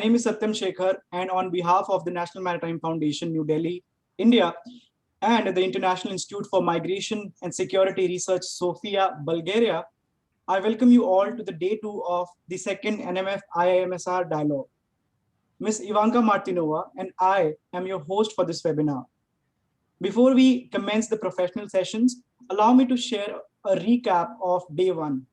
My name is Satyam Shekhar, and on behalf of the National Maritime Foundation, New Delhi, India, and the International Institute for Migration and Security Research, Sofia, Bulgaria, I welcome you all to the day two of the second NMF IIMSR Dialogue. Ms. Ivanka Martinova and I am your host for this webinar. Before we commence the professional sessions, allow me to share a recap of day one.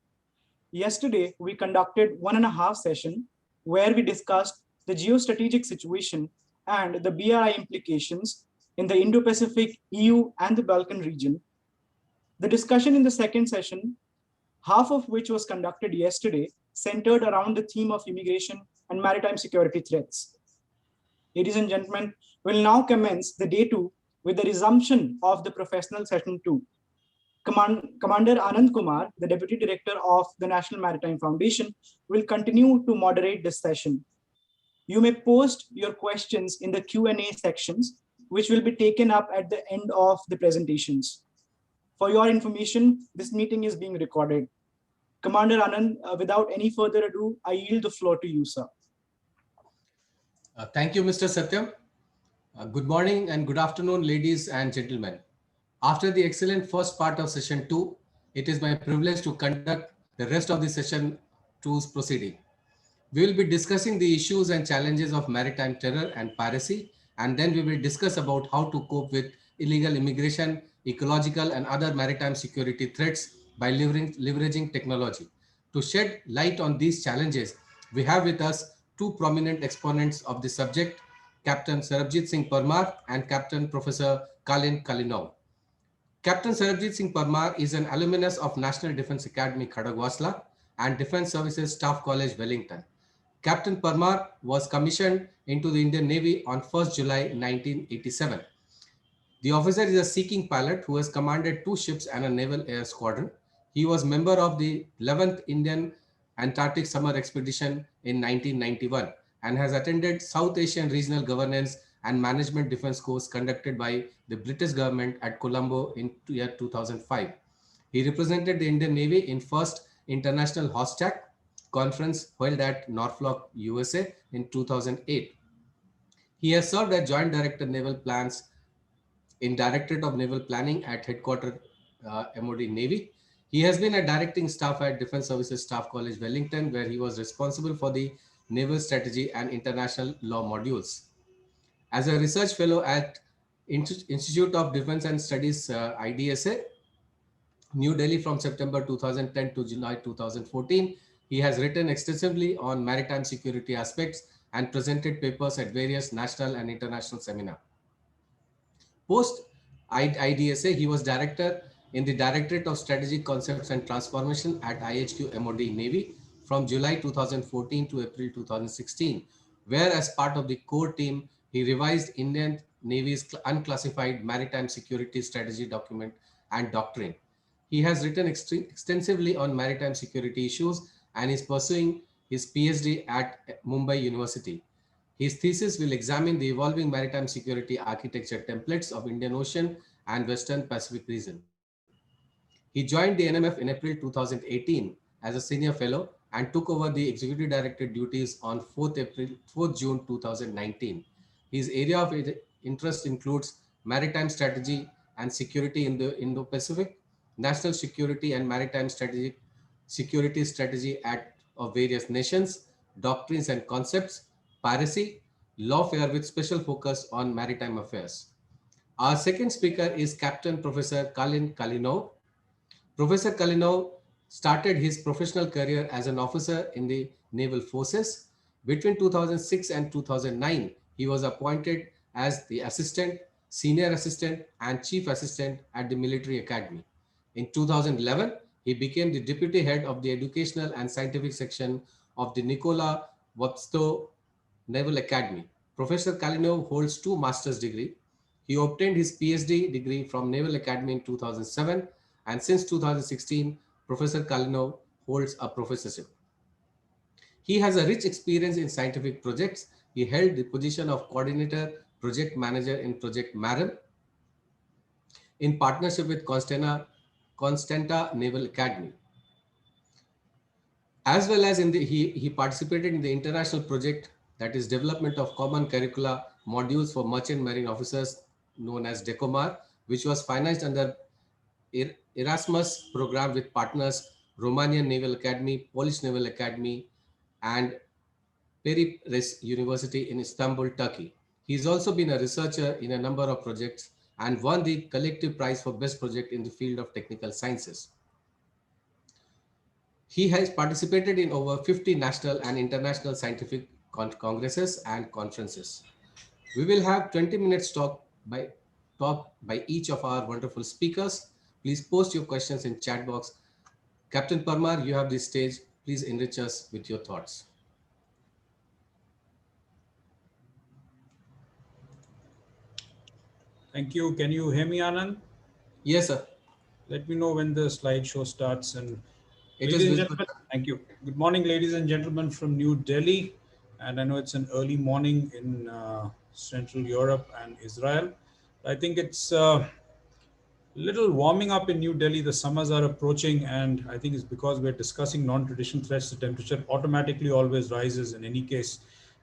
Yesterday, we conducted 1.5 session where we discussed the geostrategic situation and the BRI implications in the Indo-Pacific, EU, and the Balkan region. The discussion in the second session, half of which was conducted yesterday, centered around the theme of immigration and maritime security threats. Ladies and gentlemen, we'll now commence the day two with the resumption of the professional session two. Commander Anand Kumar, the Deputy Director of the National Maritime Foundation, will continue to moderate this session. You may post your questions in the Q&A sections, which will be taken up at the end of the presentations. For your information, this meeting is being recorded. Commander Anand, without any further ado, I yield the floor to you, sir. Thank you, Mr. Satyam. Good morning and good afternoon, ladies and gentlemen. After the excellent first part of session 2, it is my privilege to conduct the rest of the session 2's proceeding. We will be discussing the issues and challenges of maritime terror and piracy, and then we will discuss about how to cope with illegal immigration, ecological and other maritime security threats by leveraging technology. To shed light on these challenges, we have with us two prominent exponents of the subject, Captain Sarabjit Singh Parmar and Captain Professor Colin Kalinow. Captain Sarabjit Singh Parmar is an alumnus of National Defense Academy, Khadagwasla and Defense Services Staff College, Wellington. Captain Parmar was commissioned into the Indian Navy on 1st July 1987. The officer is a seeking pilot who has commanded 2 ships and a naval air squadron. He was member of the 11th Indian Antarctic Summer Expedition in 1991 and has attended South Asian Regional Governance and Management Defense course conducted by the British government at Colombo in year 2005. He represented the Indian Navy in first International HOSTAC conference held at Norfolk, USA in 2008. He has served as Joint Director Naval Plans in Directorate of Naval Planning at Headquarters MOD Navy. He has been a directing staff at Defense Services Staff College, Wellington, where he was responsible for the Naval Strategy and International Law modules. As a research fellow at Institute of Defense and Studies, IDSA, New Delhi from September 2010 to July 2014, he has written extensively on maritime security aspects and presented papers at various national and international seminars. Post IDSA, he was director in the Directorate of Strategic Concepts and Transformation at IHQ MOD Navy from July 2014 to April 2016, where as part of the core team, he revised Indian Navy's unclassified maritime security strategy document and doctrine. He has written extensively on maritime security issues and is pursuing his PhD at Mumbai University. His thesis will examine the evolving maritime security architecture templates of Indian Ocean and Western Pacific region. He joined the NMF in April 2018 as a senior fellow and took over the executive director duties on 4th June 2019. His area of interest includes maritime strategy and security in the Indo-Pacific, national security and maritime security strategy of various nations, doctrines and concepts, piracy, lawfare with special focus on maritime affairs. Our second speaker is Captain Professor Colin Kalinow. Professor Kalinow started his professional career as an officer in the Naval Forces. Between 2006 and 2009, he was appointed as the assistant, senior assistant, and chief assistant at the Military Academy. In 2011, he became the deputy head of the educational and scientific section of the Nikola Wapsto Naval Academy. Professor Kalinow holds 2 master's degrees. He obtained his PhD degree from Naval Academy in 2007, and since 2016, Professor Kalinow holds a professorship. He has a rich experience in scientific projects. He held the position of coordinator project manager in Project Marin in partnership with Constanta Naval Academy. As well as he participated in the international project that is Development of Common Curricula Modules for Merchant Marine Officers, known as DECOMAR, which was financed under Erasmus program with partners Romanian Naval Academy, Polish Naval Academy, and Piraeus University in Istanbul, Turkey. He's also been a researcher in a number of projects and won the collective prize for best project in the field of technical sciences. He has participated in over 50 national and international scientific congresses and conferences. We will have 20 minutes talk by each of our wonderful speakers. Please post your questions in chat box. Captain Parmar, you have the stage. Please enrich us with your thoughts. Thank you. Can you hear me, Anand? Yes, sir. Let me know when the slideshow starts. And It ladies is and visible. gentlemen, thank you. Good morning, ladies and gentlemen from New Delhi. And I know it's an early morning in Central Europe and Israel. I think it's little warming up in New Delhi. The summers are approaching, and I think it's because we're discussing non-traditional threats. The temperature automatically always rises in any case.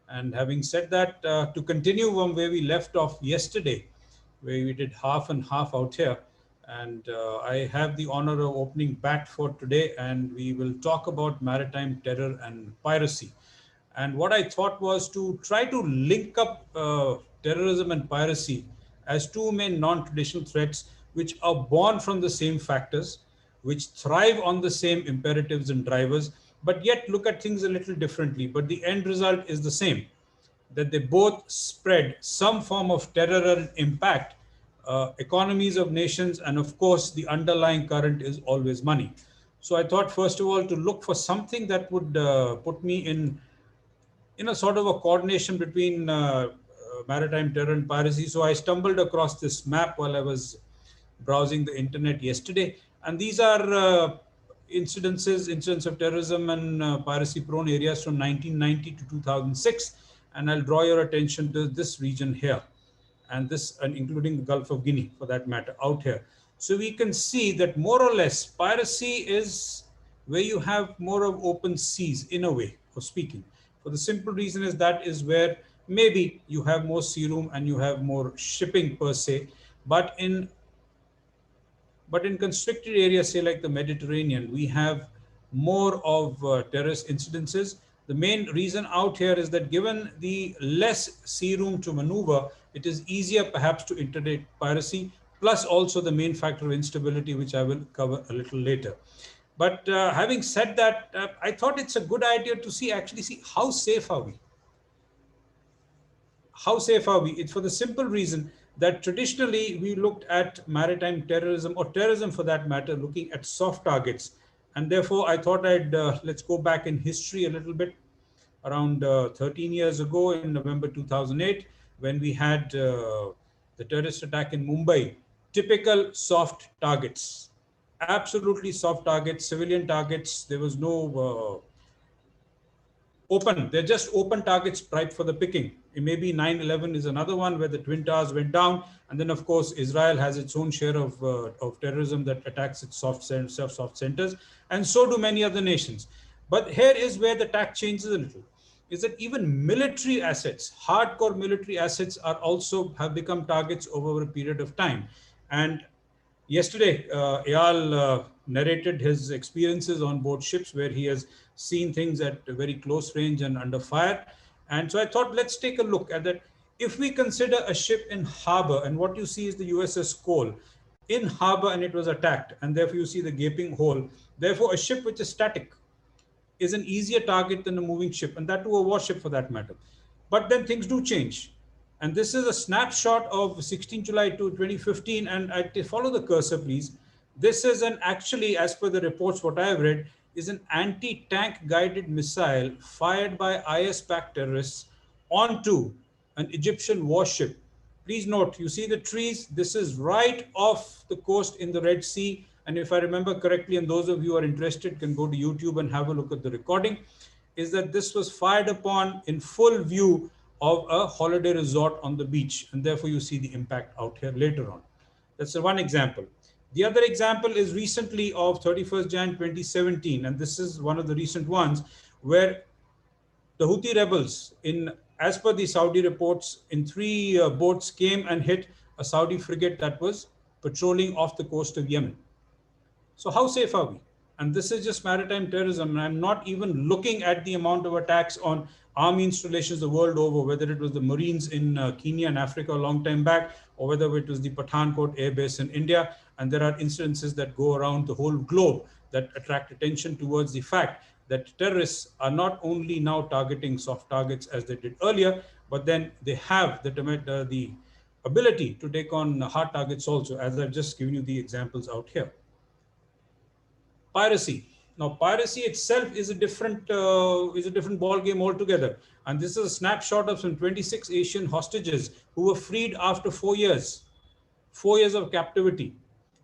And having said that, to continue from where we left off yesterday, where we did half and half out here, and I have the honor of opening bat for today, and we will talk about maritime terror and piracy. And what I thought was to try to link up terrorism and piracy as two main non-traditional threats which are born from the same factors, which thrive on the same imperatives and drivers, but yet look at things a little differently. But the end result is the same, that they both spread some form of terror and impact economies of nations, and of course the underlying current is always money. So I thought, first of all, to look for something that would put me in a sort of a coordination between maritime terror and piracy. So I stumbled across this map while I was browsing the internet yesterday, and these are incidents of terrorism and piracy prone areas from 1990 to 2006. And I'll draw your attention to this region here, and including the Gulf of Guinea for that matter out here. So we can see that more or less piracy is where you have more of open seas, in a way of speaking, for the simple reason is that is where maybe you have more sea room and you have more shipping per se. But in constricted areas, say like the Mediterranean, we have more of terrorist incidences. The main reason out here is that given the less sea room to maneuver, it is easier perhaps to interdict piracy, plus also the main factor of instability, which I will cover a little later. But having said that, I thought it's a good idea to actually see how safe are we? How safe are we? It's for the simple reason that traditionally we looked at maritime terrorism, or terrorism for that matter, looking at soft targets. And therefore, I thought let's go back in history a little bit. Around 13 years ago, in November 2008, when we had the terrorist attack in Mumbai, typical soft targets, absolutely soft targets, civilian targets. There was no open. They're just open targets ripe for the picking. It maybe 9/11 is another one where the Twin Towers went down. And then, of course, Israel has its own share of terrorism that attacks its soft centers. And so do many other nations. But here is where the tack changes a little, is that even military assets, hardcore military assets, are also have become targets over a period of time. And yesterday, Eyal narrated his experiences on board ships where he has seen things at a very close range and under fire. And so I thought, let's take a look at that. If we consider a ship in harbor, and what you see is the USS Cole in harbor, and it was attacked, and therefore you see the gaping hole. Therefore, a ship which is static is an easier target than a moving ship, and that to a warship for that matter. But then things do change. And this is a snapshot of 16 July to 2015. And I follow the cursor, please. This is actually, as per the reports, what I have read, is an anti-tank guided missile fired by IS-backed terrorists onto an Egyptian warship. Please note, you see the trees. This is right off the coast in the Red Sea. And if I remember correctly, and those of you who are interested can go to YouTube and have a look at the recording, is that this was fired upon in full view of a holiday resort on the beach. And therefore, you see the impact out here later on. That's the one example. The other example is recently of 31st Jan 2017. And this is one of the recent ones where the Houthi rebels in as per the Saudi reports, in 3 boats came and hit a Saudi frigate that was patrolling off the coast of Yemen. So how safe are we? And this is just maritime terrorism. And I'm not even looking at the amount of attacks on army installations the world over, whether it was the Marines in Kenya and Africa a long time back, or whether it was the Pathankot Air Base in India. And there are incidences that go around the whole globe that attract attention towards the fact that terrorists are not only now targeting soft targets as they did earlier, but then they have the ability to take on hard targets also, as I've just given you the examples out here. Piracy. Now, piracy itself is a different ball game altogether. And this is a snapshot of some 26 Asian hostages who were freed after 4 years. 4 years of captivity.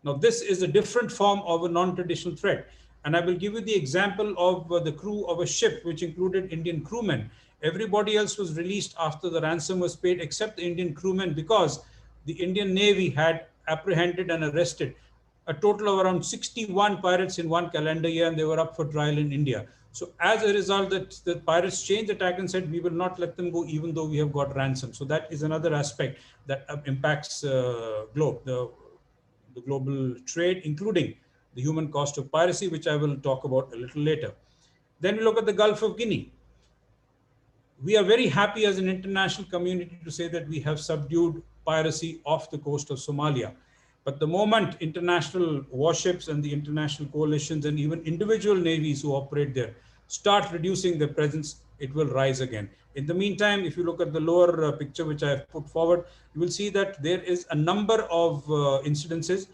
Now, this is a different form of a non-traditional threat. And I will give you the example of the crew of a ship which included Indian crewmen. Everybody else was released after the ransom was paid except the Indian crewmen, because the Indian Navy had apprehended and arrested a total of around 61 pirates in one calendar year, and they were up for trial in India. So as a result, the pirates changed the tack and said, we will not let them go even though we have got ransom. So that is another aspect that impacts the global trade, including the human cost of piracy, which I will talk about a little later. Then we look at the Gulf of Guinea. We are very happy as an international community to say that we have subdued piracy off the coast of Somalia. But the moment international warships and the international coalitions and even individual navies who operate there start reducing their presence, it will rise again. In the meantime, if you look at the lower picture which I have put forward, you will see that there is a number of incidences.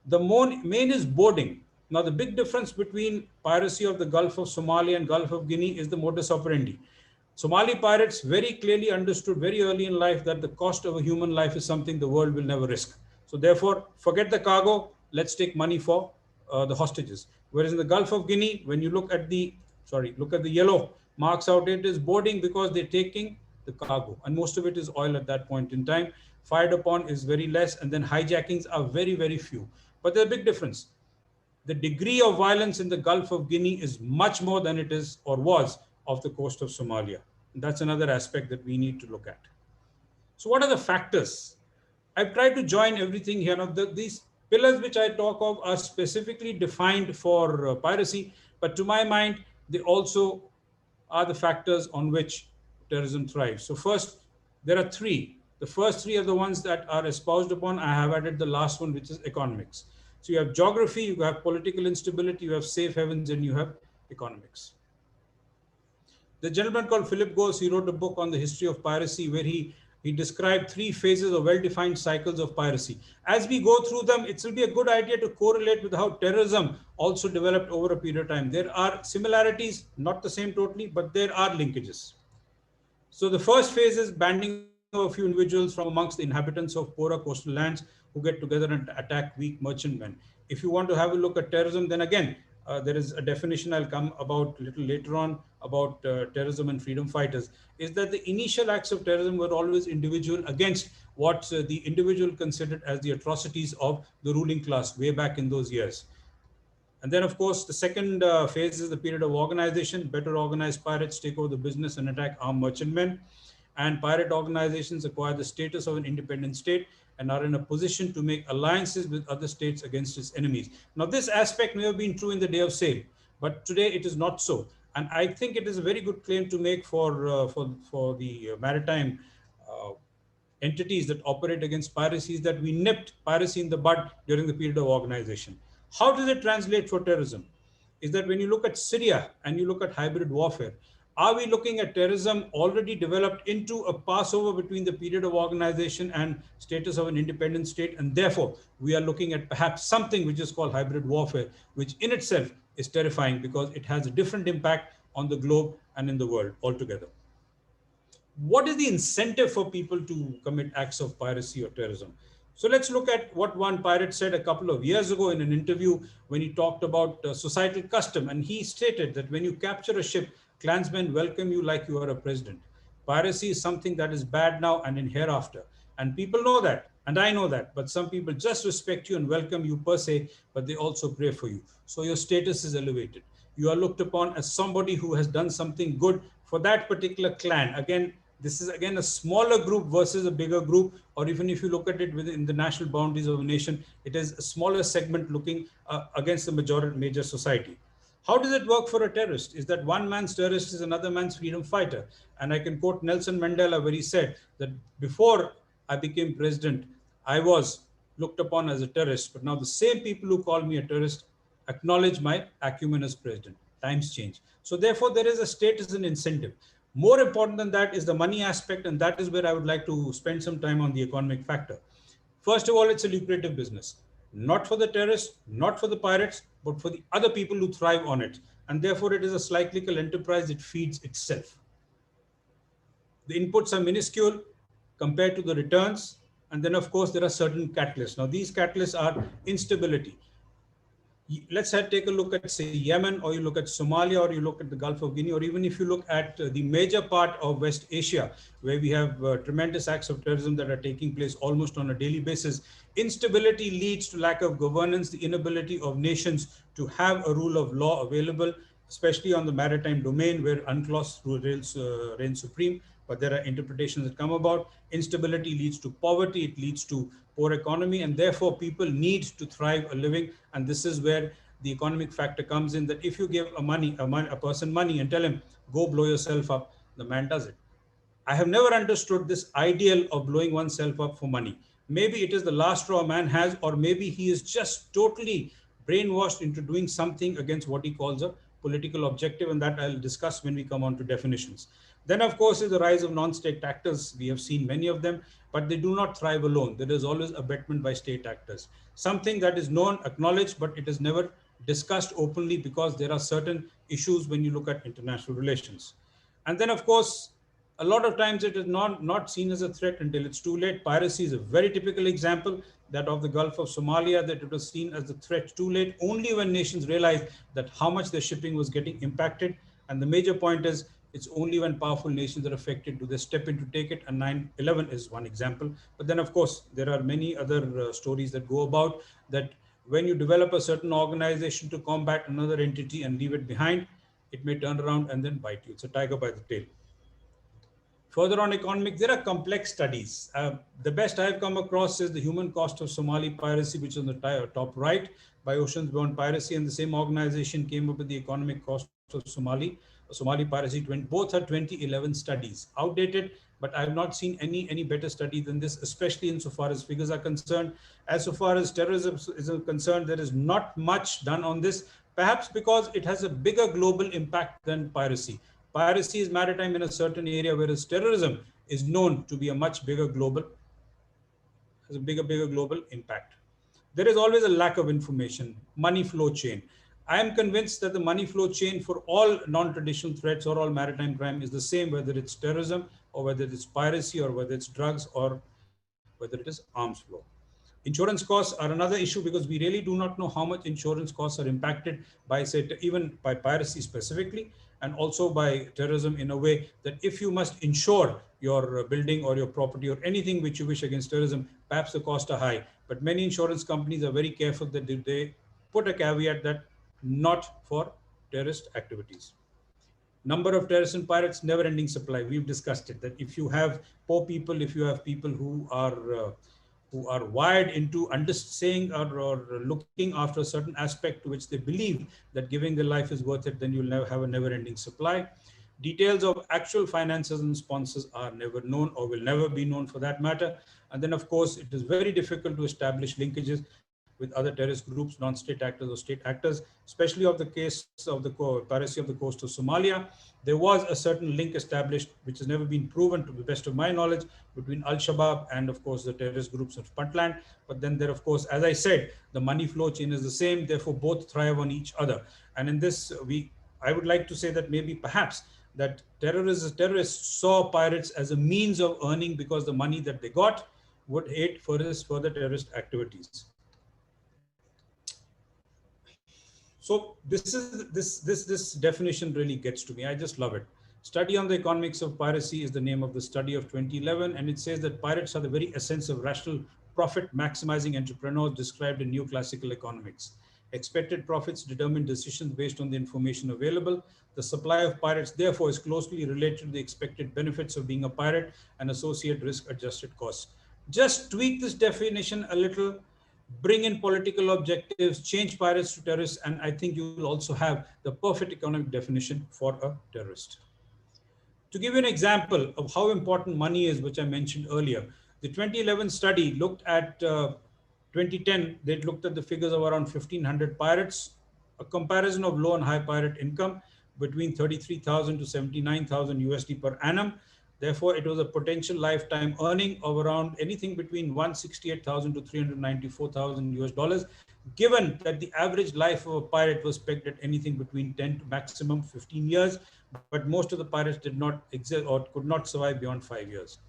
The main is boarding. Now, the big difference between piracy of the Gulf of Somalia and Gulf of Guinea is the modus operandi. Somali pirates very clearly understood very early in life that the cost of a human life is something the world will never risk. So therefore, forget the cargo, let's take money for the hostages. Whereas in the Gulf of Guinea, when you look at the yellow marks out, it is boarding because they're taking the cargo. And most of it is oil at that point in time. Fired upon is very less, and then hijackings are very, very few. But there's a big difference. The degree of violence in the Gulf of Guinea is much more than it is or was off the coast of Somalia. And that's another aspect that we need to look at. So what are the factors? I've tried to join everything here. Now, these pillars which I talk of are specifically defined for piracy, but to my mind, they also are the factors on which terrorism thrives. So first, there are 3. The first 3 are the ones that are espoused upon. I have added the last one, which is economics. So you have geography, you have political instability, you have safe havens, and you have economics. The gentleman called Philip Goss, he wrote a book on the history of piracy where he described 3 phases of well-defined cycles of piracy. As we go through them, it will be a good idea to correlate with how terrorism also developed over a period of time. There are similarities, not the same totally, but there are linkages. So the first phase is banding of a few individuals from amongst the inhabitants of poorer coastal lands who get together and attack weak merchantmen. If you want to have a look at terrorism, then again, there is a definition I'll come about a little later on about terrorism and freedom fighters, is that the initial acts of terrorism were always individual against what the individual considered as the atrocities of the ruling class way back in those years. And then, of course, the second phase is the period of organization. Better organized pirates take over the business and attack armed merchantmen. And pirate organizations acquire the status of an independent state and are in a position to make alliances with other states against its enemies. Now, this aspect may have been true in the day of sail, but today it is not so. And I think it is a very good claim to make for the maritime entities that operate against piracy, is that we nipped piracy in the bud during the period of organization. How does it translate for terrorism? Is that when you look at Syria and you look at hybrid warfare, are we looking at terrorism already developed into a passover between the period of organization and status of an independent state? And therefore, we are looking at perhaps something which is called hybrid warfare, which in itself is terrifying because it has a different impact on the globe and in the world altogether. What is the incentive for people to commit acts of piracy or terrorism? So let's look at what one pirate said a couple of years ago in an interview when he talked about societal custom. And he stated that when you capture a ship, clansmen welcome you like you are a president. Piracy is something that is bad now and in hereafter. And people know that, and I know that, but some people just respect you and welcome you per se, but they also pray for you. So your status is elevated. You are looked upon as somebody who has done something good for that particular clan. Again, This is again a smaller group versus a bigger group, or even if you look at it within the national boundaries of a nation, it is a smaller segment looking against the major society. How does it work for a terrorist? Is that one man's terrorist is another man's freedom fighter. And I can quote Nelson Mandela, where he said that before I became president, I was looked upon as a terrorist, but now the same people who call me a terrorist acknowledge my acumen as president. Times change. So therefore, there is a status and incentive. More important than that is the money aspect, and that is where I would like to spend some time on the economic factor. First of all, it's a lucrative business, not for the terrorists, not for the pirates, but for the other people who thrive on it. And therefore, it is a cyclical enterprise that feeds itself. The inputs are minuscule compared to the returns. And then, of course, there are certain catalysts. Now, these catalysts are instability. Let's take a look at, say, Yemen, or you look at Somalia, or you look at the Gulf of Guinea, or even if you look at the major part of West Asia, where we have tremendous acts of terrorism that are taking place almost on a daily basis. Instability leads to lack of governance, the inability of nations to have a rule of law available, especially on the maritime domain, where UNCLOS reigns supreme, but there are interpretations that come about. Instability leads to poverty, it leads to poor economy, and therefore people need to thrive a living. And this is where the economic factor comes in, that if you give a person money and tell him, go blow yourself up, the man does it. I have never understood this ideal of blowing oneself up for money. Maybe it is the last straw a man has, or maybe he is just totally brainwashed into doing something against what he calls a political objective, and that I'll discuss when we come on to definitions. Then, of course, is the rise of non-state actors. We have seen many of them, but they do not thrive alone. There is always abetment by state actors. Something that is known, acknowledged, but it is never discussed openly, because there are certain issues when you look at international relations. And then, of course, a lot of times it is not seen as a threat until it's too late. Piracy is a very typical example, that of the Gulf of Somalia, that it was seen as a threat too late, only when nations realized that how much their shipping was getting impacted. And the major point is, it's only when powerful nations are affected do they step in to take it. And 9/11 is one example. But then, of course, there are many other stories that go about, that when you develop a certain organization to combat another entity and leave it behind, it may turn around and then bite you. It's a tiger by the tail. Further on economics, there are complex studies. The best I've come across is the human cost of Somali piracy, which is on the top right, by Oceans Beyond Piracy. And the same organization came up with the economic cost of Somali piracy. Both are 2011 studies, outdated, but I've not seen any better study than this, especially insofar as figures are concerned. As so far as terrorism is concerned, there is not much done on this, perhaps because it has a bigger global impact than piracy. Piracy is maritime in a certain area, whereas terrorism is known to be a much bigger global, has a bigger global impact. There is always a lack of information. Money flow chain. I am convinced that the money flow chain for all non-traditional threats or all maritime crime is the same, whether it's terrorism or whether it's piracy or whether it's drugs or whether it is arms flow. Insurance costs are another issue, because we really do not know how much insurance costs are impacted by, say, even by piracy specifically, and also by terrorism, in a way that if you must insure your building or your property or anything which you wish against terrorism, perhaps the costs are high. But many insurance companies are very careful that they put a caveat that not for terrorist activities. Number of terrorists and pirates, never-ending supply. We've discussed it, that if you have poor people, if you have people who are wired into understanding or looking after a certain aspect to which they believe that giving their life is worth it, then you'll never have a never-ending supply. Details of actual finances and sponsors are never known, or will never be known for that matter. And then, of course, it is very difficult to establish linkages with other terrorist groups, non-state actors or state actors, especially of the case of the piracy of the coast of Somalia. There was a certain link established, which has never been proven to the best of my knowledge, between Al-Shabaab and, of course, the terrorist groups of Puntland. But then there, of course, as I said, the money flow chain is the same, therefore both thrive on each other. And in this, I would like to say that maybe perhaps that terrorists saw pirates as a means of earning, because the money that they got would aid further terrorist activities. So this definition really gets to me. I just love it. Study on the Economics of Piracy is the name of the study of 2011, and it says that pirates are the very essence of rational profit maximizing entrepreneurs described in New Classical Economics. Expected profits determine decisions based on the information available. The supply of pirates, therefore, is closely related to the expected benefits of being a pirate and associate risk-adjusted costs. Just tweak this definition a little, bring in political objectives, change pirates to terrorists, and I think you will also have the perfect economic definition for a terrorist. To give you an example of how important money is, which I mentioned earlier, the 2011 study looked at 2010, they looked at the figures of around 1,500 pirates, a comparison of low and high pirate income between 33,000 to 79,000 USD per annum. Therefore, it was a potential lifetime earning of around anything between 168,000 to 394,000 US dollars, given that the average life of a pirate was pegged at anything between 10 to maximum 15 years, but most of the pirates did not exist or could not survive beyond 5 years.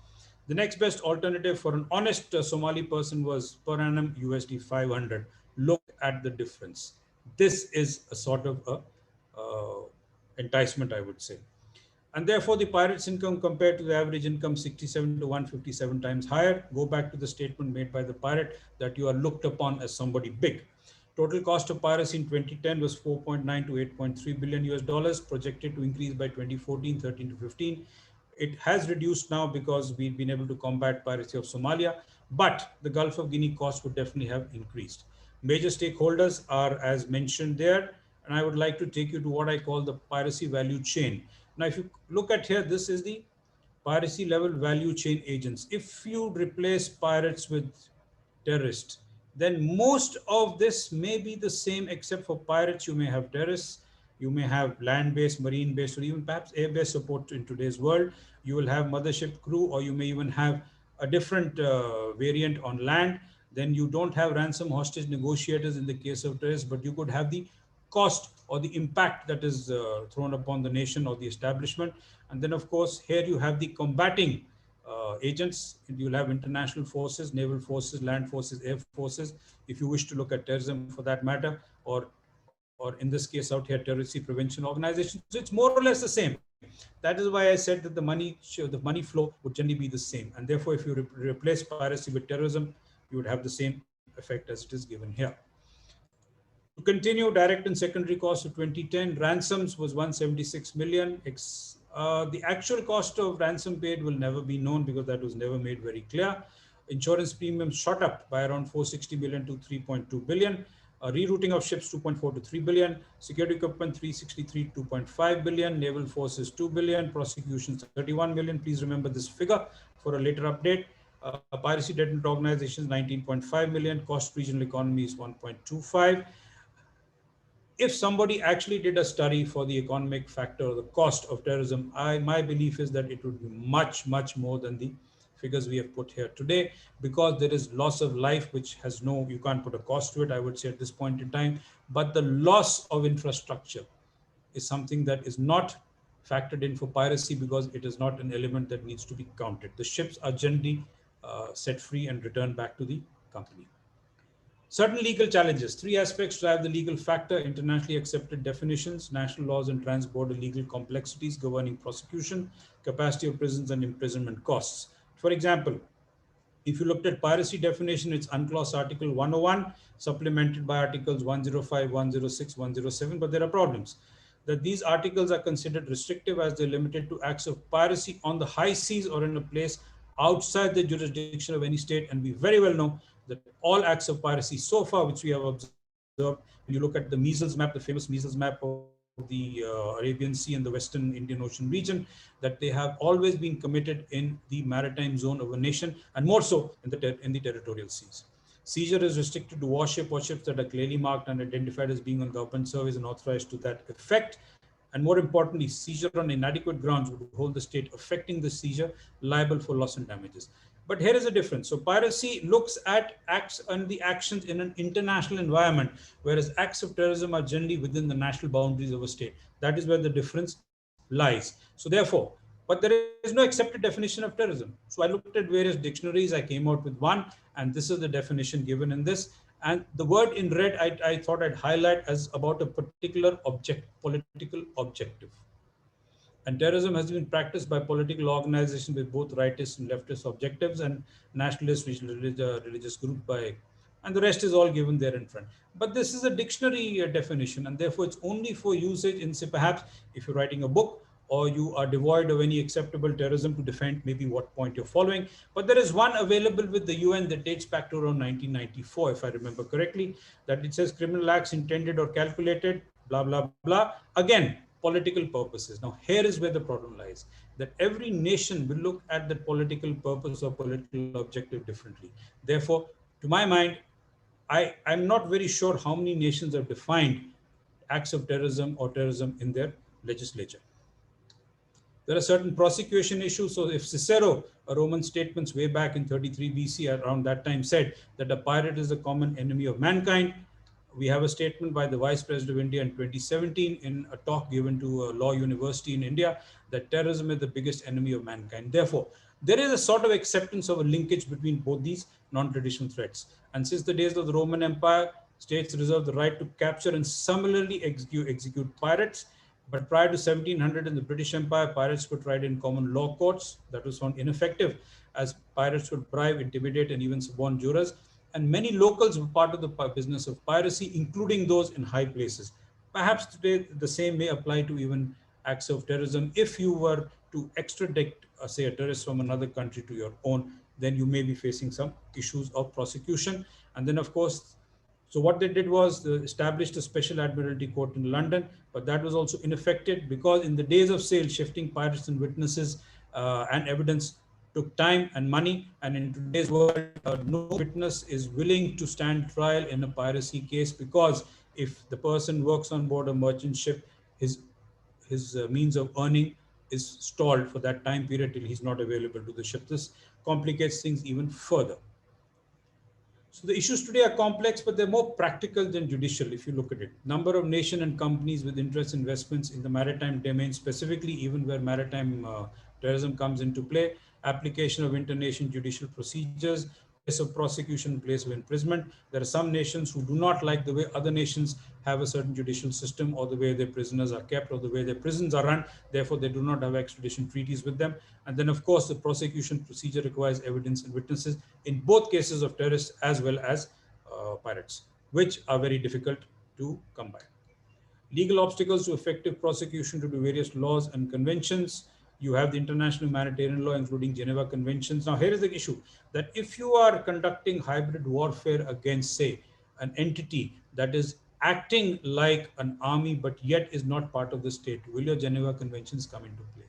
The next best alternative for an honest Somali person was per annum USD 500. Look at the difference. This is a sort of enticement, I would say. And therefore, the pirate's income compared to the average income 67 to 157 times higher. Go back to the statement made by the pirate that you are looked upon as somebody big. Total cost of piracy in 2010 was 4.9 to 8.3 billion US dollars, projected to increase by 2014, 13 to 15. It has reduced now because we've been able to combat piracy of Somalia, but the Gulf of Guinea cost would definitely have increased. Major stakeholders are as mentioned there, and I would like to take you to what I call the piracy value chain. Now, if you look at here, this is the piracy level value chain agents. If you replace pirates with terrorists, then most of this may be the same, except for pirates, you may have terrorists, you may have land-based, marine-based, or even perhaps air-based support in today's world. You will have mothership crew, or you may even have a different variant on land. Then you don't have ransom hostage negotiators in the case of terrorists, but you could have the cost or the impact that is thrown upon the nation or the establishment. And then, of course, here you have the combating agents. You'll have international forces, naval forces, land forces, air forces, if you wish to look at terrorism for that matter, or in this case out here, terrorism prevention organizations. So it's more or less the same. That is why I said that the money flow would generally be the same. And therefore, if you replace piracy with terrorism, you would have the same effect as it is given here. To continue, direct and secondary costs of 2010, ransoms was 176 million. The actual cost of ransom paid will never be known because that was never made very clear. Insurance premiums shot up by around 460 million to 3.2 billion. Rerouting of ships 2.4 to 3 billion. Security equipment 363 2.5 billion. Naval forces 2 billion. Prosecutions 31 million. Please remember this figure for a later update. Piracy deterrent organizations 19.5 million. Cost regional economy is 1.25. If somebody actually did a study for the economic factor, the cost of terrorism, my belief is that it would be much, much more than the figures we have put here today, because there is loss of life, which has you can't put a cost to it, I would say at this point in time, but the loss of infrastructure is something that is not factored in for piracy because it is not an element that needs to be counted. The ships are generally set free and returned back to the company. Certain legal challenges. 3 aspects drive the legal factor: internationally accepted definitions, national laws and transborder legal complexities governing prosecution, capacity of prisons, and imprisonment costs. For example, if you looked at piracy definition, it's UNCLOS Article 101, supplemented by Articles 105, 106, 107, but there are problems. That these articles are considered restrictive as they're limited to acts of piracy on the high seas or in a place outside the jurisdiction of any state, and we very well know that all acts of piracy so far, which we have observed, when you look at the measles map, the famous measles map of the Arabian Sea and the Western Indian Ocean region, that they have always been committed in the maritime zone of a nation, and more so in the territorial seas. Seizure is restricted to warship or ships that are clearly marked and identified as being on government service and authorized to that effect. And more importantly, seizure on inadequate grounds would hold the state affecting the seizure liable for loss and damages. But here is a difference. So piracy looks at acts and the actions in an international environment, whereas acts of terrorism are generally within the national boundaries of a state. That is where the difference lies. So therefore, but there is no accepted definition of terrorism. So I looked at various dictionaries, I came out with one, and this is the definition given in this. And the word in red, I thought I'd highlight as about a particular political objective. And terrorism has been practiced by political organizations with both rightist and leftist objectives, and nationalist religious group by and the rest is all given there in front. But this is a dictionary definition, and therefore it's only for usage in, say, perhaps if you're writing a book or you are devoid of any acceptable terrorism to defend maybe what point you're following. But there is one available with the UN that dates back to around 1994, if I remember correctly, that it says criminal acts intended or calculated, blah, blah, blah. Again, political purposes. Now, here is where the problem lies, that every nation will look at that political purpose or political objective differently. Therefore, to my mind, I'm not very sure how many nations have defined acts of terrorism or terrorism in their legislature. There are certain prosecution issues. So if Cicero, a Roman statesman way back in 33 BC, around that time said that a pirate is a common enemy of mankind, we have a statement by the Vice President of India in 2017 in a talk given to a law university in India that terrorism is the biggest enemy of mankind. Therefore, there is a sort of acceptance of a linkage between both these non-traditional threats. And since the days of the Roman Empire, states reserved the right to capture and similarly execute pirates. But prior to 1700 in the British Empire, pirates were tried in common law courts. That was found ineffective, as pirates would bribe, intimidate, and even suborn jurors. And many locals were part of the business of piracy, including those in high places. Perhaps today the same may apply to even acts of terrorism. If you were to extradite, say, a terrorist from another country to your own, then you may be facing some issues of prosecution. And then, of course, so what they did was they established a special admiralty court in London, but that was also ineffective because in the days of sale, shifting pirates and witnesses and evidence took time and money. And in today's world, no witness is willing to stand trial in a piracy case, because if the person works on board a merchant ship, his means of earning is stalled for that time period till he's not available to the ship. This complicates things even further. So the issues today are complex, but they're more practical than judicial if you look at it. Number of nation and companies with interest investments in the maritime domain, specifically even where maritime terrorism comes into play, application of international judicial procedures, place of prosecution, place of imprisonment. There are some nations who do not like the way other nations have a certain judicial system, or the way their prisoners are kept, or the way their prisons are run. Therefore, they do not have extradition treaties with them. And then, of course, the prosecution procedure requires evidence and witnesses in both cases of terrorists as well as pirates, which are very difficult to come by. Legal obstacles to effective prosecution due to various laws and conventions. You have the international humanitarian law, including Geneva Conventions. Now, here is the issue, that if you are conducting hybrid warfare against, say, an entity that is acting like an army, but yet is not part of the state, will your Geneva Conventions come into play?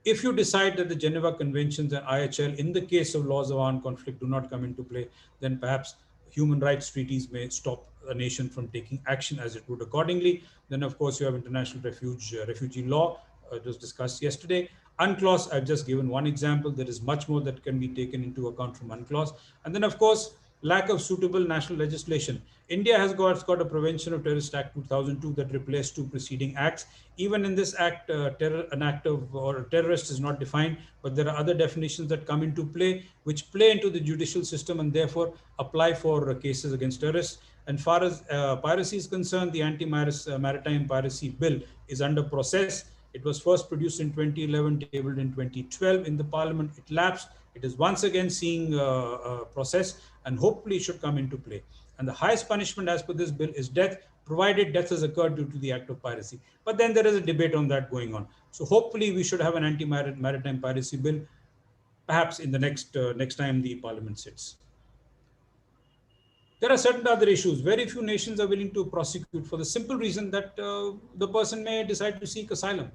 If you decide that the Geneva Conventions and IHL, in the case of laws of armed conflict, do not come into play, then perhaps human rights treaties may stop a nation from taking action as it would accordingly. Then, of course, you have international refugee law. It was discussed yesterday. UNCLOS, I've just given one example. There is much more that can be taken into account from UNCLOS. And then, of course, lack of suitable national legislation. India has got a Prevention of Terrorist Act 2002 that replaced two preceding acts. Even in this act, an act of or a terrorist is not defined, but there are other definitions that come into play, which play into the judicial system and therefore apply for cases against terrorists. And far as piracy is concerned, the Anti-Maritime Piracy Bill is under process. It was first produced in 2011, tabled in 2012 in the Parliament. It lapsed. It is once again seeing a process, and hopefully should come into play. And the highest punishment as per this bill is death, provided death has occurred due to the act of piracy. But then there is a debate on that going on. So hopefully we should have an anti-maritime piracy bill, perhaps in the next time the Parliament sits. There are certain other issues. Very few nations are willing to prosecute for the simple reason that the person may decide to seek asylum.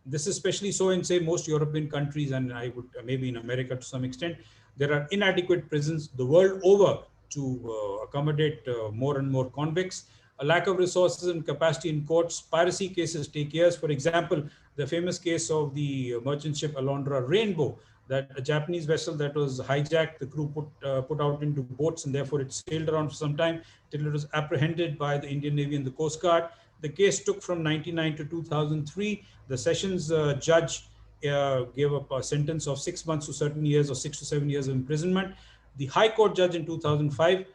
This is especially so in, say, most European countries, and I would maybe in America to some extent. There are inadequate prisons the world over to accommodate more and more convicts. A lack of resources and capacity in courts. Piracy cases take years. For example, the famous case of the merchant ship Alondra Rainbow, that a Japanese vessel that was hijacked, the crew put out into boats, and therefore it sailed around for some time till it was apprehended by the Indian Navy and the Coast Guard. The case took from 1999 to 2003. The Sessions judge gave up a sentence of 6 months to certain years, or 6 to 7 years of imprisonment. The High Court judge in 2005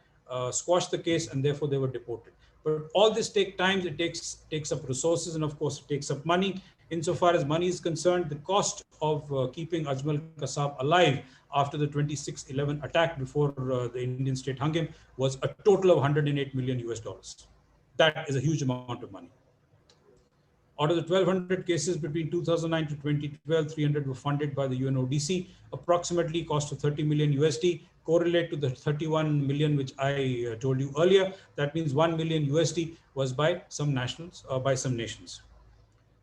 squashed the case, and therefore they were deported. But all this takes time. It takes up resources, and of course it takes up money. Insofar as money is concerned, the cost of keeping Ajmal Kasab alive after the 26/11 attack before the Indian state hung him was a total of 108 million US dollars. That is a huge amount of money. Out of the 1,200 cases between 2009 to 2012, 300 were funded by the UNODC, approximately cost of 30 million USD, correlate to the 31 million which I told you earlier. That means 1 million USD was by some nationals, by some nations.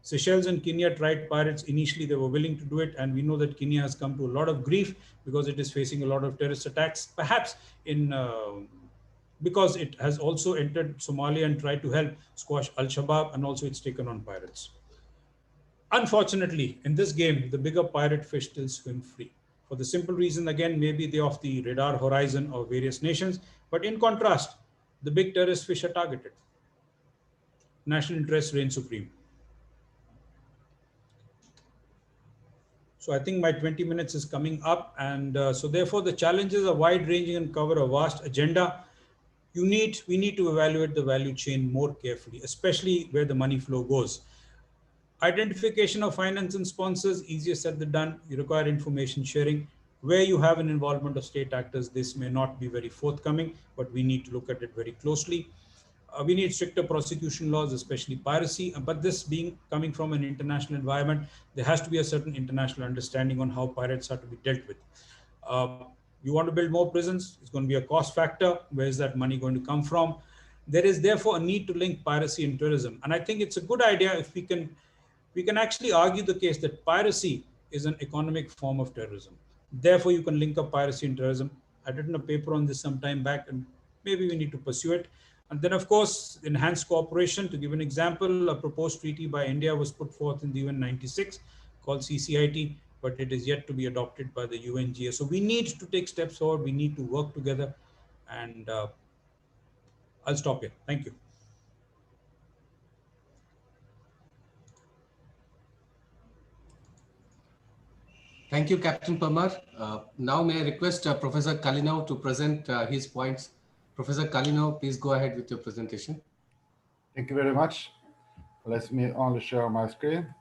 Seychelles and Kenya tried pirates. Initially, they were willing to do it, and we know that Kenya has come to a lot of grief because it is facing a lot of terrorist attacks, perhaps in because it has also entered Somalia and tried to help squash Al-Shabaab, and also it's taken on pirates. Unfortunately, in this game, the bigger pirate fish still swim free. For the simple reason, again, maybe they're off the radar horizon of various nations, but in contrast, the big terrorist fish are targeted. National interests reign supreme. So I think my 20 minutes is coming up, and so therefore the challenges are wide-ranging and cover a vast agenda. We need to evaluate the value chain more carefully, especially where the money flow goes. Identification of finance and sponsors, easier said than done. You require information sharing. Where you have an involvement of state actors, this may not be very forthcoming, but we need to look at it very closely. We need stricter prosecution laws, especially piracy. But this being coming from an international environment, there has to be a certain international understanding on how pirates are to be dealt with. You want to build more prisons, it's going to be a cost factor. Where is that money going to come from? There is therefore a need to link piracy and tourism. And I think it's a good idea if we can actually argue the case that piracy is an economic form of terrorism. Therefore, you can link up piracy and terrorism. I'd written a paper on this some time back, and maybe we need to pursue it. And then, of course, enhanced cooperation. To give an example, a proposed treaty by India was put forth in the UN 96 called CCIT, but it is yet to be adopted by the UNGA. So we need to take steps forward. We need to work together. And I'll stop here. Thank you. Thank you, Captain Parmar. Now may I request Professor Kalinow to present his points. Professor Kalinow, please go ahead with your presentation. Thank you very much. Let me only share my screen.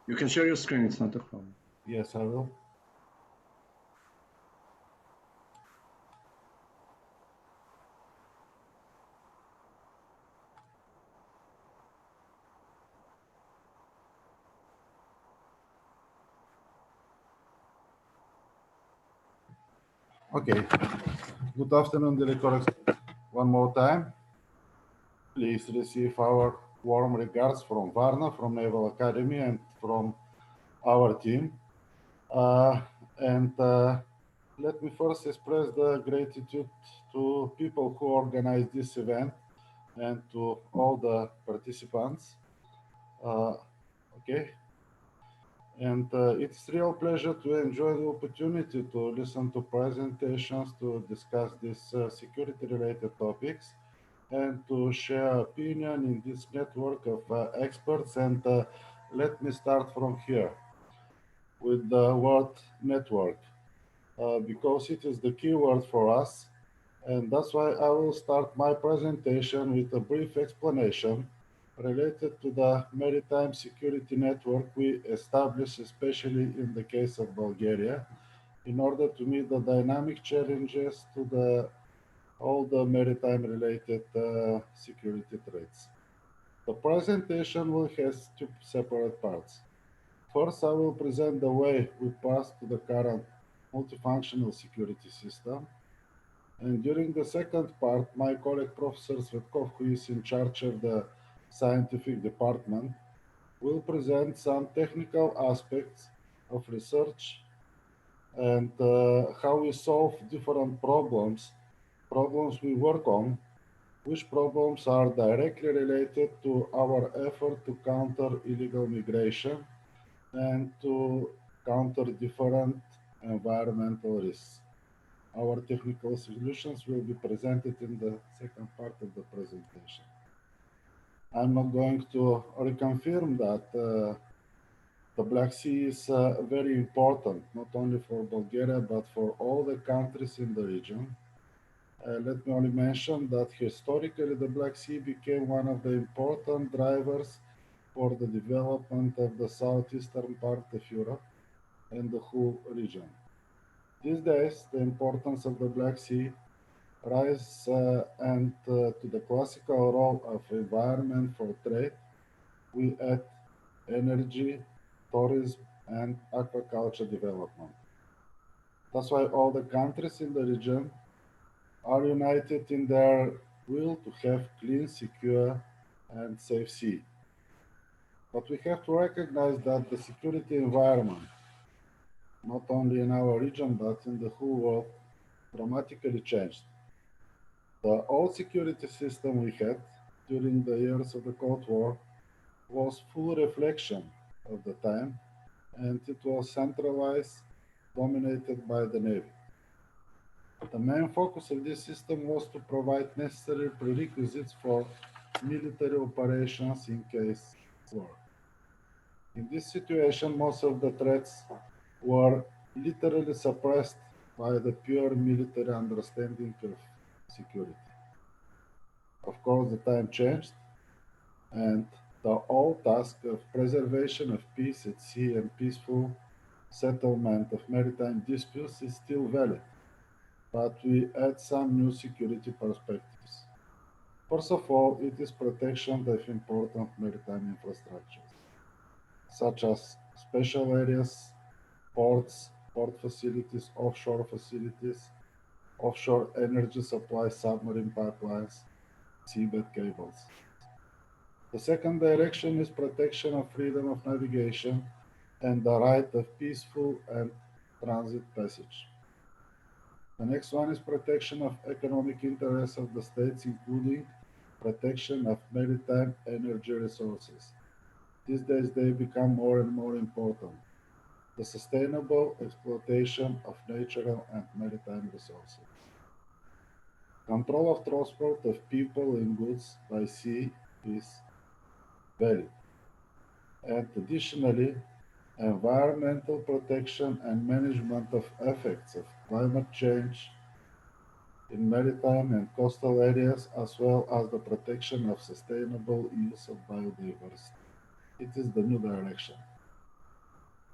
You can share your screen, it's not a problem. Yes, I will. Okay. Good afternoon, dear colleagues. One more time. Please receive our warm regards from Varna, from Naval Academy, and from our team. Let me first express the gratitude to people who organized this event and to all the participants. Okay. And it's real pleasure to enjoy the opportunity to listen to presentations, to discuss these security-related topics, and to share opinion in this network of experts. And let me start from here with the word network, because it is the key word for us. And that's why I will start my presentation with a brief explanation related to the maritime security network we established, especially in the case of Bulgaria, in order to meet the dynamic challenges to all the maritime-related security threats. The presentation will have two separate parts. First, I will present the way we passed to the current multifunctional security system. And during the second part, my colleague Professor Svetkov, who is in charge of the scientific department, will present some technical aspects of research and how we solve different problems we work on, which problems are directly related to our effort to counter illegal migration and to counter different environmental risks. Our technical solutions will be presented in the second part of the presentation. I'm not going to reconfirm that the Black Sea is very important, not only for Bulgaria, but for all the countries in the region. Let me only mention that historically the Black Sea became one of the important drivers for the development of the southeastern part of Europe and the whole region. These days, the importance of the Black Sea rise to the classical role of environment for trade, we add energy, tourism, and aquaculture development. That's why all the countries in the region are united in their will to have clean, secure, and safe sea. But we have to recognize that the security environment, not only in our region but in the whole world, dramatically changed. The old security system we had during the years of the Cold War was full reflection of the time, and it was centralized, dominated by the Navy. The main focus of this system was to provide necessary prerequisites for military operations in case war. In this situation, most of the threats were literally suppressed by the pure military understanding of security. Of course, the time changed, and the old task of preservation of peace at sea and peaceful settlement of maritime disputes is still valid, but we add some new security perspectives. First of all, it is protection of important maritime infrastructures, such as special areas, ports, port facilities, offshore energy supply, submarine pipelines, seabed cables. The second direction is protection of freedom of navigation and the right of peaceful and transit passage. The next one is protection of economic interests of the states, including protection of maritime energy resources. These days they become more and more important. The sustainable exploitation of natural and maritime resources. Control of transport of people and goods by sea is valid. And additionally, environmental protection and management of effects of climate change in maritime and coastal areas, as well as the protection of sustainable use of biodiversity. It is the new direction.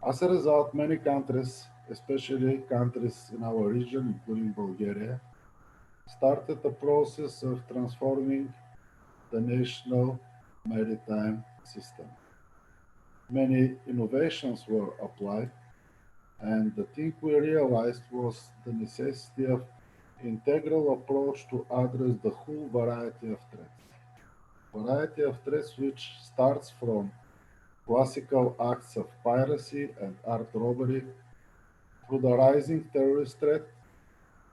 As a result, many countries, especially countries in our region, including Bulgaria, started the process of transforming the national maritime system. Many innovations were applied, and the thing we realized was the necessity of integral approach to address the whole variety of threats. Variety of threats which starts from classical acts of piracy and armed robbery through the rising terrorist threat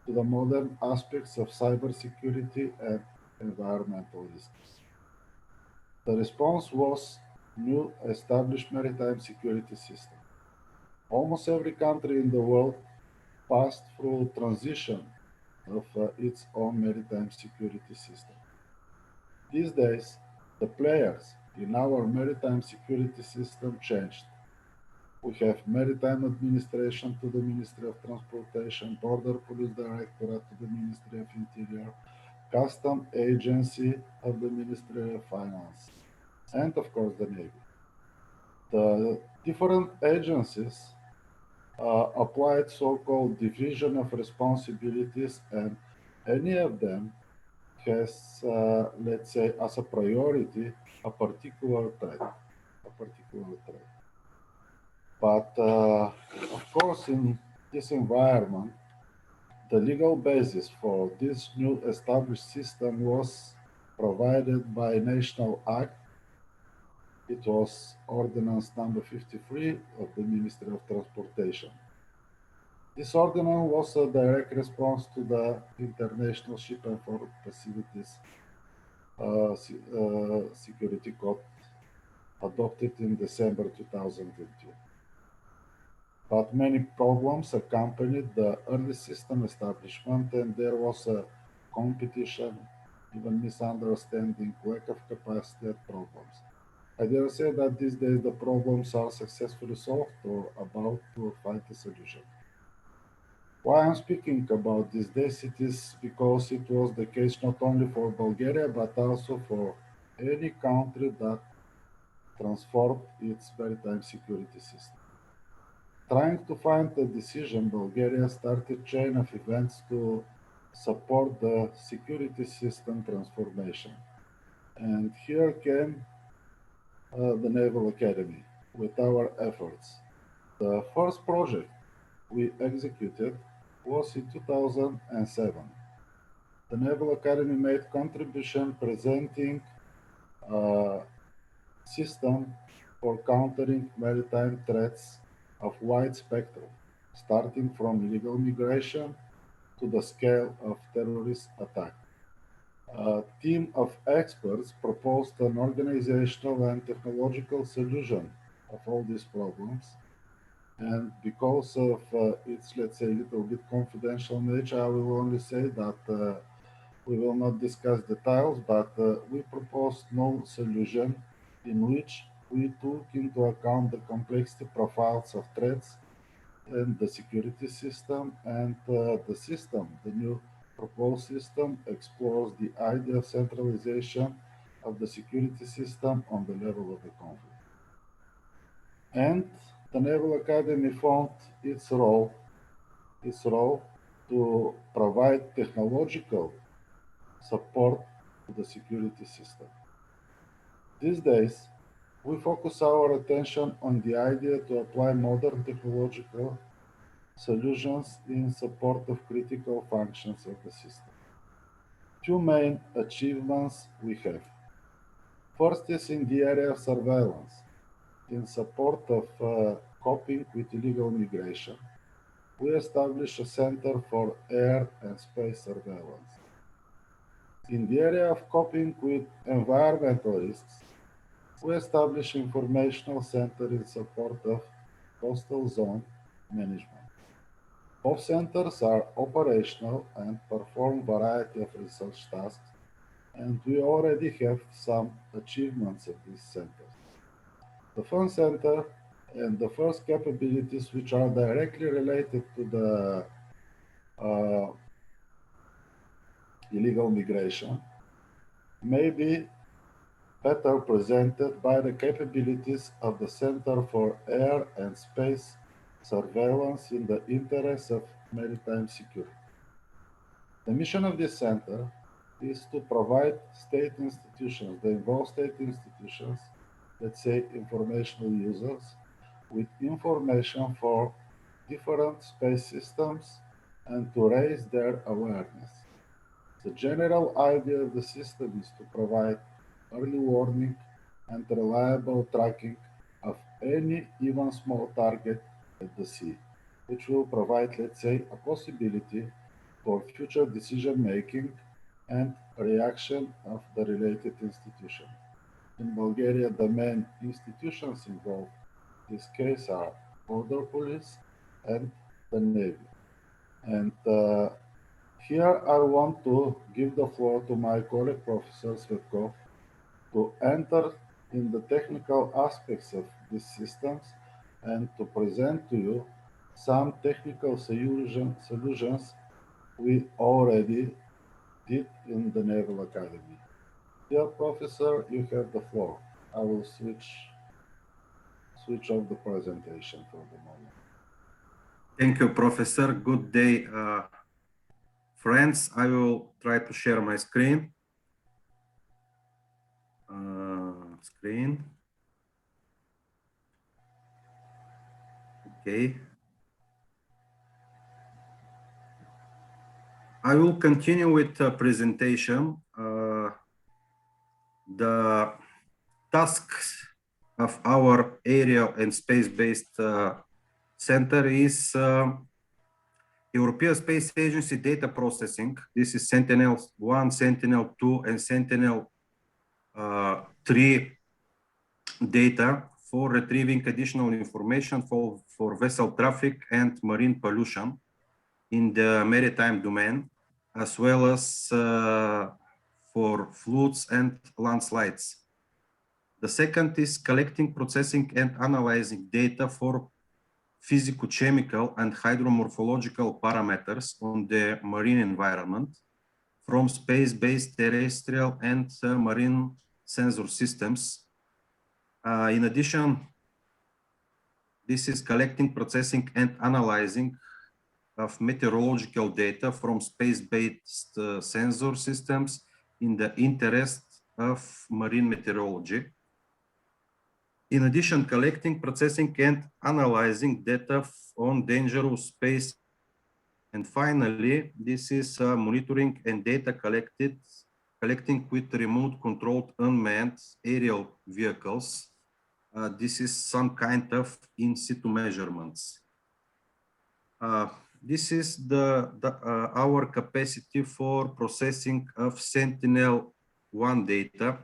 to the modern aspects of cybersecurity and environmental risks. The response was new established maritime security system. Almost every country in the world passed through transition of its own maritime security system. These days, the players in our maritime security system changed. We have Maritime Administration to the Ministry of Transportation, Border Police Directorate to the Ministry of Interior, Custom Agency of the Ministry of Finance, and of course the Navy. The different agencies applied so-called division of responsibilities, and any of them has, let's say, as a priority, a particular threat. But of course, in this environment, the legal basis for this new established system was provided by National Act. It was Ordinance number 53 of the Ministry of Transportation. This ordinance was a direct response to the International Ship and Port Facilities Security Code adopted in December 2002. But many problems accompanied the early system establishment, and there was a competition, even misunderstanding, lack of capacity, and problems. I dare say that these days the problems are successfully solved or about to find a solution. Why I'm speaking about these days, it is because it was the case not only for Bulgaria, but also for any country that transformed its maritime security system. Trying to find a decision, Bulgaria started a chain of events to support the security system transformation. And here came the Naval Academy with our efforts. The first project we executed was in 2007. The Naval Academy made contribution presenting a system for countering maritime threats of wide spectrum, starting from illegal migration to the scale of terrorist attack. A team of experts proposed an organizational and technological solution of all these problems. And because of its, let's say, little bit confidential nature, I will only say that we will not discuss details, but we proposed no solution in which we took into account the complexity profiles of threats and the security system, and the new proposed system explores the idea of centralization of the security system on the level of the conflict. And the Naval Academy found its role to provide technological support to the security system. These days, we focus our attention on the idea to apply modern technological solutions in support of critical functions of the system. Two main achievements we have. First is in the area of surveillance, in support of coping with illegal migration. We established a Center for Air and Space Surveillance. In the area of coping with environmental risks, we established an informational center in support of coastal zone management. Both centers are operational and perform a variety of research tasks, and we already have some achievements of these centers. The Fund Center and the first capabilities which are directly related to the illegal migration may be better presented by the capabilities of the Center for Air and Space Surveillance in the interest of maritime security. The mission of this center is to provide state institutions, the involved state institutions, let's say informational users, with information for different space systems and to raise their awareness. The general idea of the system is to provide early warning and reliable tracking of any even small target at the sea, which will provide, let's say, a possibility for future decision making and reaction of the related institution. In Bulgaria, the main institutions involved in this case are Border Police and the Navy. And here I want to give the floor to my colleague, Professor Svetkov, to enter in the technical aspects of these systems and to present to you some technical solutions we already did in the Naval Academy. Dear Professor, you have the floor. I will switch off the presentation for the moment. Thank you, Professor. Good day, friends. I will try to share my screen. Okay. I will continue with the presentation. The tasks of our aerial and space-based center is European Space Agency data processing. This is Sentinel-1, Sentinel-2, and Sentinel-3 data for retrieving additional information for vessel traffic and marine pollution in the maritime domain, as well as for floods and landslides. The second is collecting, processing, and analyzing data for physico-chemical and hydromorphological parameters on the marine environment from space-based terrestrial and marine sensor systems. In addition, this is collecting, processing, and analyzing of meteorological data from space-based sensor systems in the interest of marine meteorology. In addition, collecting, processing, and analyzing data on dangerous space. And finally, this is monitoring and data collecting with remote controlled unmanned aerial vehicles. This is some kind of in situ measurements. This is our capacity for processing of Sentinel-1 data.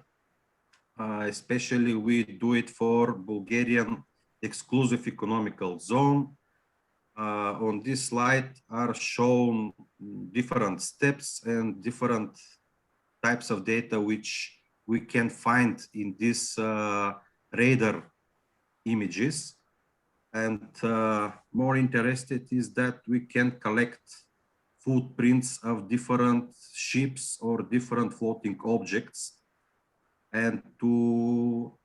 Especially we do it for Bulgarian exclusive economical zone. On this slide are shown different steps and different types of data which we can find in these radar images. And more interested is that we can collect footprints of different ships or different floating objects and to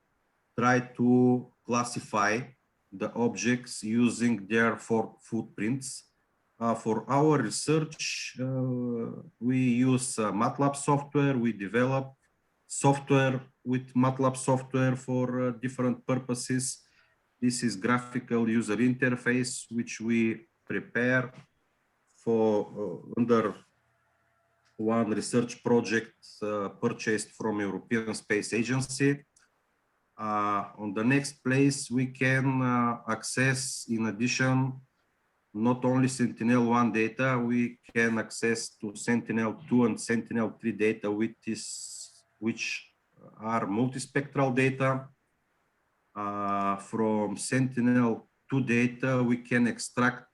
try to classify the objects using their footprints. For our research, we use MATLAB software. We develop software with MATLAB software for different purposes. This is graphical user interface, which we prepare for under one research project purchased from European Space Agency. On the next place, we can access, in addition, not only Sentinel-1 data, we can access to Sentinel-2 and Sentinel-3 data, which are multispectral data. From Sentinel-2 data, we can extract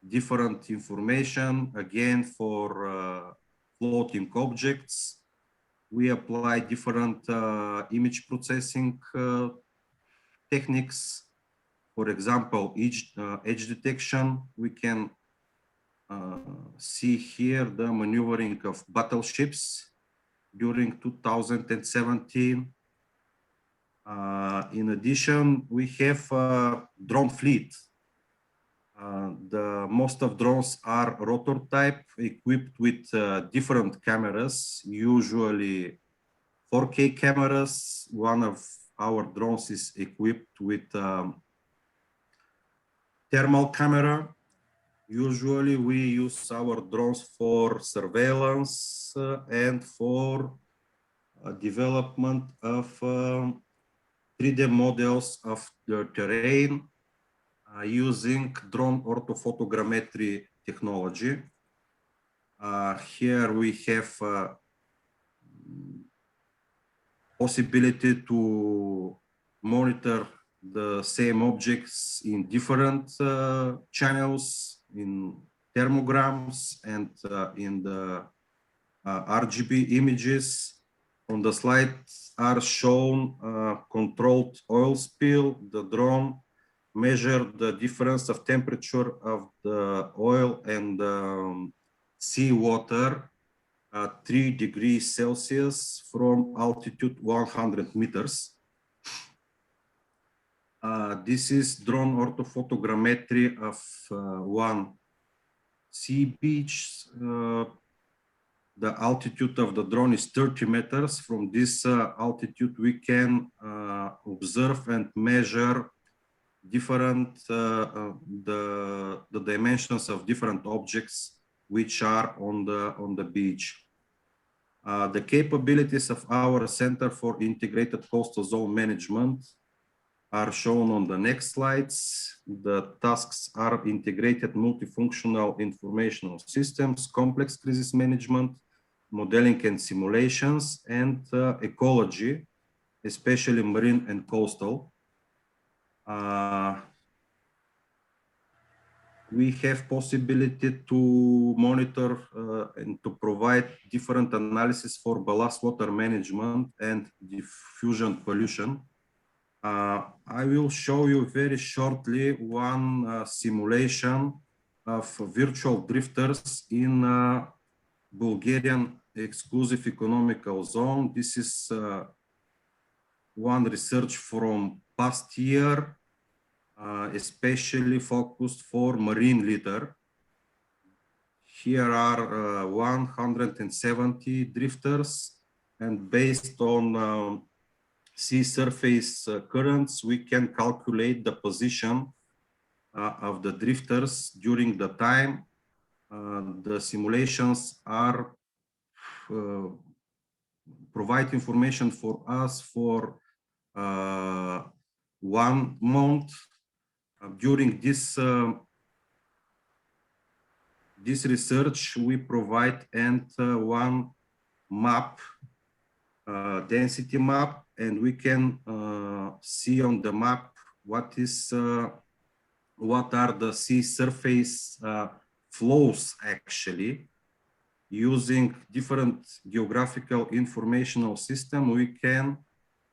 different information, again, for floating objects. We apply different image processing techniques. For example, edge detection. We can see here the maneuvering of battleships during 2017. In addition, we have a drone fleet. Most of drones are rotor type, equipped with different cameras, usually 4K cameras. One of our drones is equipped with thermal camera. Usually we use our drones for surveillance and for development of 3D models of the terrain using drone orthophotogrammetry technology. Here we have possibility to monitor the same objects in different channels, in thermograms and in the RGB images. On the slides are shown controlled oil spill. The drone measured the difference of temperature of the oil and sea water at 3 degrees Celsius from altitude 100 meters. This is drone orthophotogrammetry of one sea beach. The altitude of the drone is 30 meters. From this altitude, we can observe and measure different the dimensions of different objects which are on the beach. The capabilities of our Center for Integrated Coastal Zone Management are shown on the next slides. The tasks are integrated multifunctional informational systems, complex crisis management, modeling and simulations, and ecology, especially marine and coastal. We have possibility to monitor and to provide different analysis for ballast water management and diffusion pollution. I will show you very shortly one simulation of virtual drifters in Bulgarian exclusive economical zone. This is one research from past year, especially focused for marine litter. Here are 170 drifters, and based on sea surface currents, we can calculate the position of the drifters during the time. The simulations are provide information for us for 1 month. During this this research, we provide one map, density map, and we can see on the map what are the sea surface flows actually. Using different geographical informational system, we can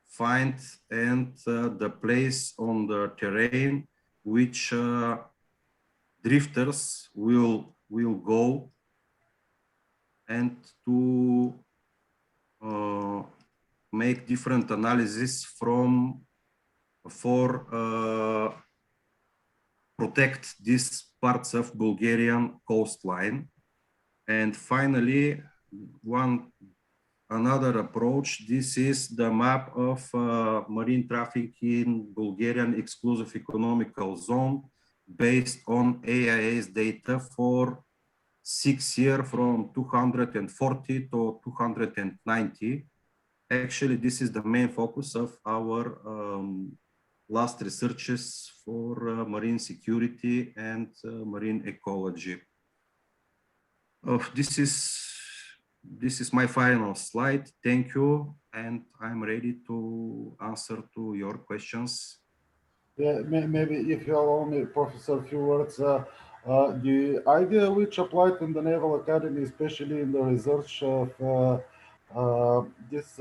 find the place on the terrain which drifters will go, and to make different analysis for protect these parts of Bulgarian coastline. And finally, another approach, this is the map of marine traffic in Bulgarian exclusive economical zone based on AIS data for 6 years from 240 to 290. Actually, this is the main focus of our last researches for marine security and marine ecology. This is my final slide. Thank you, and I'm ready to answer to your questions. Yeah, maybe if you allow me, Professor, a few words. The idea which applied in the Naval Academy, especially in the research of this,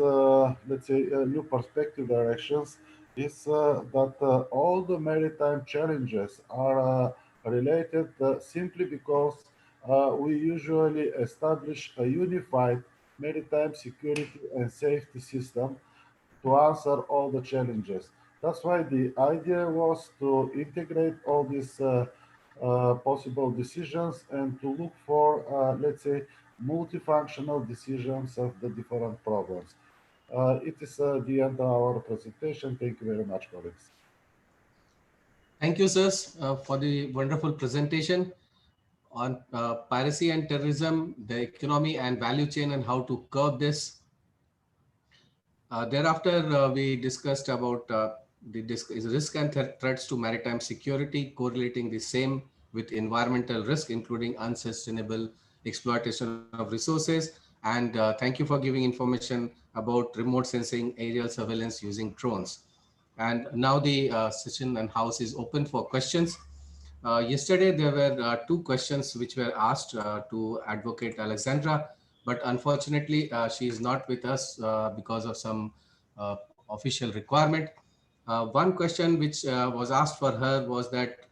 let's say, new perspective directions, is that all the maritime challenges are related simply because we usually establish a unified maritime security and safety system to answer all the challenges. That's why the idea was to integrate all these possible decisions and to look for, let's say, multifunctional decisions of the different problems. It is the end of our presentation. Thank you very much, colleagues. Thank you, sirs, for the wonderful presentation on piracy and terrorism, the economy and value chain, and how to curb this. Thereafter, we discussed about the risk and threats to maritime security, correlating the same with environmental risk, including unsustainable exploitation of resources. And thank you for giving information about remote sensing, aerial surveillance using drones. And now the session and house is open for questions. Yesterday, there were 2 questions which were asked to Advocate Alexandra, but unfortunately, she is not with us because of some official requirement. One question which was asked for her was that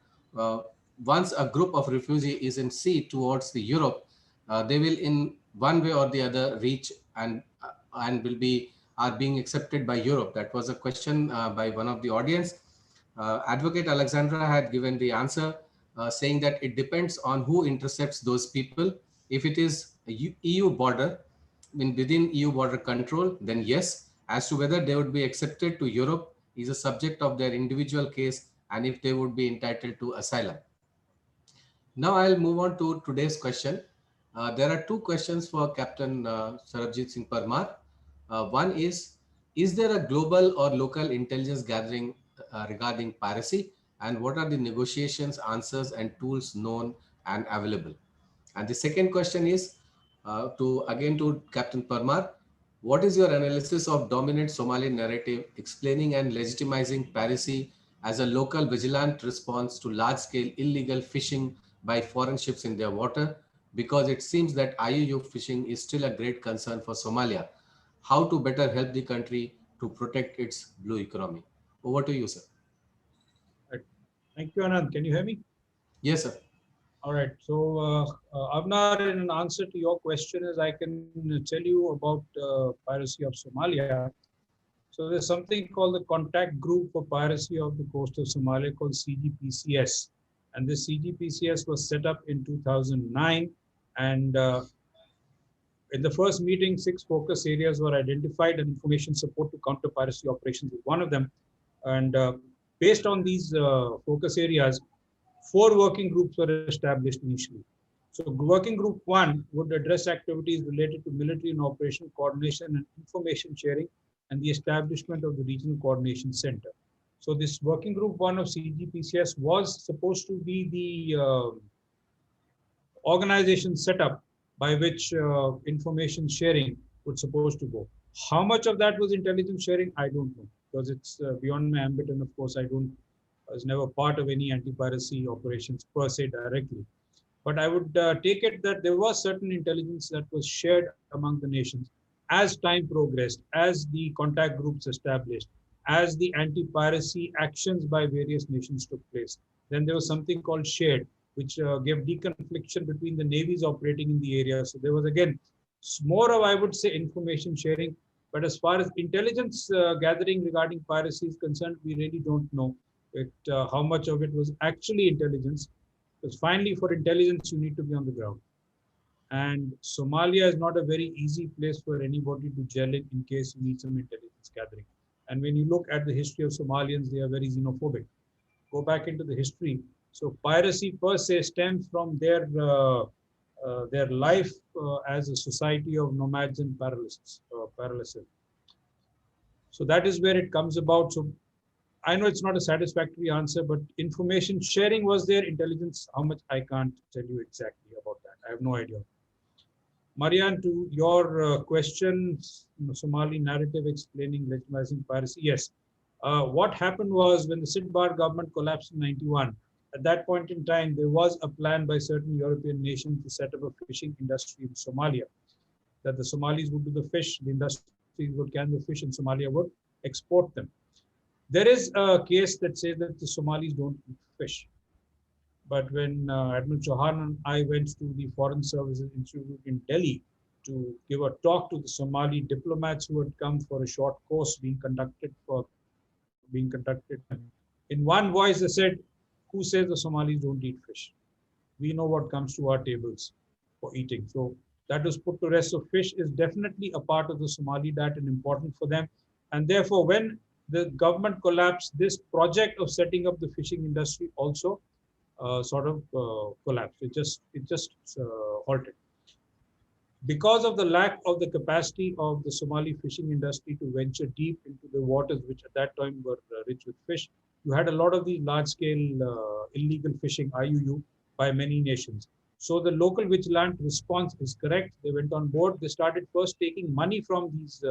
once a group of refugees is in sea towards the Europe, they will in one way or the other reach and are being accepted by Europe. That was a question by one of the audience. Advocate Alexandra had given the answer saying that it depends on who intercepts those people. If it is a EU border, within EU border control, then yes. As to whether they would be accepted to Europe is a subject of their individual case, and if they would be entitled to asylum. Now I'll move on to today's question. There are 2 questions for Captain Sarabjit Singh Parmar. One is there a global or local intelligence gathering regarding piracy, and what are the negotiations, answers, and tools known and available? And the second question is to Captain Parmar. What is your analysis of dominant Somali narrative explaining and legitimizing piracy as a local vigilant response to large-scale illegal fishing by foreign ships in their water? Because it seems that IUU fishing is still a great concern for Somalia. How to better help the country to protect its blue economy? Over to you, sir. Right. Thank you, Anand. Can you hear me? Yes, sir. All right. So, Avnar, in an answer to your question, is I can tell you about piracy of Somalia. So there's something called the Contact Group for Piracy of the Coast of Somalia called CGPCS. And this CGPCS was set up in 2009. And in the first meeting, 6 focus areas were identified, and information support to counter piracy operations was one of them. And based on these focus areas, 4 working groups were established initially. So working group 1 would address activities related to military and operational coordination and information sharing and the establishment of the Regional Coordination Center. So this working group 1 of CGPCS was supposed to be the organization set up by which information sharing was supposed to go. How much of that was intelligence sharing, I don't know, because it's beyond my ambit, and of course I was never part of any anti-piracy operations per se directly. But I would take it that there was certain intelligence that was shared among the nations as time progressed, as the contact groups established, as the anti-piracy actions by various nations took place. Then there was something called shared, which gave deconfliction between the navies operating in the area. So there was again more of, I would say, information sharing. But as far as intelligence gathering regarding piracy is concerned, we really don't know how much of it was actually intelligence. Because finally, for intelligence, you need to be on the ground. And Somalia is not a very easy place for anybody to gel in case you need some intelligence gathering. And when you look at the history of Somalians, they are very xenophobic. Go back into the history. So piracy per se stems from their life as a society of nomads and paralysis. So that is where it comes about. So I know it's not a satisfactory answer, but information sharing was there. Intelligence, how much, I can't tell you exactly about that. I have no idea. Marianne, to your question, Somali narrative explaining legitimizing piracy. Yes. What happened was when the Sid Barre government collapsed in 91, at that point in time, there was a plan by certain European nations to set up a fishing industry in Somalia. That the Somalis would do the fish, the industry would can the fish, and Somalia would export them. There is a case that says that the Somalis don't eat fish. But when Admiral Chauhan and I went to the Foreign Services Institute in Delhi to give a talk to the Somali diplomats who had come for a short course being conducted. In one voice, they said, "Who says the Somalis don't eat fish? We know what comes to our tables for eating." So that was put to rest. So fish is definitely a part of the Somali diet and important for them. And therefore, when the government collapsed, this project of setting up the fishing industry also collapsed. It just halted. Because of the lack of the capacity of the Somali fishing industry to venture deep into the waters, which at that time were rich with fish, you had a lot of these large-scale illegal fishing, IUU, by many nations. So the local vigilante response is correct. They went on board. They started first taking money from these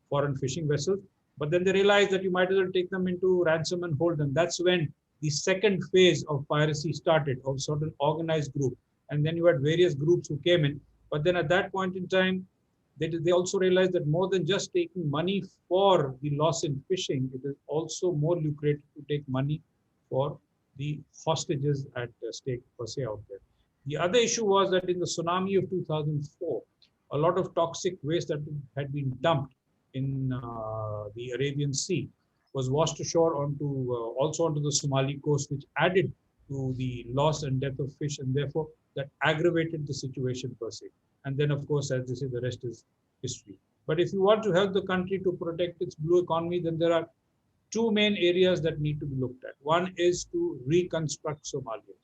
foreign fishing vessels, but then they realized that you might as well take them into ransom and hold them. That's when the second phase of piracy started, of sort of organized group. And then you had various groups who came in. But then at that point in time, they also realized that more than just taking money for the loss in fishing, it is also more lucrative to take money for the hostages at stake per se out there. The other issue was that in the tsunami of 2004, a lot of toxic waste that had been dumped in the Arabian Sea was washed ashore also onto the Somali coast, which added to the loss and death of fish, and therefore that aggravated the situation per se. And then, of course, as they say, the rest is history. But if you want to help the country to protect its blue economy, then there are 2 main areas that need to be looked at. One is to reconstruct Somalia.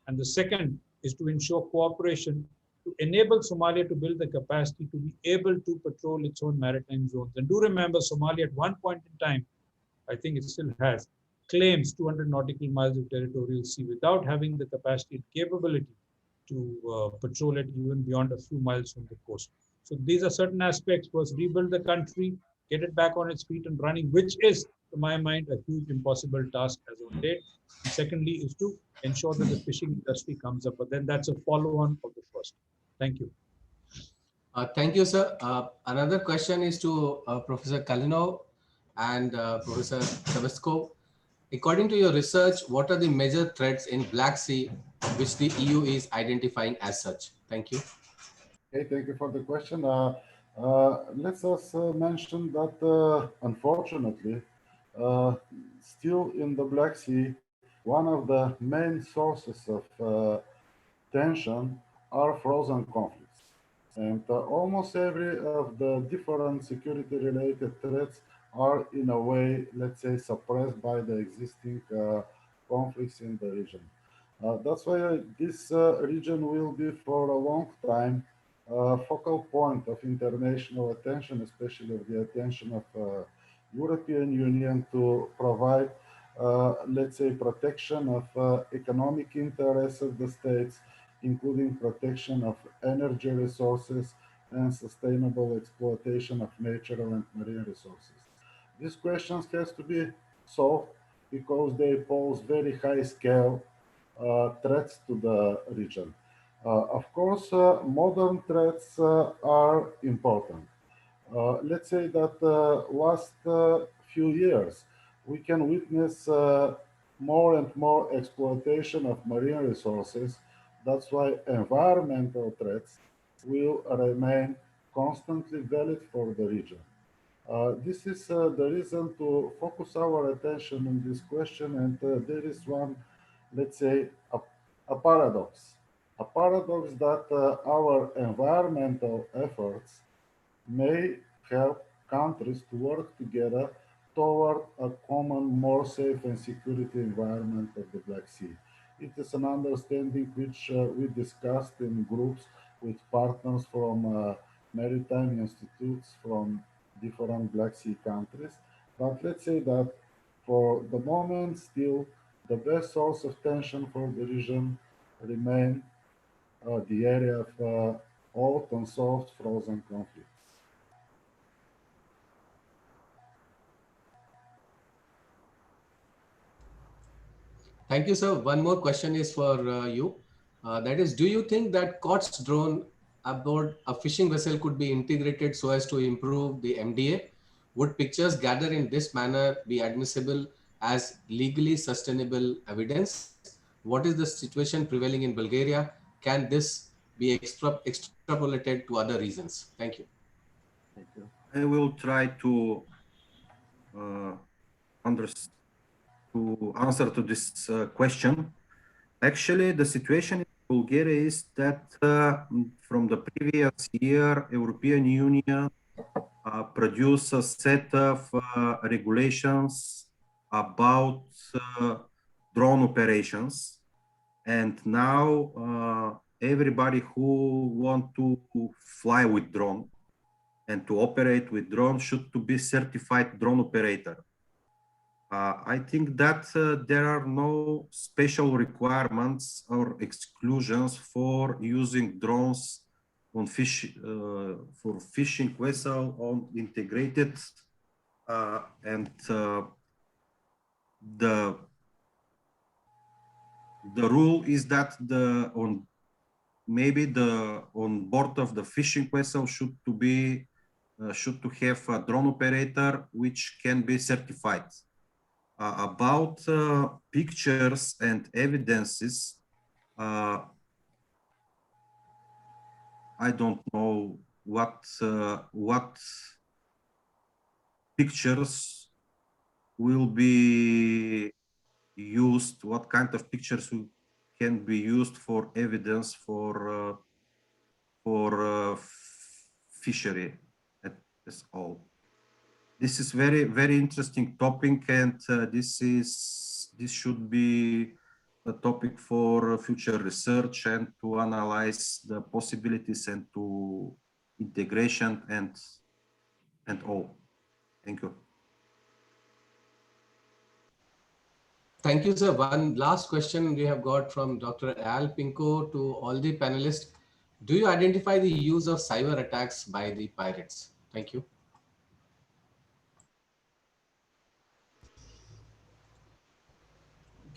And the second is to ensure cooperation to enable Somalia to build the capacity to be able to patrol its own maritime zones. And do remember, Somalia at one point in time, I think it still has, claims 200 nautical miles of territorial sea without having the capacity and capability to patrol it even beyond a few miles from the coast. So these are certain aspects. First, rebuild the country, get it back on its feet and running, which is, to my mind, a huge impossible task as on date. And secondly, is to ensure that the fishing industry comes up. But then that's a follow-on of the first. Thank you. Thank you, sir. Another question is to Professor Kalinow. and Professor Savesco. According to your research, what are the major threats in Black Sea which the EU is identifying as such? Thank you. Okay, thank you for the question. Let's us mention that unfortunately, uh, still in the Black Sea, one of the main sources of tension are frozen conflicts. And almost every of the different security related threats are in a way, let's say, suppressed by the existing conflicts in the region. That's why this region will be for a long time focal point of international attention, especially of the attention of European Union to provide, let's say, protection of economic interests of the states, including protection of energy resources and sustainable exploitation of natural and marine resources. These questions has to be solved because they pose very high scale threats to the region. Of course, modern threats are important. Let's say that last few years, we can witness more and more exploitation of marine resources. That's why environmental threats will remain constantly valid for the region. This is the reason to focus our attention on this question, and there is one, let's say, a paradox. A paradox that our environmental efforts may help countries to work together toward a common, more safe and security environment of the Black Sea. It is an understanding which we discussed in groups with partners from maritime institutes from different Black Sea countries. But let's say that for the moment, still, the best source of tension for the region remain the area of old unsolved frozen conflicts. Thank you, sir. One more question is for you. That is, do you think that COTS drone aboard a fishing vessel could be integrated so as to improve the MDA? Would pictures gathered in this manner be admissible as legally sustainable evidence? What is the situation prevailing in Bulgaria? Can this be extrapolated to other regions? Thank you. Thank you. I will try to uh, to answer to this question. Actually, the situation in Bulgaria is that from the previous year, European Union produced a set of regulations about drone operations. And now everybody who want to fly with drone and to operate with drone should to be certified drone operator. I think that there are no special requirements or exclusions for using drones on for fishing vessel on integrated and the rule is that maybe the on board of the fishing vessel should to have a drone operator which can be certified. About pictures and evidences, I don't know what pictures will be used, what kind of pictures can be used for evidence for fishery as all. This is very interesting topic, and this should be a topic for future research and to analyze the possibilities and to integration and all. Thank you. Thank you, sir. One last question we have got from Dr. Al Pinko to all the panelists. Do you identify the use of cyber attacks by the pirates? Thank you.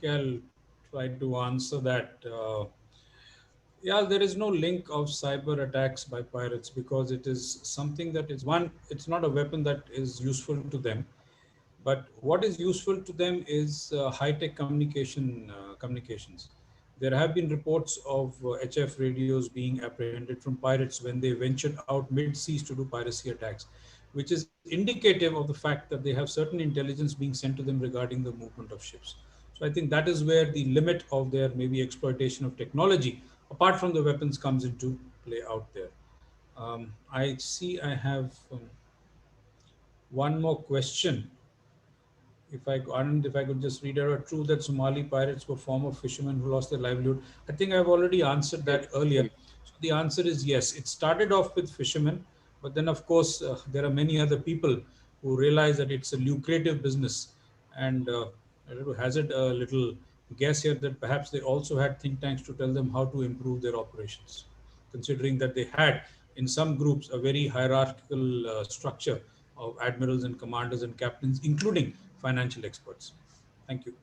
Okay, I'll try to answer that. Yeah, there is no link of cyber attacks by pirates because it is something that is one, it's not a weapon that is useful to them. But what is useful to them is high-tech communications. There have been reports of HF radios being apprehended from pirates when they ventured out mid-seas to do piracy attacks, which is indicative of the fact that they have certain intelligence being sent to them regarding the movement of ships. So I think that is where the limit of their maybe exploitation of technology, apart from the weapons, comes into play out there. I see I have one more question. If I could just read out, true that Somali pirates were former fishermen who lost their livelihood. I think I've already answered that earlier. So the answer is yes. It started off with fishermen, but then of course there are many other people who realize that it's a lucrative business, and I don't know, hazard a little guess here that perhaps they also had think tanks to tell them how to improve their operations, considering that they had in some groups a very hierarchical structure of admirals and commanders and captains, including financial experts. Thank you.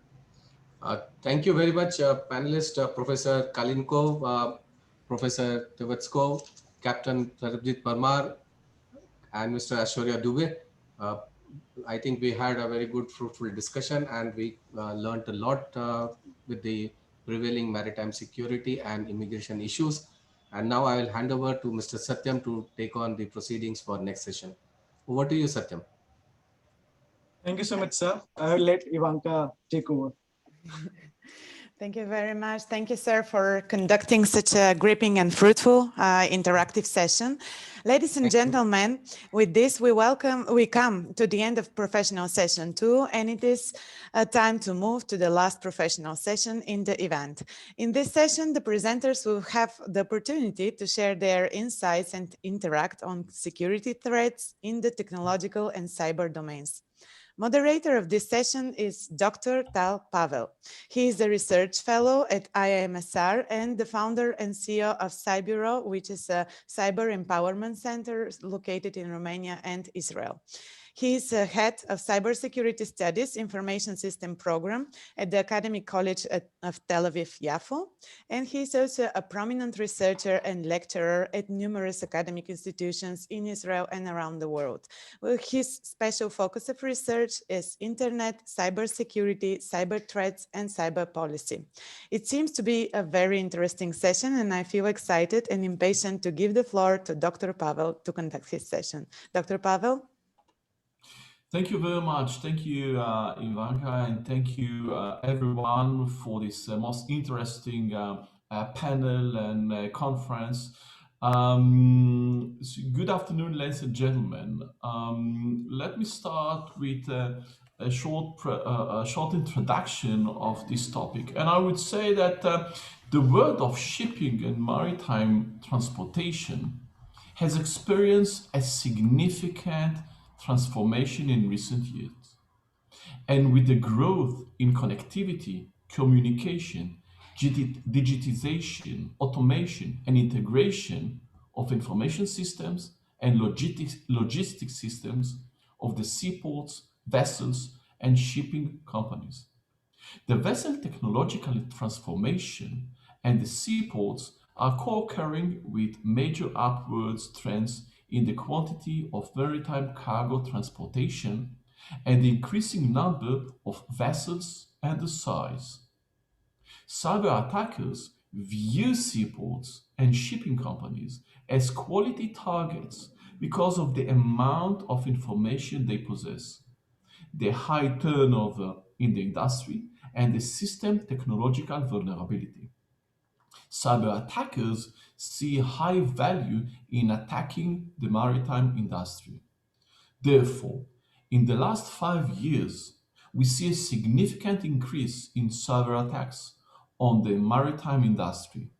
Thank you very much, panelist Professor Kalinow, Professor Tevatsko, Captain Sarabjit Parmar, and Mr. Ashwarya Dubey. I think we had a very good, fruitful discussion, and we learned a lot with the prevailing maritime security and immigration issues. And now I will hand over to Mr. Satyam to take on the proceedings for next session. Over to you, Satyam. Thank you so much, sir. I will let Ivanka take over. Thank you very much. Thank you, sir, for conducting such a gripping and fruitful interactive session. Ladies and gentlemen, with this, we come to the end of professional session 2, and it is time to move to the last professional session in the event. In this session, the presenters will have the opportunity to share their insights and interact on security threats in the technological and cyber domains. Moderator of this session is Dr. Tal Pavel. He is a research fellow at IIMSR and the founder and CEO of Cybureau, which is a cyber empowerment center located in Romania and Israel. He is head of cybersecurity studies information system program at the Academic College of Tel Aviv-Yafo, and he is also a prominent researcher and lecturer at numerous academic institutions in Israel and around the world. Well, his special focus of research is internet, cybersecurity, cyber threats, and cyber policy. It seems to be a very interesting session, and I feel excited and impatient to give the floor to Dr. Pavel to conduct his session. Dr. Pavel? Thank you very much. Thank you, Ivanka, and thank you, everyone, for this most interesting panel and conference. So good afternoon, ladies and gentlemen. Let me start with a short introduction of this topic. And I would say that the world of shipping and maritime transportation has experienced a significant transformation in recent years. And with the growth in connectivity, communication, digitization, automation, and integration of information systems and logistic systems of the seaports, vessels, and shipping companies. The vessel technological transformation and the seaports are co-occurring with major upwards trends in the quantity of maritime cargo transportation and the increasing number of vessels and the size. Cyber attackers view seaports and shipping companies as quality targets because of the amount of information they possess, the high turnover in the industry, and the system technological vulnerability. Cyber attackers see high value in attacking the maritime industry. Therefore, in the last 5 years, we see a significant increase in cyber attacks on the maritime industry.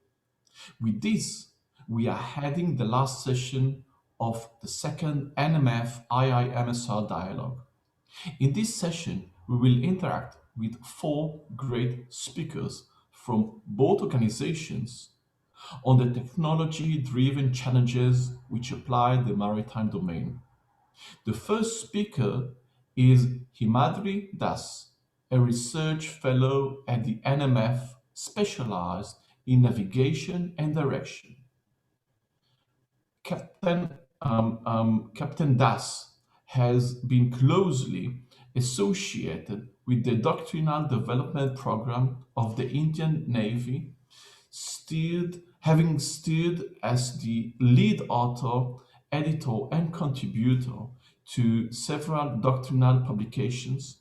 With this, we are heading the last session of the second NMF IIMSR Dialogue. In this session, we will interact with 4 great speakers from both organizations on the technology-driven challenges which apply the maritime domain. The first speaker is Himadri Das, a research fellow at the NMF specialized in navigation and direction. Captain Das has been closely associated with the doctrinal development program of the Indian Navy, having steered as the lead author, editor, and contributor to several doctrinal publications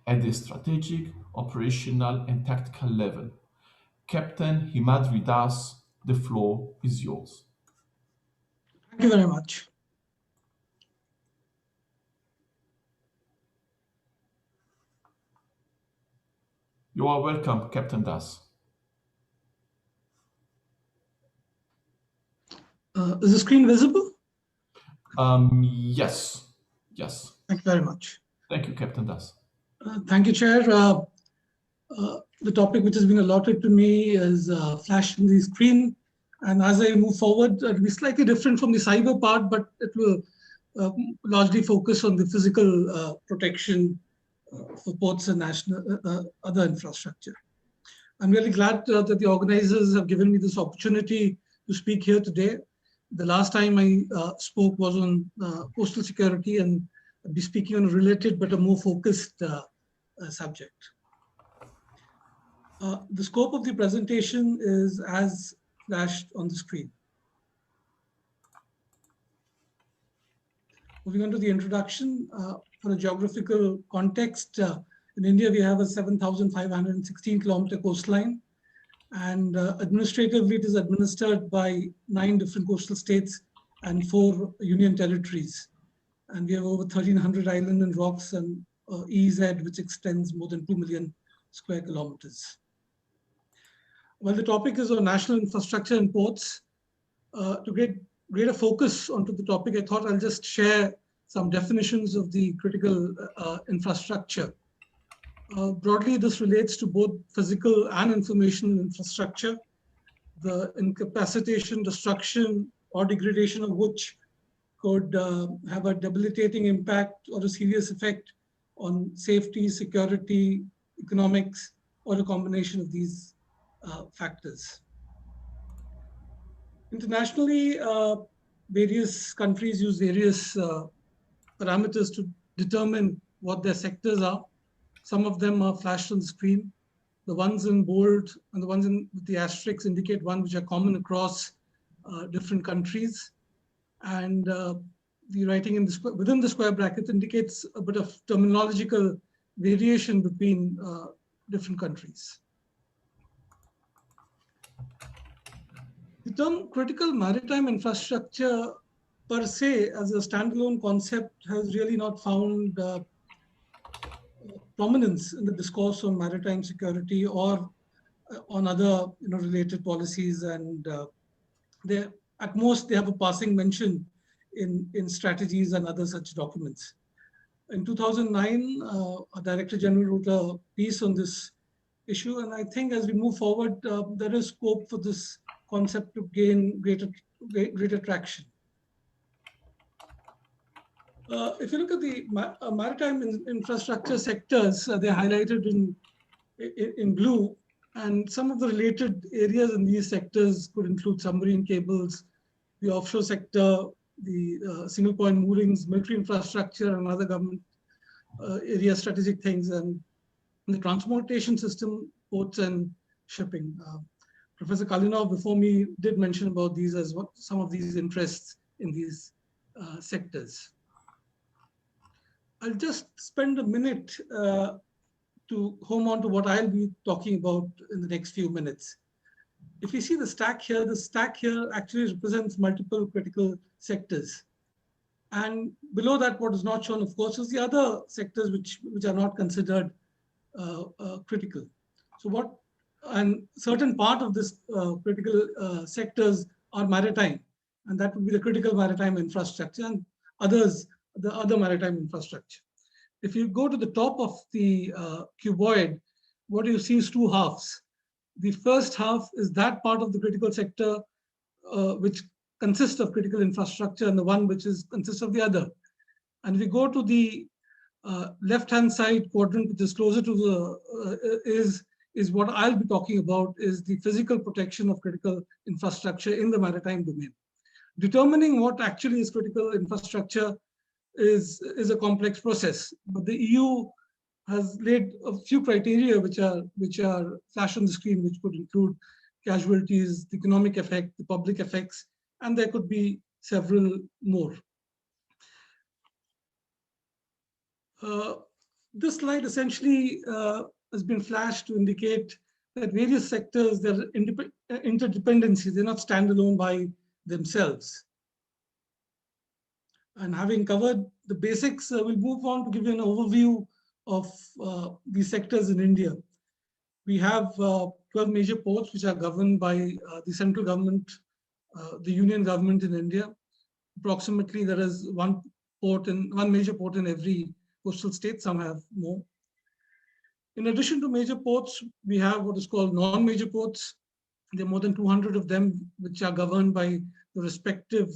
at the strategic, operational, and tactical level. Captain Himadri Das, the floor is yours. Thank you very much. You are welcome, Captain Das. Is the screen visible? Yes. Thank you very much. Thank you, Captain Das. Thank you, Chair. The topic which has been allotted to me is flashed on the screen. And as I move forward, it will be slightly different from the cyber part, but it will largely focus on the physical protection for ports and national other infrastructure. I'm really glad that the organizers have given me this opportunity to speak here today. The last time I spoke was on coastal security, and I'll be speaking on a related but a more focused subject. The scope of the presentation is as flashed on the screen. Moving on to the introduction, for a geographical context, in India we have a 7,516 kilometer coastline, and administratively it is administered by 9 different coastal states and 4 union territories. And we have over 1,300 islands and rocks and EEZ, which extends more than 2 million square kilometers. Well, the topic is on national infrastructure and ports. To get greater focus onto the topic, I thought I'll just share some definitions of the critical infrastructure. Broadly, this relates to both physical and information infrastructure, the incapacitation, destruction, or degradation of which could have a debilitating impact or a serious effect on safety, security, economics, or a combination of these factors. Internationally, various countries use various parameters to determine what their sectors are. Some of them are flashed on the screen. The ones in bold and the ones with the asterisks indicate one which are common across different countries. And the writing in the within the square bracket indicates a bit of terminological variation between different countries. The term critical maritime infrastructure per se as a standalone concept has really not found prominence in the discourse on maritime security or on other related policies, and at most they have a passing mention in strategies and other such documents. In 2009, a Director General wrote a piece on this issue, and I think as we move forward, there is scope for this concept to gain greater traction. If you look at the maritime infrastructure sectors, they're highlighted in blue, and some of the related areas in these sectors could include submarine cables, the offshore sector, the single point moorings, military infrastructure, and other government area strategic things, and the transportation system, ports and shipping. Professor Kalinow before me did mention about these as what some of these interests in these sectors. I'll just spend a minute to home on to what I'll be talking about in the next few minutes. If you see the stack here actually represents multiple critical sectors. And below that, what is not shown, of course, is the other sectors which are not considered critical. So and certain part of this critical sectors are maritime, and that would be the critical maritime infrastructure, and others, the other maritime infrastructure. If you go to the top of the cuboid, what you see is 2 halves. The first half is that part of the critical sector which consists of critical infrastructure, and the one which consists of the other. And if we go to the left-hand side quadrant, which is closer to the is what I'll be talking about, is the physical protection of critical infrastructure in the maritime domain. Determining what actually is critical infrastructure is a complex process, but the EU has laid a few criteria which are flashed on the screen, which could include casualties, the economic effect, the public effects, and there could be several more. This slide essentially has been flashed to indicate that various sectors, there are interdependencies, they're not standalone by themselves. And having covered the basics, we'll move on to give you an overview of these sectors in India. We have 12 major ports which are governed by the central government, the union government in India. Approximately there is one major port in every coastal state, some have more. In addition to major ports, we have what is called non-major ports. There are more than 200 of them which are governed by the respective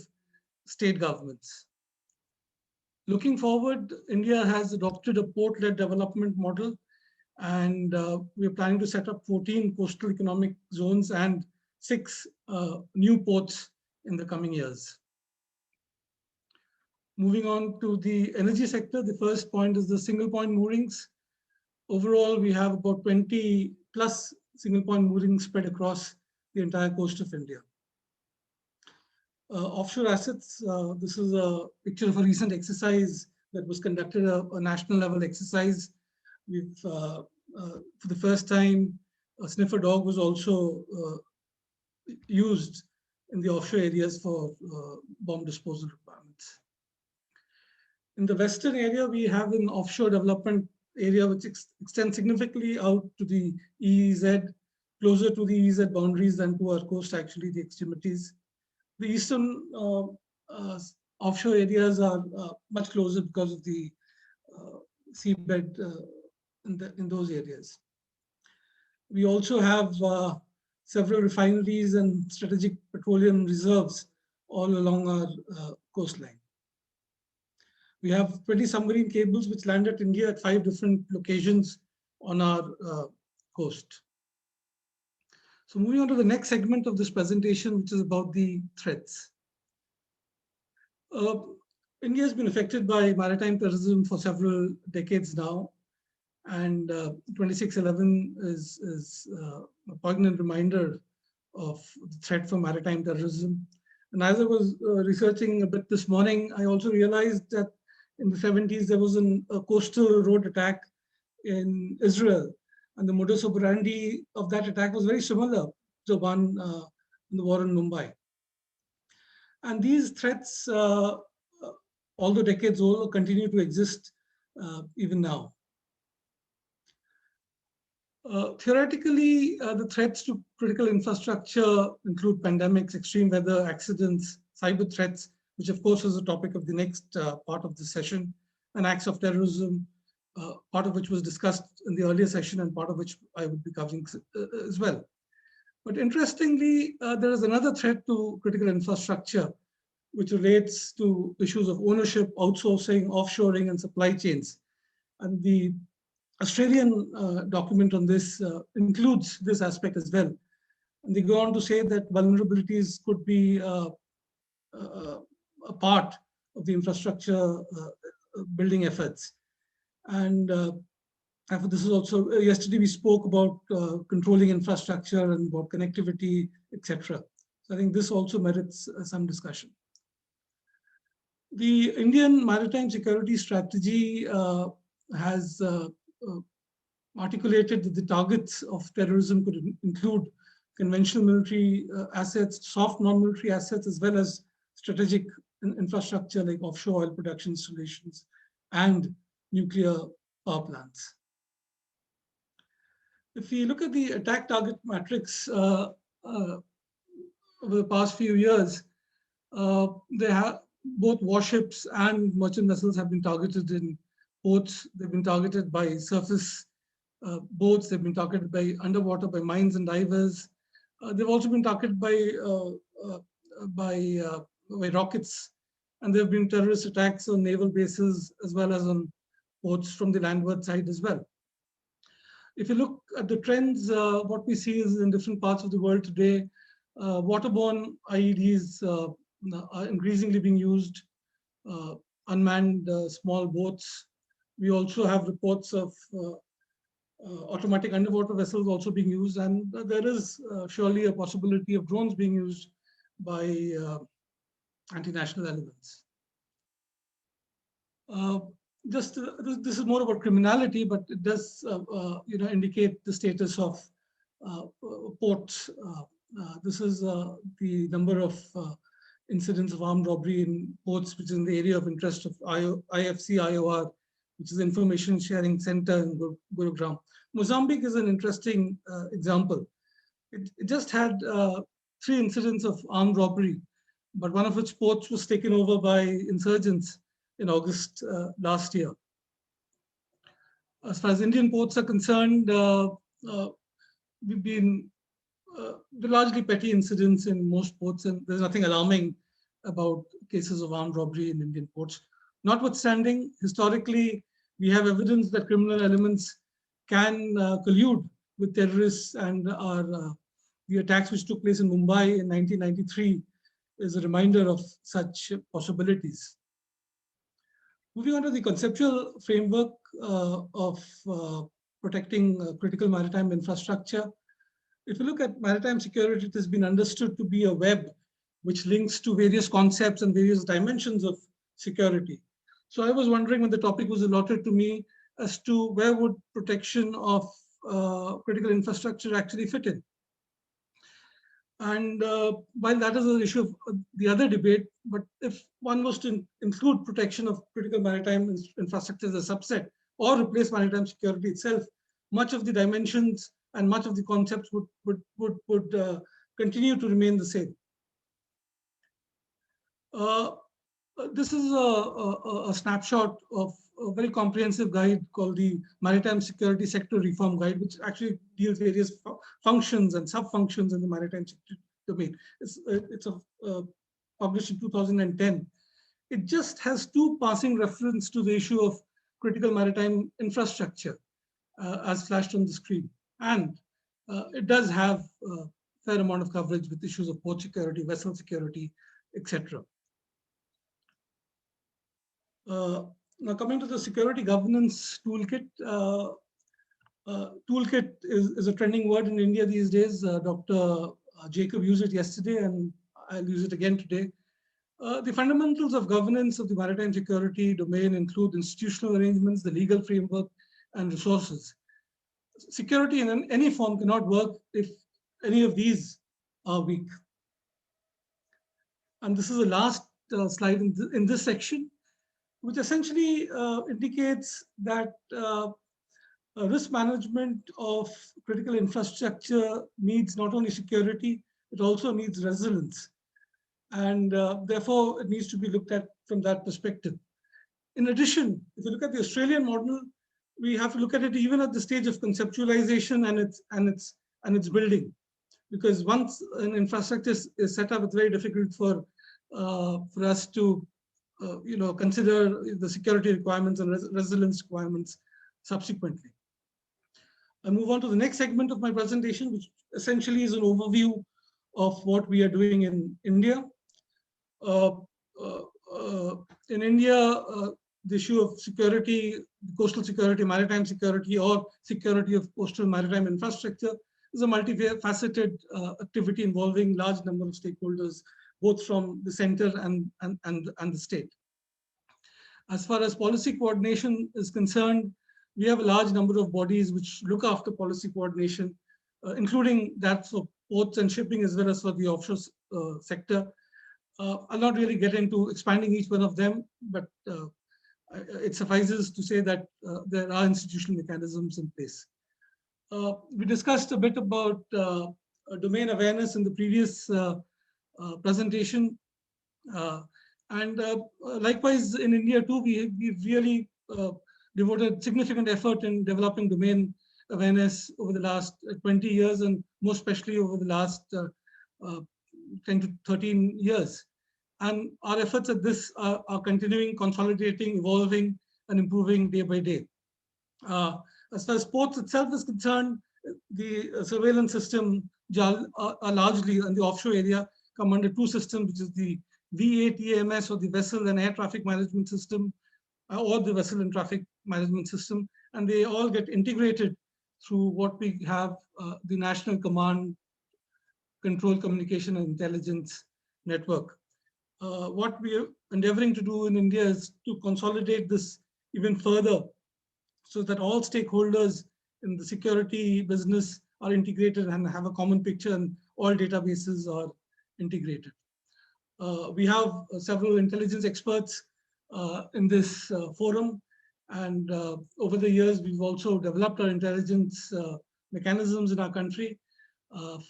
state governments. Looking forward, India has adopted a port-led development model, and we are planning to set up 14 coastal economic zones and 6 new ports in the coming years. Moving on to the energy sector, the first point is the single point moorings. Overall, we have about 20 plus single point moorings spread across the entire coast of India. Offshore assets, this is a picture of a recent exercise that was conducted, a national level exercise. We've, for the first time, a sniffer dog was also used in the offshore areas for bomb disposal requirements. In the western area, we have an offshore development area which extends significantly out to the EEZ, closer to the EEZ boundaries than to our coast, actually, the extremities. The eastern offshore areas are much closer because of the seabed in those areas. We also have several refineries and strategic petroleum reserves all along our coastline. We have 20 submarine cables which land at India at 5 different locations on our coast. So moving on to the next segment of this presentation, which is about the threats. India has been affected by maritime terrorism for several decades now, and 2611 is a poignant reminder of the threat from maritime terrorism. And as I was researching a bit this morning, I also realized that in the 70s, there was a coastal road attack in Israel. And the modus operandi of that attack was very similar to one in the war in Mumbai. And these threats, although decades old, continue to exist even now. Theoretically, the threats to critical infrastructure include pandemics, extreme weather, accidents, cyber threats, which of course is the topic of the next part of the session, and acts of terrorism, part of which was discussed in the earlier session and part of which I would be covering as well. But interestingly, there is another threat to critical infrastructure, which relates to issues of ownership, outsourcing, offshoring, and supply chains. And the Australian document on this includes this aspect as well. And they go on to say that vulnerabilities could be a part of the infrastructure building efforts. And this is also, yesterday we spoke about controlling infrastructure and about connectivity, etc. So I think this also merits some discussion. The Indian Maritime Security Strategy has articulated that the targets of terrorism could include conventional military assets, soft non-military assets, as well as strategic infrastructure like offshore oil production installations and nuclear power plants. If we look at the attack target matrix over the past few years, they have both warships and merchant vessels have been targeted in ports. They've been targeted by surface boats. They've been targeted by underwater by mines and divers. They've also been targeted by rockets, and there have been terrorist attacks on naval bases as well as on ports from the landward side as well. If you look at the trends, what we see is in different parts of the world today, waterborne IEDs are increasingly being used, unmanned small boats, We also have reports of automatic underwater vessels also being used, and there is surely a possibility of drones being used by anti-national elements. This is more about criminality, but it does indicate the status of ports. This is the number of incidents of armed robbery in ports, which is in the area of interest of IFC IOR, which is Information Sharing Center in Gurugram. Mozambique is an interesting example. It just had 3 incidents of armed robbery, but one of its ports was taken over by insurgents in August last year. As far as Indian ports are concerned, we've been largely petty incidents in most ports, and there's nothing alarming about cases of armed robbery in Indian ports. Notwithstanding, historically, we have evidence that criminal elements can collude with terrorists, and the attacks which took place in Mumbai in 1993 is a reminder of such possibilities. Moving on to the conceptual framework of protecting critical maritime infrastructure. If you look at maritime security, it has been understood to be a web which links to various concepts and various dimensions of security. So I was wondering, when the topic was allotted to me, as to where would protection of critical infrastructure actually fit in. And while that is an issue of the other debate, but if one was to include protection of critical maritime infrastructure as a subset, or replace maritime security itself, much of the dimensions and much of the concepts would continue to remain the same. This is a snapshot of a very comprehensive guide called the Maritime Security Sector Reform Guide, which actually deals various functions and sub-functions in the maritime domain. It's published in 2010. It just has 2 passing reference to the issue of critical maritime infrastructure as flashed on the screen. And it does have a fair amount of coverage with issues of port security, vessel security, etc. Now, coming to the security governance toolkit. Toolkit is a trending word in India these days. Dr. Jacob used it yesterday, and I'll use it again today. The fundamentals of governance of the maritime security domain include institutional arrangements, the legal framework, and resources. Security in any form cannot work if any of these are weak. And this is the last slide in this section, which essentially indicates that risk management of critical infrastructure needs not only security, it also needs resilience. And therefore, it needs to be looked at from that perspective. In addition, if you look at the Australian model, we have to look at it even at the stage of conceptualization and its building. Because once an infrastructure is set up, it's very difficult for us to consider the security requirements and resilience requirements subsequently. I move on to the next segment of my presentation, which essentially is an overview of what we are doing in India. In India, the issue of security, coastal security, maritime security, or security of coastal maritime infrastructure is a multifaceted activity involving large number of stakeholders, both from the center and the state. As far as policy coordination is concerned, we have a large number of bodies which look after policy coordination, including that for ports and shipping, as well as for the offshore sector. I'll not really get into expanding each one of them, but it suffices to say that there are institutional mechanisms in place. We discussed a bit about domain awareness in the previous presentation. And likewise, in India too, we've really devoted significant effort in developing domain awareness over the last 20 years, and more especially over the last 10 to 13 years. And our efforts at this are continuing, consolidating, evolving, and improving day by day. As far as ports itself is concerned, the surveillance system are largely in the offshore area come under 2 systems, which is the V8 EMS, or the Vessel and Air Traffic Management System, or the Vessel and Traffic management system, and they all get integrated through what we have, the National Command, Control, Communication, and Intelligence Network. What we are endeavoring to do in India is to consolidate this even further so that all stakeholders in the security business are integrated and have a common picture, and all databases are integrated. We have several intelligence experts in this forum, and over the years we've also developed our intelligence mechanisms in our country.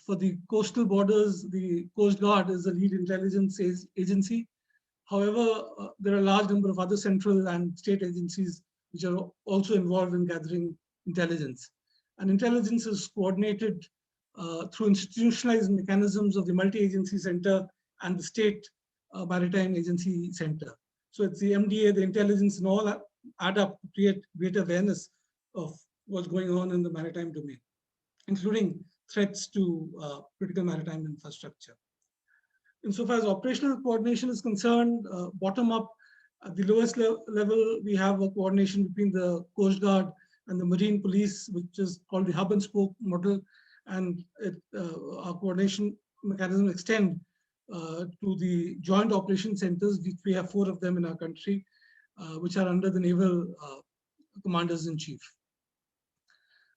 For the coastal borders, the Coast Guard is the lead intelligence agency. However, there are a large number of other central and state agencies which are also involved in gathering intelligence. And intelligence is coordinated through institutionalized mechanisms of the multi-agency center and the state maritime agency center. So it's the MDA, the intelligence, and all add up to create greater awareness of what's going on in the maritime domain, including threats to critical maritime infrastructure. Insofar as operational coordination is concerned, bottom up, at the lowest level, we have a coordination between the Coast Guard and the Marine Police, which is called the hub and spoke model. And our coordination mechanism extend to the joint operation centers, which we have 4 of them in our country, which are under the naval commanders-in-chief.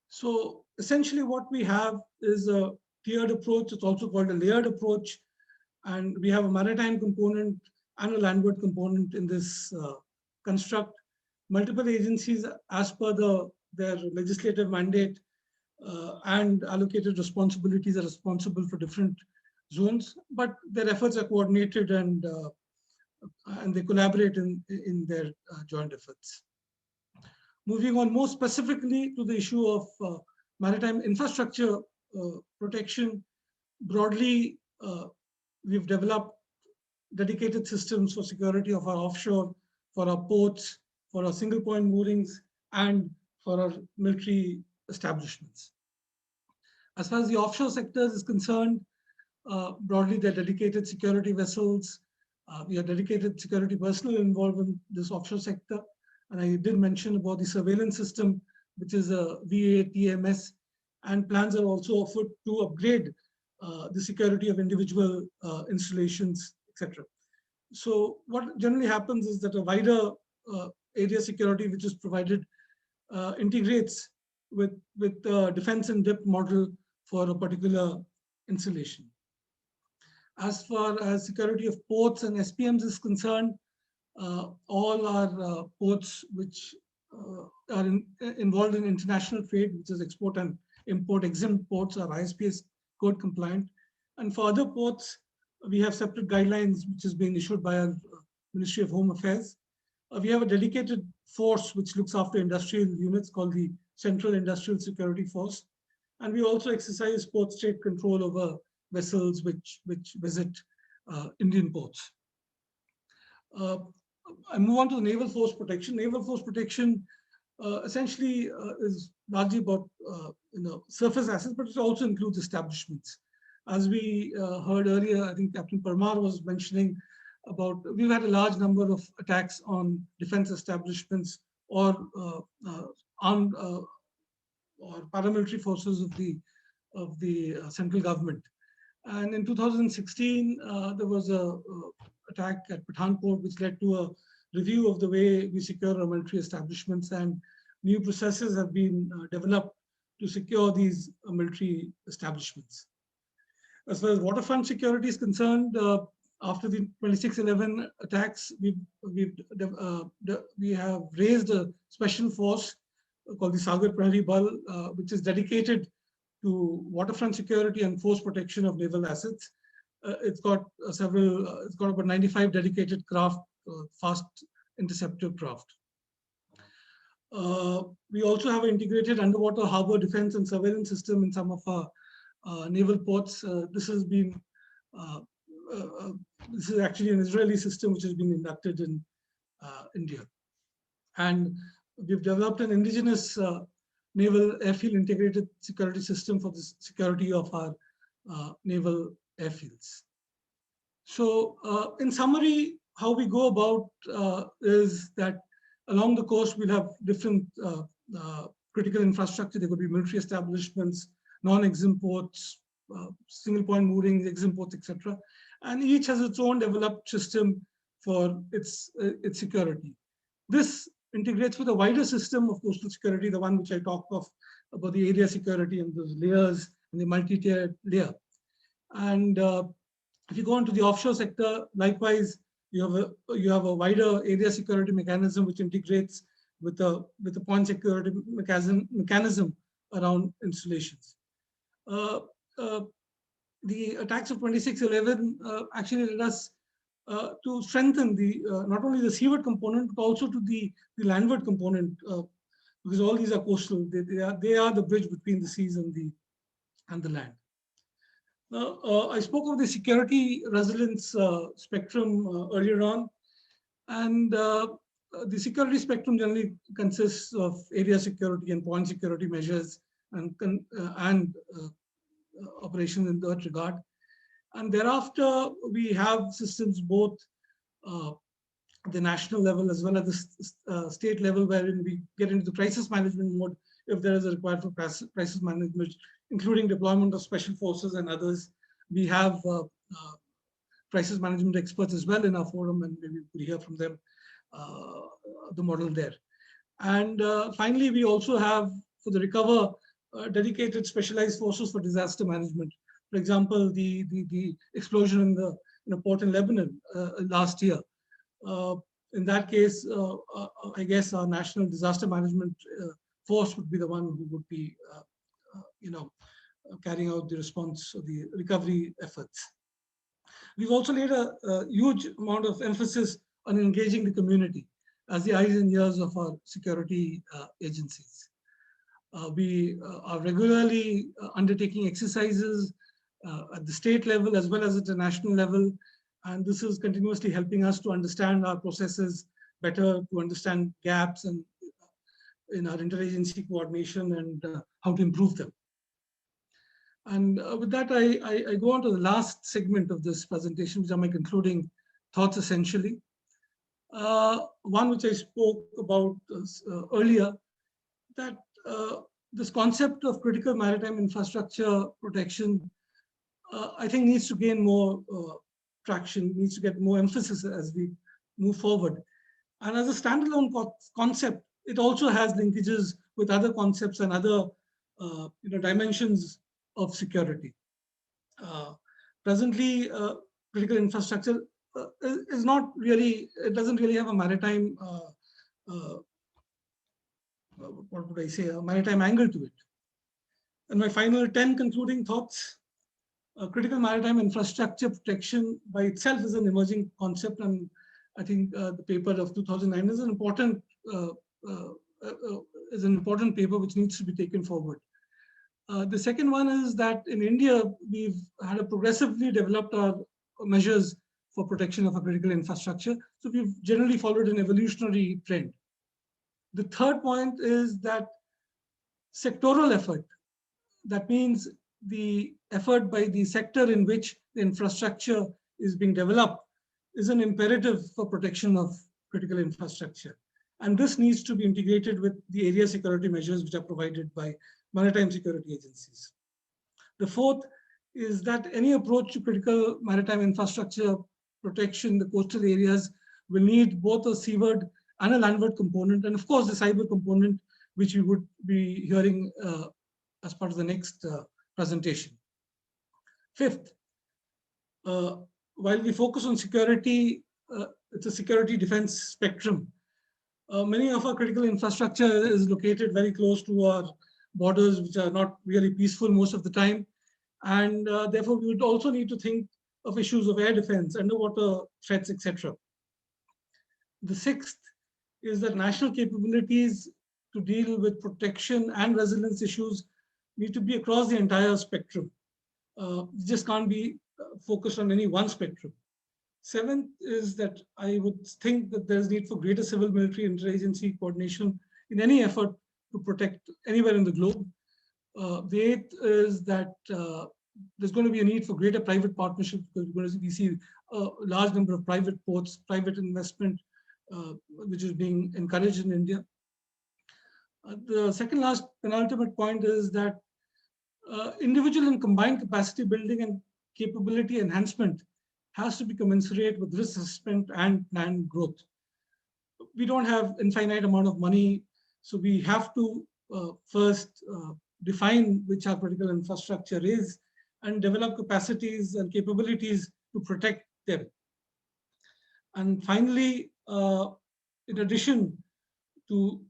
So essentially what we have is a tiered approach. It's also called a layered approach. And we have a maritime component and a landward component in this construct. Multiple agencies, as per their legislative mandate and allocated responsibilities, are responsible for different zones, but their efforts are coordinated and they collaborate in their joint efforts. Moving on more specifically to the issue of maritime infrastructure protection, broadly, we've developed dedicated systems for security of our offshore, for our ports, for our single point moorings, and for our military establishments. As far as the offshore sector is concerned, broadly, they're dedicated security vessels. We have dedicated security personnel involved in this offshore sector. And I did mention about the surveillance system, which is a VATMS, and plans are also afoot to upgrade the security of individual installations, etc. So what generally happens is that a wider area security which is provided integrates with defense and dip model for a particular installation. As far as security of ports and SPMs is concerned, all our ports which are involved in international trade, which is export and import exempt ports, are ISPS code compliant. And for other ports, we have separate guidelines which has been issued by our Ministry of Home Affairs. We have a dedicated force which looks after industrial units called the Central Industrial Security Force. And we also exercise port state control over vessels which visit Indian ports. I move on to the naval force protection. Naval force protection essentially is largely about surface assets, but it also includes establishments. As we heard earlier, I think Captain Parmar was mentioning about, we've had a large number of attacks on defense establishments or armed or paramilitary forces of the central government. And in 2016, there was a attack at Pathankot, which led to a review of the way we secure our military establishments, and new processes have been developed to secure these military establishments. As far as waterfront security is concerned, after the 26/11 attacks, we have raised a special force called the Sagar Prahari Bal, which is dedicated to waterfront security and force protection of naval assets. It's got about 95 dedicated craft, fast interceptor craft. We also have an integrated underwater harbor defense and surveillance system in some of our naval ports. This has been this is actually an Israeli system which has been inducted in India. And we've developed an indigenous naval airfield integrated security system for the security of our naval airfields. So in summary, how we go about is that Along the coast, we'll have different critical infrastructure. There could be military establishments, non-exim ports, single point moorings, exim ports, etc. And each has its own developed system for its security. This integrates with a wider system of coastal security, the one which I talked of about the area security and those layers and the multi-tiered layer. And if you go into the offshore sector, likewise, you have a wider area security mechanism which integrates with the point security mechanism around installations. The attacks of 26/11 actually led us to strengthen not only the seaward component but also to the landward component, because all these are coastal. They are the bridge between the seas and the land. Now, I spoke of the security resilience spectrum earlier on, and the security spectrum generally consists of area security and point security measures and operations in that regard. And thereafter, we have systems both the national level as well as the state level, wherein we get into the crisis management mode if there is a requirement for crisis management, including deployment of special forces and others. We have crisis management experts as well in our forum, and maybe we hear from them the model there. And finally, we also have, for the recover, dedicated specialized forces for disaster management. For example, the explosion in a port in Lebanon last year. In that case, I guess our national disaster management force would be the one who would be, carrying out the response or the recovery efforts. We've also laid a huge amount of emphasis on engaging the community as the eyes and ears of our security agencies. We are regularly undertaking exercises at the state level as well as at the national level. And this is continuously helping us to understand our processes better, to understand gaps and in our interagency coordination and how to improve them. And with that, I go on to the last segment of this presentation, which are my concluding thoughts essentially. One which I spoke about earlier, that this concept of critical maritime infrastructure protection, I think needs to gain more traction, needs to get more emphasis as we move forward. And as a standalone concept, it also has linkages with other concepts and other dimensions of security. Presently, critical infrastructure is not really, it doesn't really have a maritime, what would I say, a maritime angle to it. And my final 10 concluding thoughts. Critical maritime infrastructure protection by itself is an emerging concept, and I think the paper of 2009 is an important paper which needs to be taken forward. The second one is that in India, we've had a progressively developed our measures for protection of a critical infrastructure. So we've generally followed an evolutionary trend. The third point is that sectoral effort, that means the effort by the sector in which the infrastructure is being developed, is an imperative for protection of critical infrastructure. And this needs to be integrated with the area security measures which are provided by maritime security agencies. The fourth is that any approach to critical maritime infrastructure protection in the coastal areas will need both a seaward and a landward component, and of course the cyber component, which we would be hearing as part of the next presentation. Fifth, while we focus on security, it's a security defense spectrum. Many of our critical infrastructure is located very close to our borders, which are not really peaceful most of the time. And therefore, we would also need to think of issues of air defense, underwater threats, etc. The sixth is that national capabilities to deal with protection and resilience issues need to be across the entire spectrum. Just can't be focused on any one spectrum. Seventh is that I would think that there's need for greater civil-military interagency coordination in any effort to protect anywhere in the globe. The eighth is that there's going to be a need for greater private partnerships, because we see a large number of private ports, private investment which is being encouraged in India. The second last penultimate point is that individual and combined capacity building and capability enhancement has to be commensurate with risk assessment and planned growth. We don't have infinite amount of money, so we have to first define which our critical infrastructure is and develop capacities and capabilities to protect them. And finally, in addition to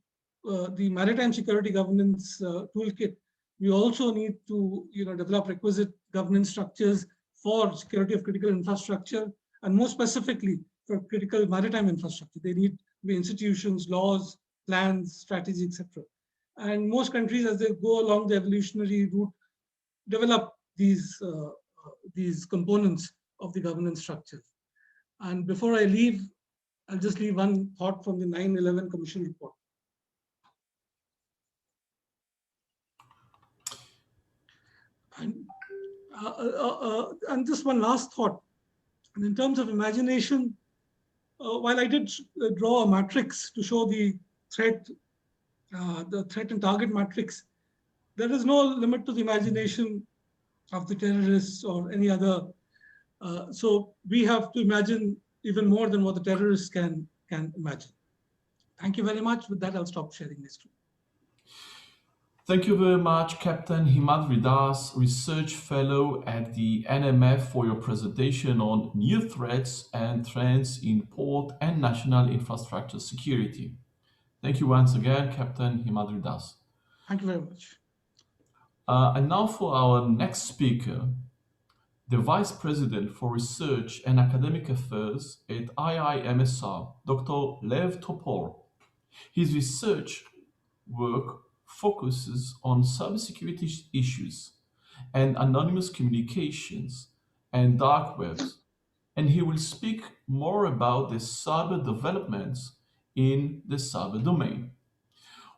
the maritime security governance toolkit, we also need to develop requisite governance structures for security of critical infrastructure, and more specifically for critical maritime infrastructure. They need to be institutions, laws, plans, strategies, etc. And most countries, as they go along the evolutionary route, develop these components of the governance structure. And before I leave, I'll just leave one thought from the 9/11 Commission report. And just one last thought. And in terms of imagination, while I did draw a matrix to show the threat and target matrix, there is no limit to the imagination of the terrorists or any other. So we have to imagine even more than what the terrorists can imagine. Thank you very much. With that, I'll stop sharing this screen. Thank you very much, Captain Himadri Das, Research Fellow at the NMF, for your presentation on new threats and trends in port and national infrastructure security. Thank you once again, Captain Himadri Das. Thank you very much. And now for our next speaker, the Vice President for Research and Academic Affairs at IIMSR, Dr. Lev Topor. His research work focuses on cybersecurity issues and anonymous communications and dark webs, and he will speak more about the cyber developments in the cyber domain.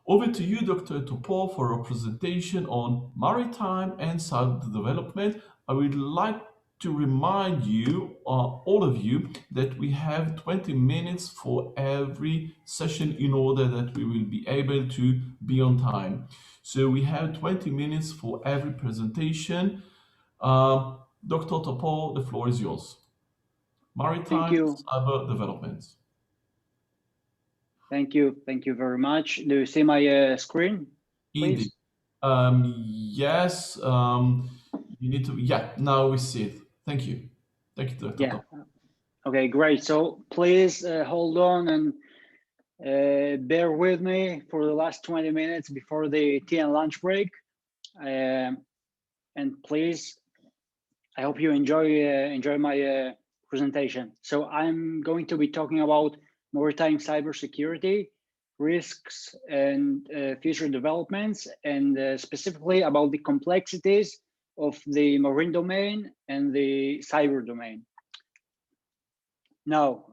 Over to you, Dr. Topor, for a presentation on maritime and cyber development. I would like to remind you, all of you, that we have 20 minutes for every session in order that we will be able to be on time. So we have 20 minutes for every presentation. Dr. Topor, the floor is yours. Maritime cyber developments. Thank you. Thank you very much. Do you see my screen, please? Indeed. Yes. You need to. Yeah. Now we see it. Thank you. Thank you, Dr. Yeah. Okay. Great. So please hold on and bear with me for the last 20 minutes before the tea and lunch break. And please, I hope you enjoy my presentation. So I'm going to be talking about maritime cybersecurity, risks and future developments, and specifically about the complexities of the marine domain and the cyber domain. Now,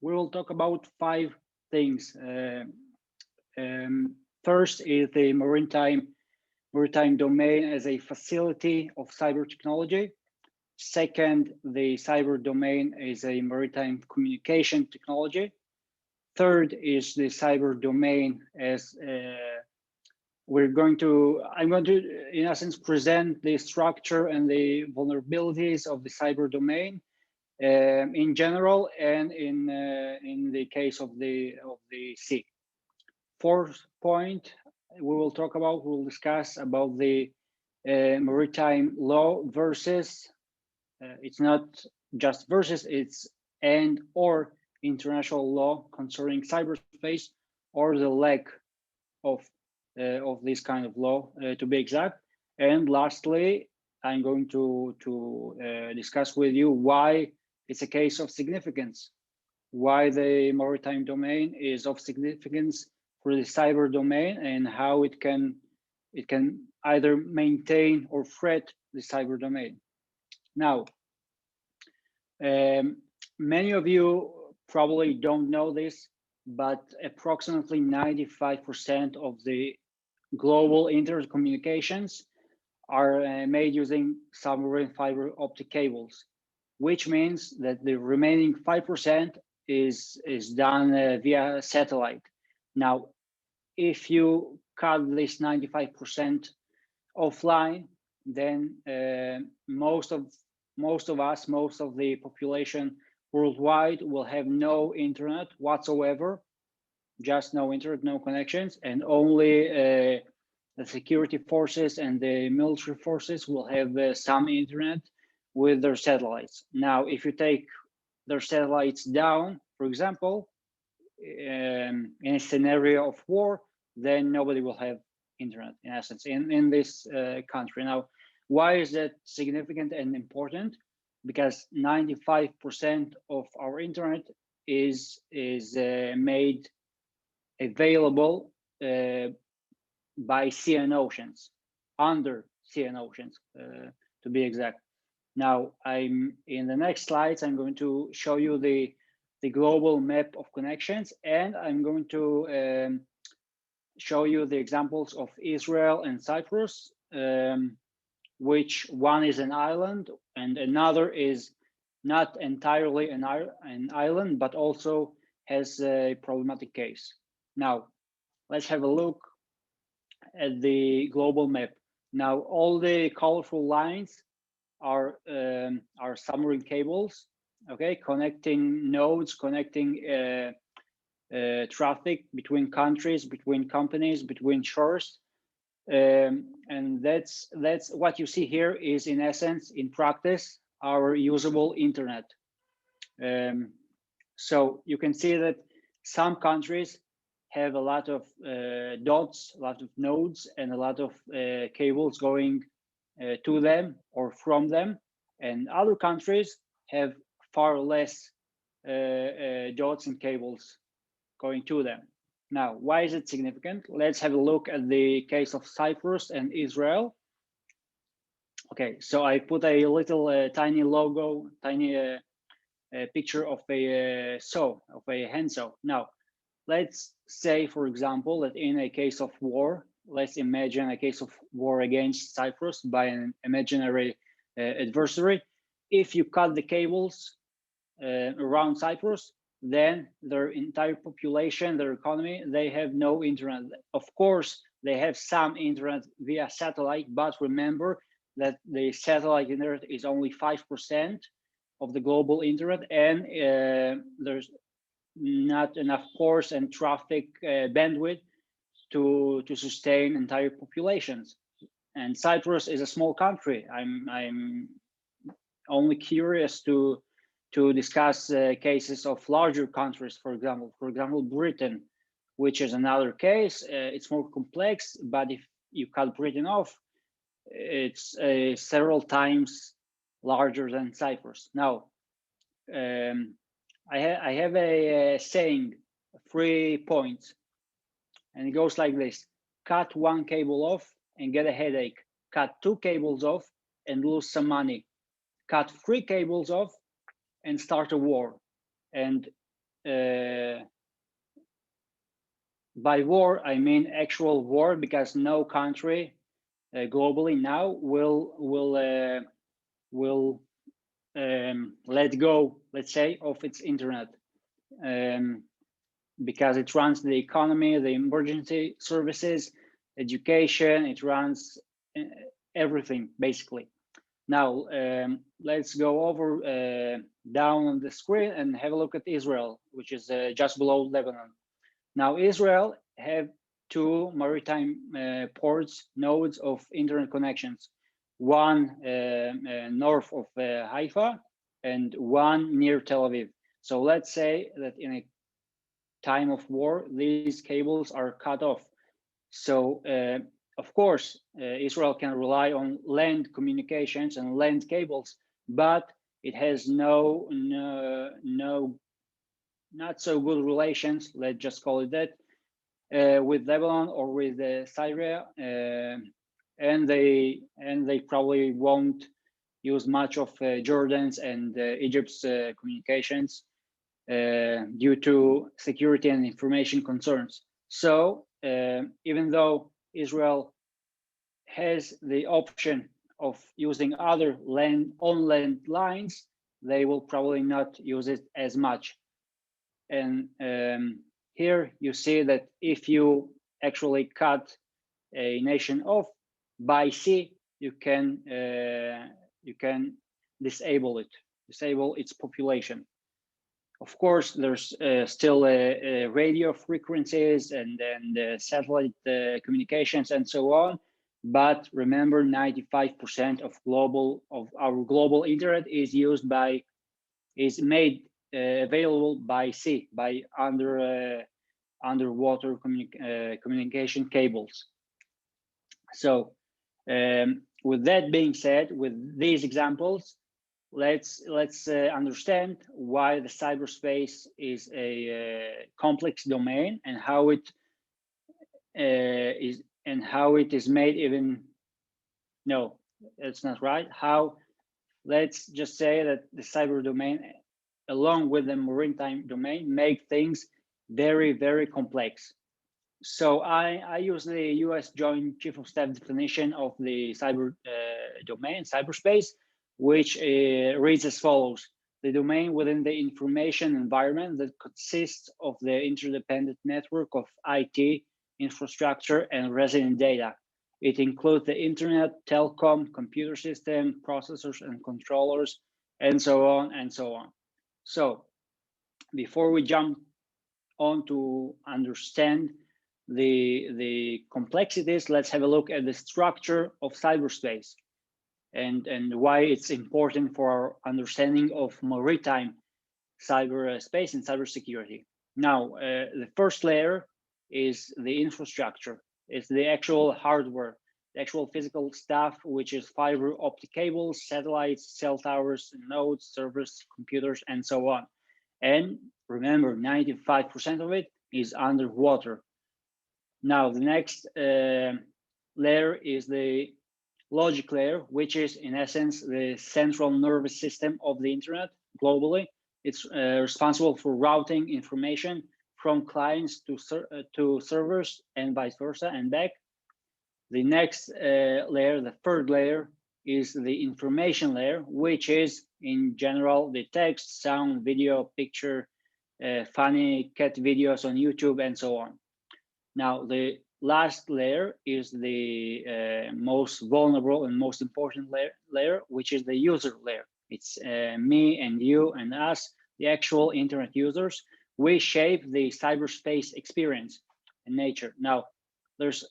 we will talk about 5 things. First is the maritime domain as a facility of cyber technology. Second, the cyber domain is a maritime communication technology. Third is the cyber domain as I'm going to, in essence, present the structure and the vulnerabilities of the cyber domain in general and in the case of the sea. Fourth point, we'll discuss about the maritime law versus it's not just versus, it's and or international law concerning cyberspace, or the lack of this kind of law, to be exact. And lastly, I'm going to discuss with you why it's a case of significance, why the maritime domain is of significance for the cyber domain, and how it can either maintain or threat the cyber domain. Now, many of you probably don't know this, but approximately 95% of the global internet communications are made using submarine fiber optic cables, which means that the remaining 5% is done via satellite. Now, if you cut this 95% offline, then most of us, most of the population worldwide will have no internet whatsoever, just no internet, no connections, and only the security forces and the military forces will have some internet with their satellites. Now, if you take their satellites down, for example, in a scenario of war, then nobody will have internet, in essence, in this country. Now, why is that significant and important? Because 95% of our internet is made available by sea and oceans, under sea and oceans, to be exact. Now, I'm in the next slides, I'm going to show you the global map of connections, and I'm going to show you the examples of Israel and Cyprus, which one is an island and another is not entirely an island, but also has a problematic case. Now, let's have a look at the global map. Now, all the colorful lines are submarine cables, okay, connecting nodes, connecting traffic between countries, between companies, between shores, and that's what you see here is, in essence, in practice, our usable internet. So you can see that some countries have a lot of dots, a lot of nodes, and a lot of cables going to them or from them, and other countries have far less dots and cables going to them. Now, why is it significant? Let's have a look at the case of Cyprus and Israel. Okay, so I put a little tiny logo, tiny picture of a hand saw. Now, let's say, for example, that in a case of war, let's imagine a case of war against Cyprus by an imaginary adversary. If you cut the cables around Cyprus, then their entire population, their economy, they have no internet. Of course, they have some internet via satellite, but remember that the satellite internet is only 5% of the global internet, and there's not enough ports and traffic bandwidth to sustain entire populations. And Cyprus is a small country. I'm only curious to discuss cases of larger countries, for example, Britain, which is another case. It's more complex, but if you cut Britain off, it's several times larger than Cyprus. Now, I have a saying, 3 points, and it goes like this: cut one cable off and get a headache. Cut 2 cables off and lose some money. Cut 3 cables off and start a war. And by war, I mean actual war, because no country globally now will let go, let's say, of its internet, because it runs the economy, the emergency services, education, it runs everything, basically. Now, let's go over down on the screen and have a look at Israel, which is just below Lebanon. Now, Israel have 2 maritime ports, nodes of internet connections, one north of Haifa and one near Tel Aviv. So let's say that in a time of war, these cables are cut off. So of course, Israel can rely on land communications and land cables, but it has no not so good relations, let's just call it that, with Lebanon or with Syria, and they probably won't use much of Jordan's and Egypt's communications due to security and information concerns. So even though Israel has the option of using other on-land lines, they will probably not use it as much. And here you see that if you actually cut a nation off by sea, you can disable its population. Of course, there's still radio frequencies and then satellite communications and so on. But remember, 95% of our global internet is made available by sea, by underwater communication cables. So with that being said, with these examples, let's understand why the cyberspace is a complex domain and how it is made even. No, that's not right. Let's just say that the cyber domain, along with the maritime domain, make things very, very complex. So I use the US Joint Chief of Staff definition of the cyber domain, cyberspace, which reads as follows: the domain within the information environment that consists of the interdependent network of IT, infrastructure, and resident data. It includes the internet, telecom, computer system, processors, and controllers, and so on and so on. So before we jump on to understand the complexities, let's have a look at the structure of cyberspace and why it's important for our understanding of maritime cyberspace and cybersecurity. Now, the first layer is the infrastructure. It's the actual hardware, the actual physical stuff, which is fiber optic cables, satellites, cell towers, nodes, servers, computers, and so on. And remember, 95% of it is underwater. Now, the next layer is the logic layer, which is in essence the central nervous system of the internet globally. It's responsible for routing information from clients to servers and vice versa and back. The next layer, the third layer, is the information layer, which is in general the text, sound, video, picture, funny cat videos on YouTube, and so on. Now, the last layer is the most vulnerable and most important layer, which is the user layer. It's me and you and us, the actual internet users. We shape the cyberspace experience and nature. Now, there's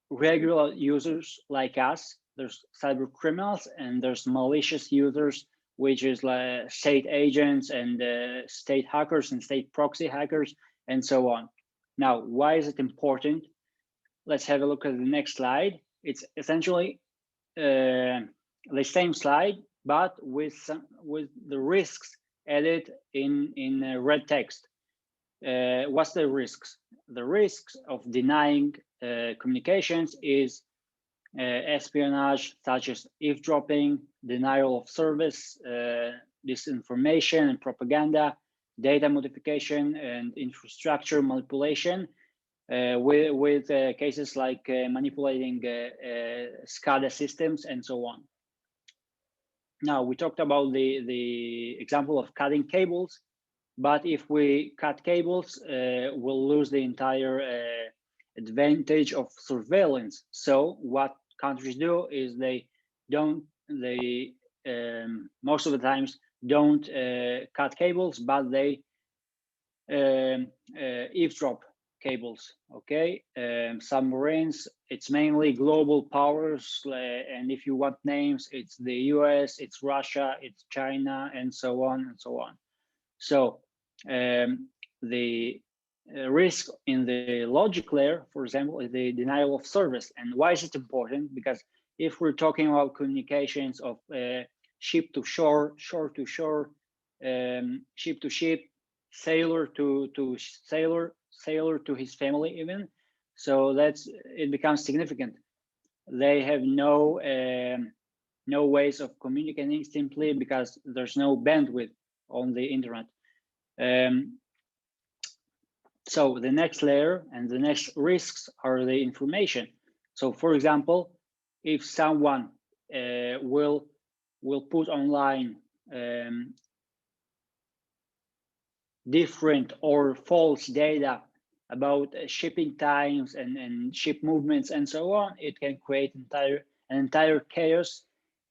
regular users like us, there's cyber criminals, and there's malicious users, which is like state agents and state hackers and state proxy hackers and so on. Now, why is it important? Let's have a look at the next slide. It's essentially the same slide, but with the risks added in red text. What's the risks? The risks of denying communications is espionage, such as eavesdropping, denial of service, disinformation and propaganda, data modification and infrastructure manipulation, with cases like manipulating SCADA systems and so on. Now, we talked about the example of cutting cables, but if we cut cables, we'll lose the entire advantage of surveillance. So what countries do is most of the times don't cut cables, but they eavesdrop cables. Okay, submarines, it's mainly global powers, and if you want names, it's the US, it's Russia, it's China, and so on and so on. So the risk in the logic layer, for example, is the denial of service. And why is it important? Because if we're talking about communications of ship to shore, shore to shore, ship to ship, sailor to sailor, sailor to his family even, so it becomes significant. They have no ways of communicating simply because there's no bandwidth on the internet. So the next layer and the next risks are the information. So for example, if someone will put online different or false data about shipping times and ship movements and so on, it can create an entire chaos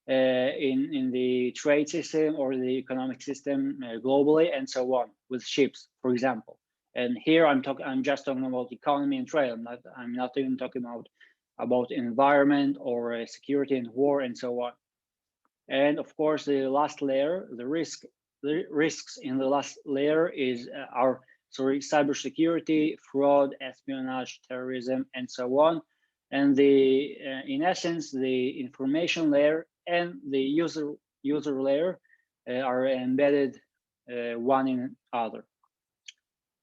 in the trade system or the economic system globally and so on, with ships, for example. And here I'm just talking about economy and trade. I'm not even talking about environment or security and war and so on. And of course, the last layer, the risks in the last layer is cybersecurity, fraud, espionage, terrorism, and so on. And in essence, the information layer and the user layer are embedded one in other.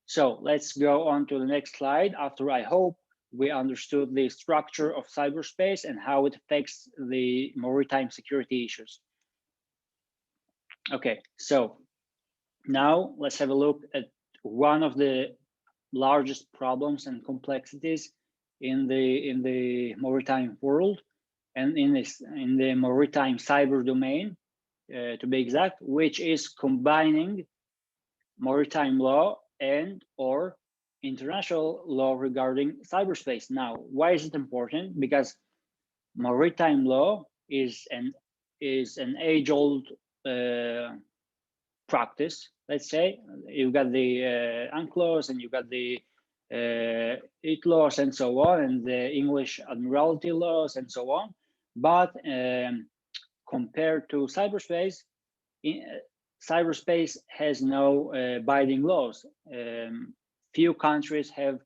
So let's go on to the next slide. After, I hope we understood the structure of cyberspace and how it affects the maritime security issues. Okay, so now let's have a look at one of the largest problems and complexities in the maritime world, and in the maritime cyber domain, to be exact, which is combining maritime law and or international law regarding cyberspace. Now, why is it important? Because maritime law is an age-old practice. Let's say you've got the UNCLOS and you've got the ITLAWs and so on, and the English Admiralty laws and so on. But compared to cyberspace, cyberspace has no binding laws. Few countries have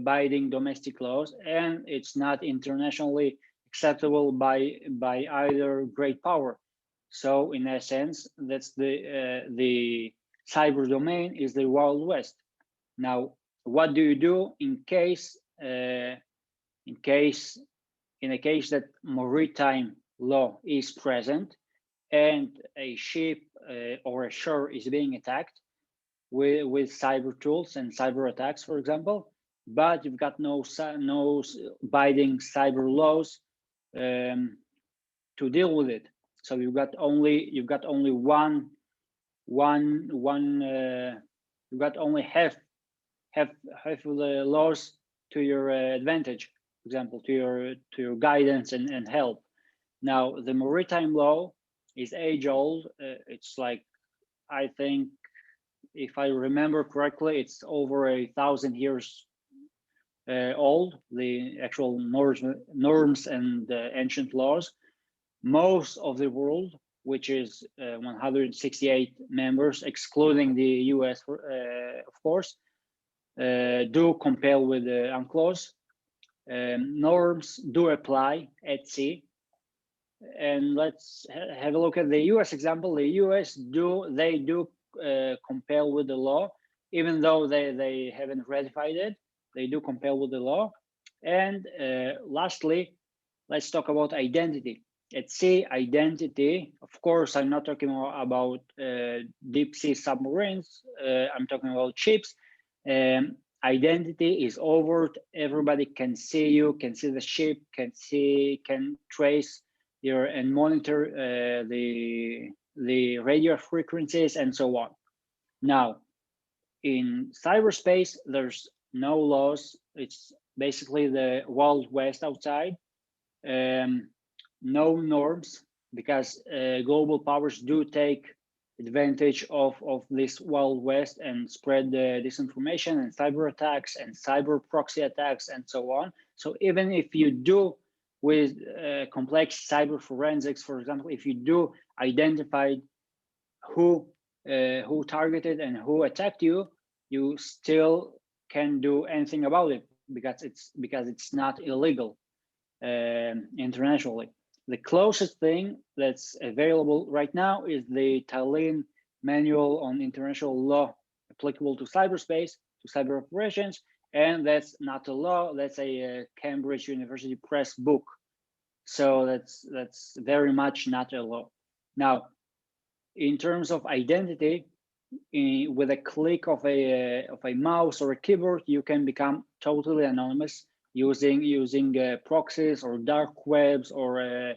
binding domestic laws, and it's not internationally acceptable by either great power. So in essence, that's the cyber domain is the Wild West. Now, what do you do in a case that maritime law is present and a ship or a shore is being attacked with cyber tools and cyber attacks, for example, but you've got no binding cyber laws to deal with it. So you've got only half of the laws to your advantage, for example, to your guidance and help. Now, the maritime law is age-old. It's like, I think, if I remember correctly, it's over 1,000 years old, the actual norms and ancient laws. Most of the world, which is 168 members, excluding the US, of course, do compel with the UNCLOS. Norms do apply at sea. And let's have a look at the US example. The US do compel with the law, even though they haven't ratified it. They do compel with the law. And lastly, let's talk about identity. At sea, identity, of course, I'm not talking about deep sea submarines. I'm talking about ships. Identity is overt. Everybody can see you, can see the ship, can trace and monitor the radio frequencies and so on. Now, in cyberspace, there's no laws. It's basically the Wild West outside. No norms, because global powers do take advantage of this Wild West and spread disinformation and cyber attacks and cyber proxy attacks and so on. So even if you do with complex cyber forensics, for example, if you do identify who targeted and who attacked you, you still can't do anything about it because it's not illegal internationally. The closest thing that's available right now is the Tallinn Manual on International Law applicable to cyberspace, to cyber operations, and that's not a law, that's a Cambridge University Press book. So that's very much not a law. Now, in terms of identity, with a click of a mouse or a keyboard, you can become totally anonymous using proxies or dark webs or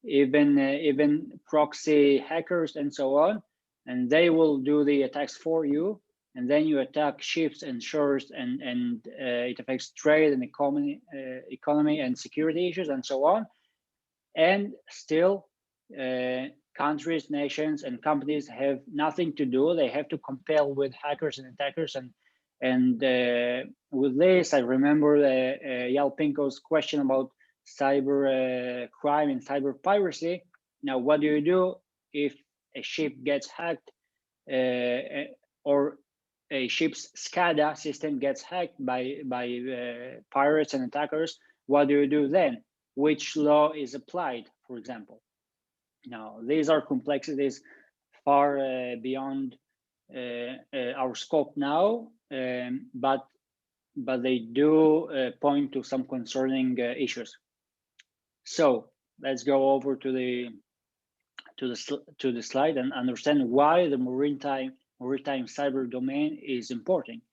even proxy hackers and so on. and they will do the attacks for you, and then you attack ships and shores, and it affects trade and economy and security issues and so on. And still, countries, nations, and companies have nothing to do. They have to compel with hackers and attackers. And with this, I remember Yal Pinko's question about cyber crime and cyber piracy. Now, what do you do if a ship gets hacked, or a ship's SCADA system gets hacked by pirates and attackers? What do you do then? Which law is applied, for example? Now, these are complexities far beyond our scope now, but they do point to some concerning issues. So let's go over to the slide and understand why the maritime cyber domain is important.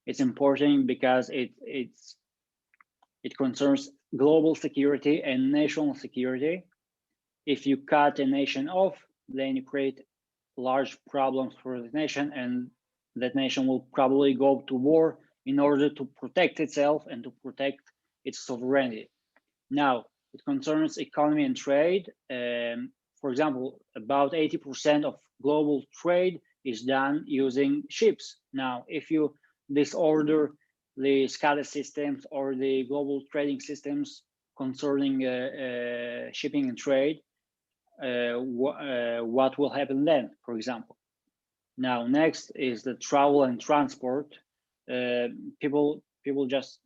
It's important because it concerns global security and national security. If you cut a nation off, then you create large problems for the nation, and that nation will probably go to war in order to protect itself and to protect its sovereignty. Now, it concerns economy and trade. For example, about 80% of global trade is done using ships. Now, if you disorder the SCADA systems or the global trading systems concerning shipping and trade, what will happen then, for example? Now, next is the travel and transport. People just,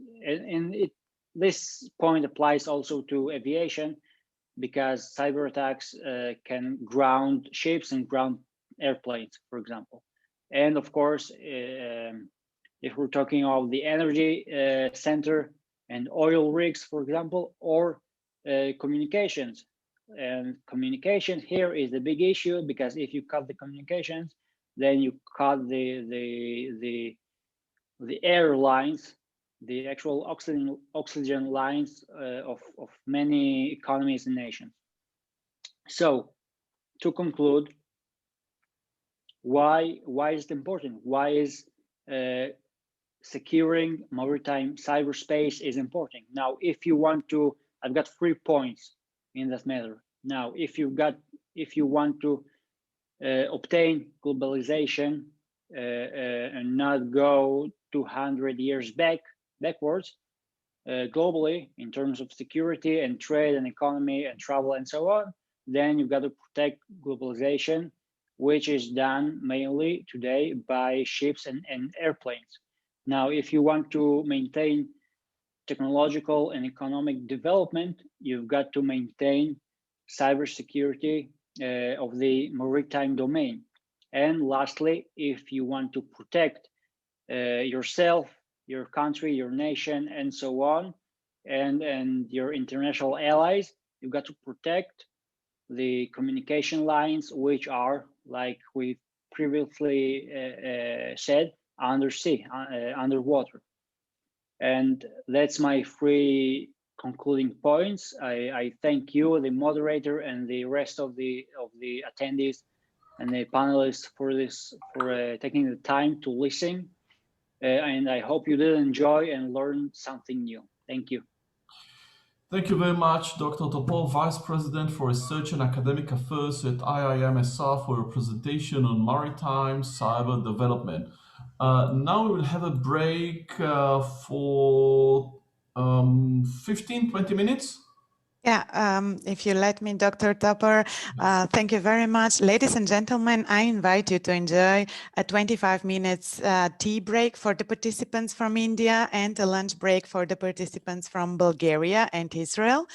this point applies also to aviation, because cyber attacks can ground ships and ground airplanes, for example. And of course, if we're talking about the energy center and oil rigs, for example, or communications. And communication here is the big issue, because if you cut the communications, then you cut the airlines, the actual oxygen lines of many economies and nations. So, to conclude, why is it important? Why is securing maritime cyberspace is important? Now, if you want to, I've got 3 points in that matter. Now, if you want to obtain globalization and not go 200 years backwards globally in terms of security and trade and economy and travel and so on, then you've got to protect globalization, which is done mainly today by ships and airplanes. Now, if you want to maintain technological and economic development, you've got to maintain cybersecurity of the maritime domain. And lastly, if you want to protect yourself, your country, your nation, and so on, and your international allies, you've got to protect the communication lines, which are, like we previously said, undersea, underwater. And that's my 3 concluding points. I thank you, the moderator, and the rest of the attendees and the panelists for taking the time to listen. And I hope you did enjoy and learn something new. Thank you. Thank you very much, Dr. Topol, Vice President for Research and Academic Affairs at IIMSR, for your presentation on maritime cyber development. Now we will have a break for 15-20 minutes. Yeah, if you let me, Dr. Topper, thank you very much. Ladies and gentlemen, I invite you to enjoy a 25 minutes tea break for the participants from India and a lunch break for the participants from Bulgaria and Israel.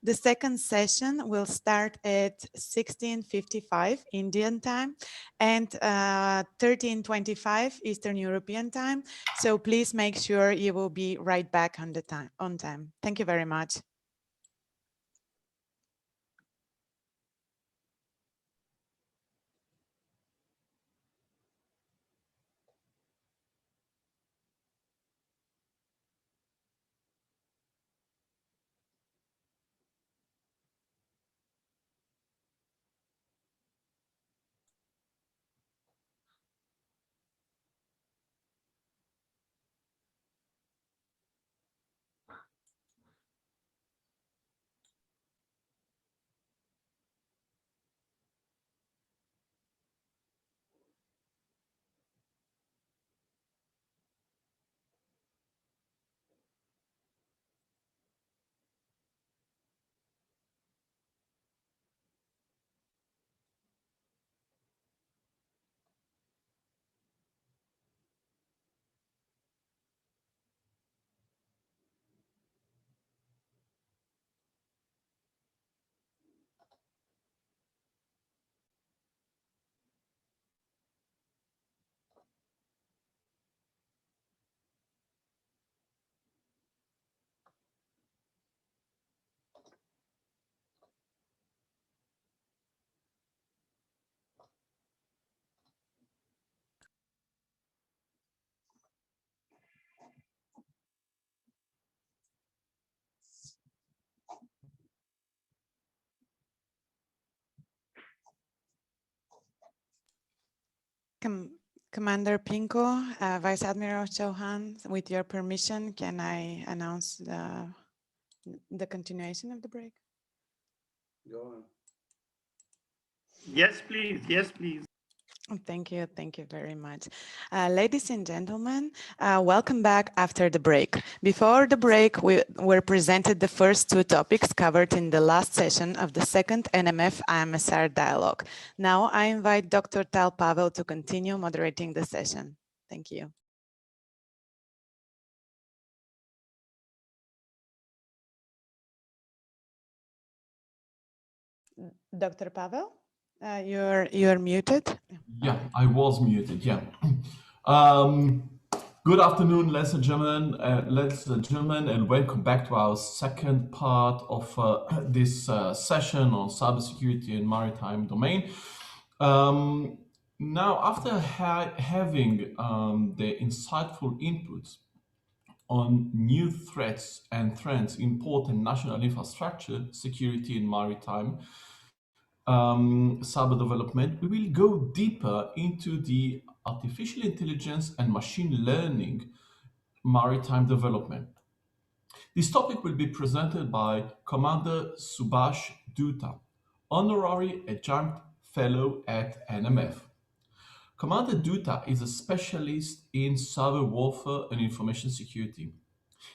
The second session will start at 16:55 Indian time and 13:25 Eastern European time. So please make sure you will be right back on time. Thank you very much. Commander Pinko, Vice Admiral Chauhan, with your permission, can I announce the continuation of the break? Go on. Yes, please. Yes, please. Thank you very much. Ladies and gentlemen, welcome back after the break. Before the break, we were presented the first two topics covered in the last session of the second NMF IIMSR Dialogue. Now I invite Dr. Tal Pavel to continue moderating the session. Thank you. Dr. Pavel, you're muted. Yeah, I was muted. Yeah. Good afternoon, ladies and gentlemen, and welcome back to our second part of this session on cybersecurity and maritime domain. Now, after having the insightful inputs on new threats and trends in port and national infrastructure, security and maritime cyber development, we will go deeper into the artificial intelligence and machine learning maritime development. This topic will be presented by Commander Subhash Dutta, Honorary Adjunct Fellow at NMF. Commander Dutta is a specialist in cyber warfare and information security.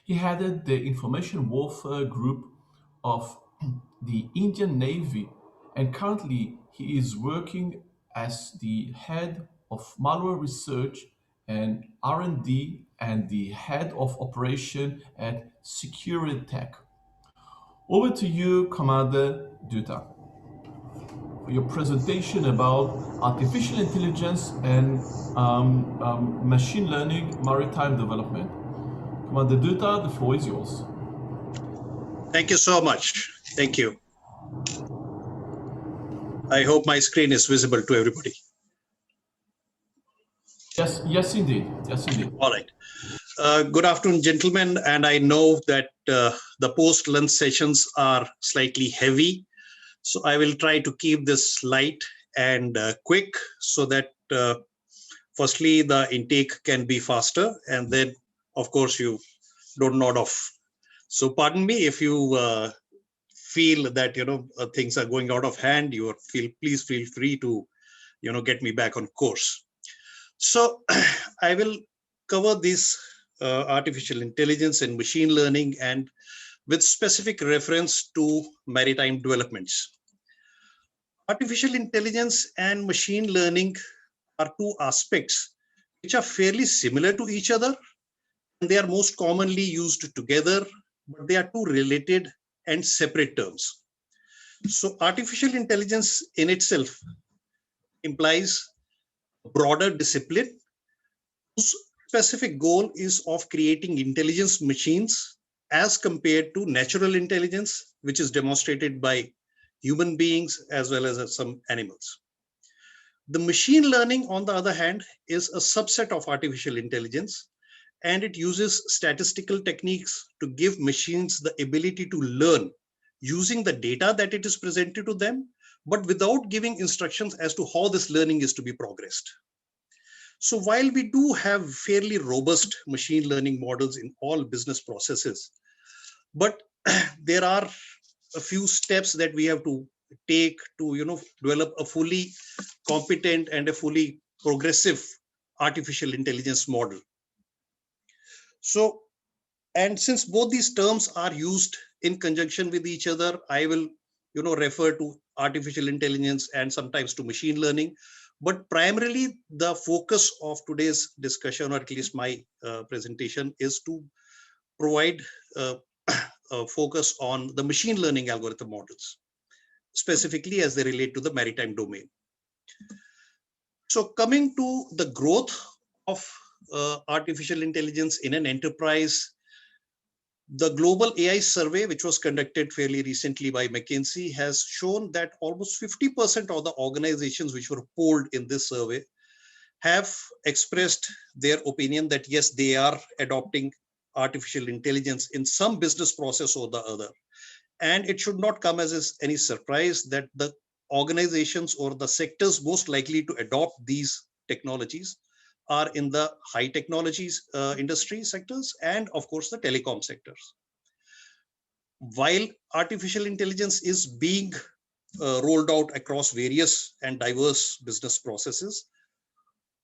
He headed the information warfare group of the Indian Navy, and currently he is working as the head of malware research and R&D and the head of operation at Securitech. Over to you, Commander Dutta, for your presentation about artificial intelligence and machine learning maritime development. Commander Dutta, the floor is yours. Thank you so much. Thank you. I hope my screen is visible to everybody. Yes, indeed. Yes, indeed. All right. Good afternoon, gentlemen. And I know that the post-lunch sessions are slightly heavy. So I will try to keep this light and quick so that firstly, the intake can be faster. And then, of course, you don't nod off. So pardon me if you feel that, things are going out of hand, please feel free to, get me back on course. So I will cover this artificial intelligence and machine learning, and with specific reference to maritime developments. Artificial intelligence and machine learning are two aspects which are fairly similar to each other, and they are most commonly used together, but they are two related and separate terms. So artificial intelligence in itself implies a broader discipline whose specific goal is of creating intelligence machines as compared to natural intelligence, which is demonstrated by human beings as well as some animals. The machine learning, on the other hand, is a subset of artificial intelligence, and it uses statistical techniques to give machines the ability to learn using the data that it is presented to them, but without giving instructions as to how this learning is to be progressed. So while we do have fairly robust machine learning models in all business processes, but there are a few steps that we have to take to develop a fully competent and a fully progressive artificial intelligence model. So, and since both these terms are used in conjunction with each other, I will refer to artificial intelligence and sometimes to machine learning. But primarily the focus of today's discussion, or at least my presentation, is to provide a focus on the machine learning algorithm models, specifically as they relate to the maritime domain. So coming to the growth of artificial intelligence in an enterprise, the global AI survey, which was conducted fairly recently by McKinsey, has shown that almost 50% of the organizations which were polled in this survey have expressed their opinion that yes, they are adopting artificial intelligence in some business process or the other. And it should not come as any surprise that the organizations or the sectors most likely to adopt these technologies are in the high technologies industry sectors and of course the telecom sectors. While artificial intelligence is being rolled out across various and diverse business processes,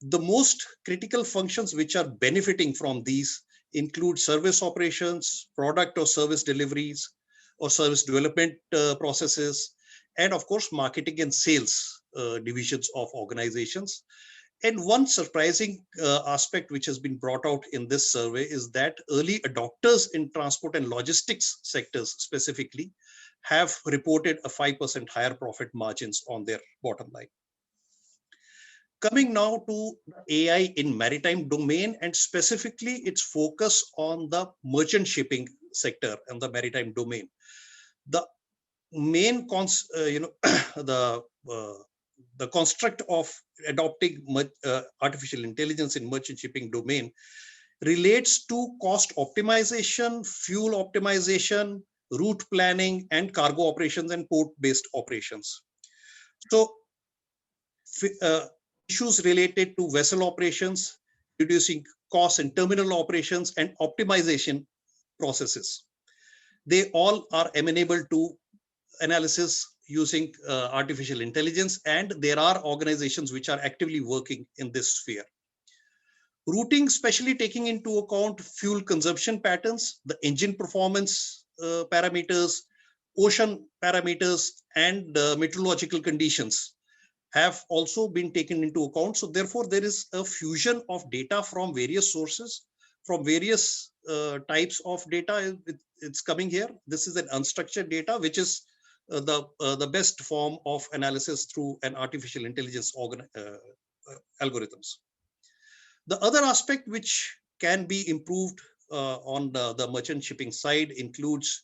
the most critical functions which are benefiting from these include service operations, product or service deliveries, or service development processes, and of course, marketing and sales divisions of organizations. And one surprising aspect which has been brought out in this survey is that early adopters in transport and logistics sectors specifically have reported a 5% higher profit margins on their bottom line. Coming now to AI in maritime domain and specifically its focus on the merchant shipping sector and the maritime domain. The main the construct of adopting artificial intelligence in merchant shipping domain relates to cost optimization, fuel optimization, route planning, and cargo operations and port-based operations. So issues related to vessel operations, reducing costs in terminal operations, and optimization processes. They all are amenable to analysis using artificial intelligence, and there are organizations which are actively working in this sphere. Routing, especially taking into account fuel consumption patterns, the engine performance parameters, ocean parameters, and meteorological conditions have also been taken into account. So therefore, there is a fusion of data from various sources, from various types of data. It's coming here. This is an unstructured data, which is the best form of analysis through an artificial intelligence algorithms. The other aspect which can be improved on the merchant shipping side includes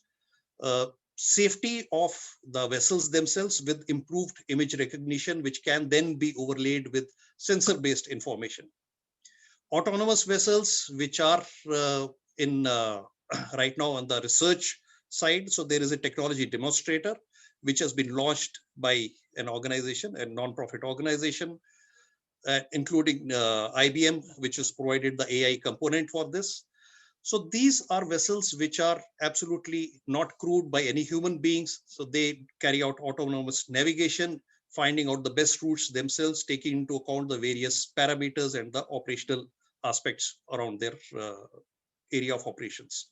safety of the vessels themselves with improved image recognition, which can then be overlaid with sensor-based information. Autonomous vessels, which are right now on the research side. So there is a technology demonstrator, which has been launched by an organization, a non-profit organization, including IBM, which has provided the AI component for this. So these are vessels which are absolutely not crewed by any human beings. So they carry out autonomous navigation, finding out the best routes themselves, taking into account the various parameters and the operational aspects around their area of operations.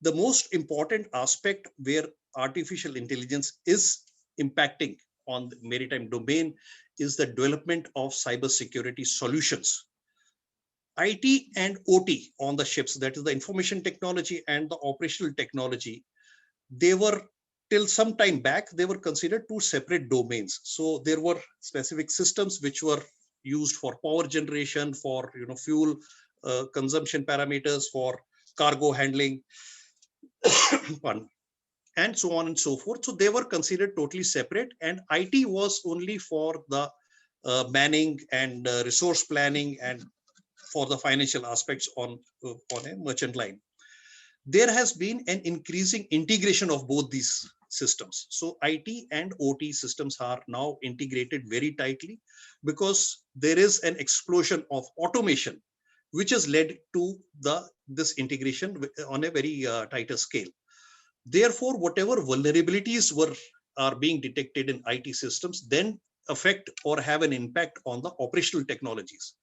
The most important aspect where artificial intelligence is impacting on the maritime domain is the development of cybersecurity solutions. IT and OT on the ships, that is the information technology and the operational technology, they were till some time back, they were considered two separate domains. So there were specific systems which were used for power generation, for fuel consumption parameters, for cargo handling, and so on and so forth. So they were considered totally separate, and IT was only for the manning and resource planning and for the financial aspects on a merchant line. There has been an increasing integration of both these systems. So IT and OT systems are now integrated very tightly because there is an explosion of automation, which has led to this integration on a very tighter scale. Therefore, whatever vulnerabilities are being detected in IT systems then affect or have an impact on the operational technologies.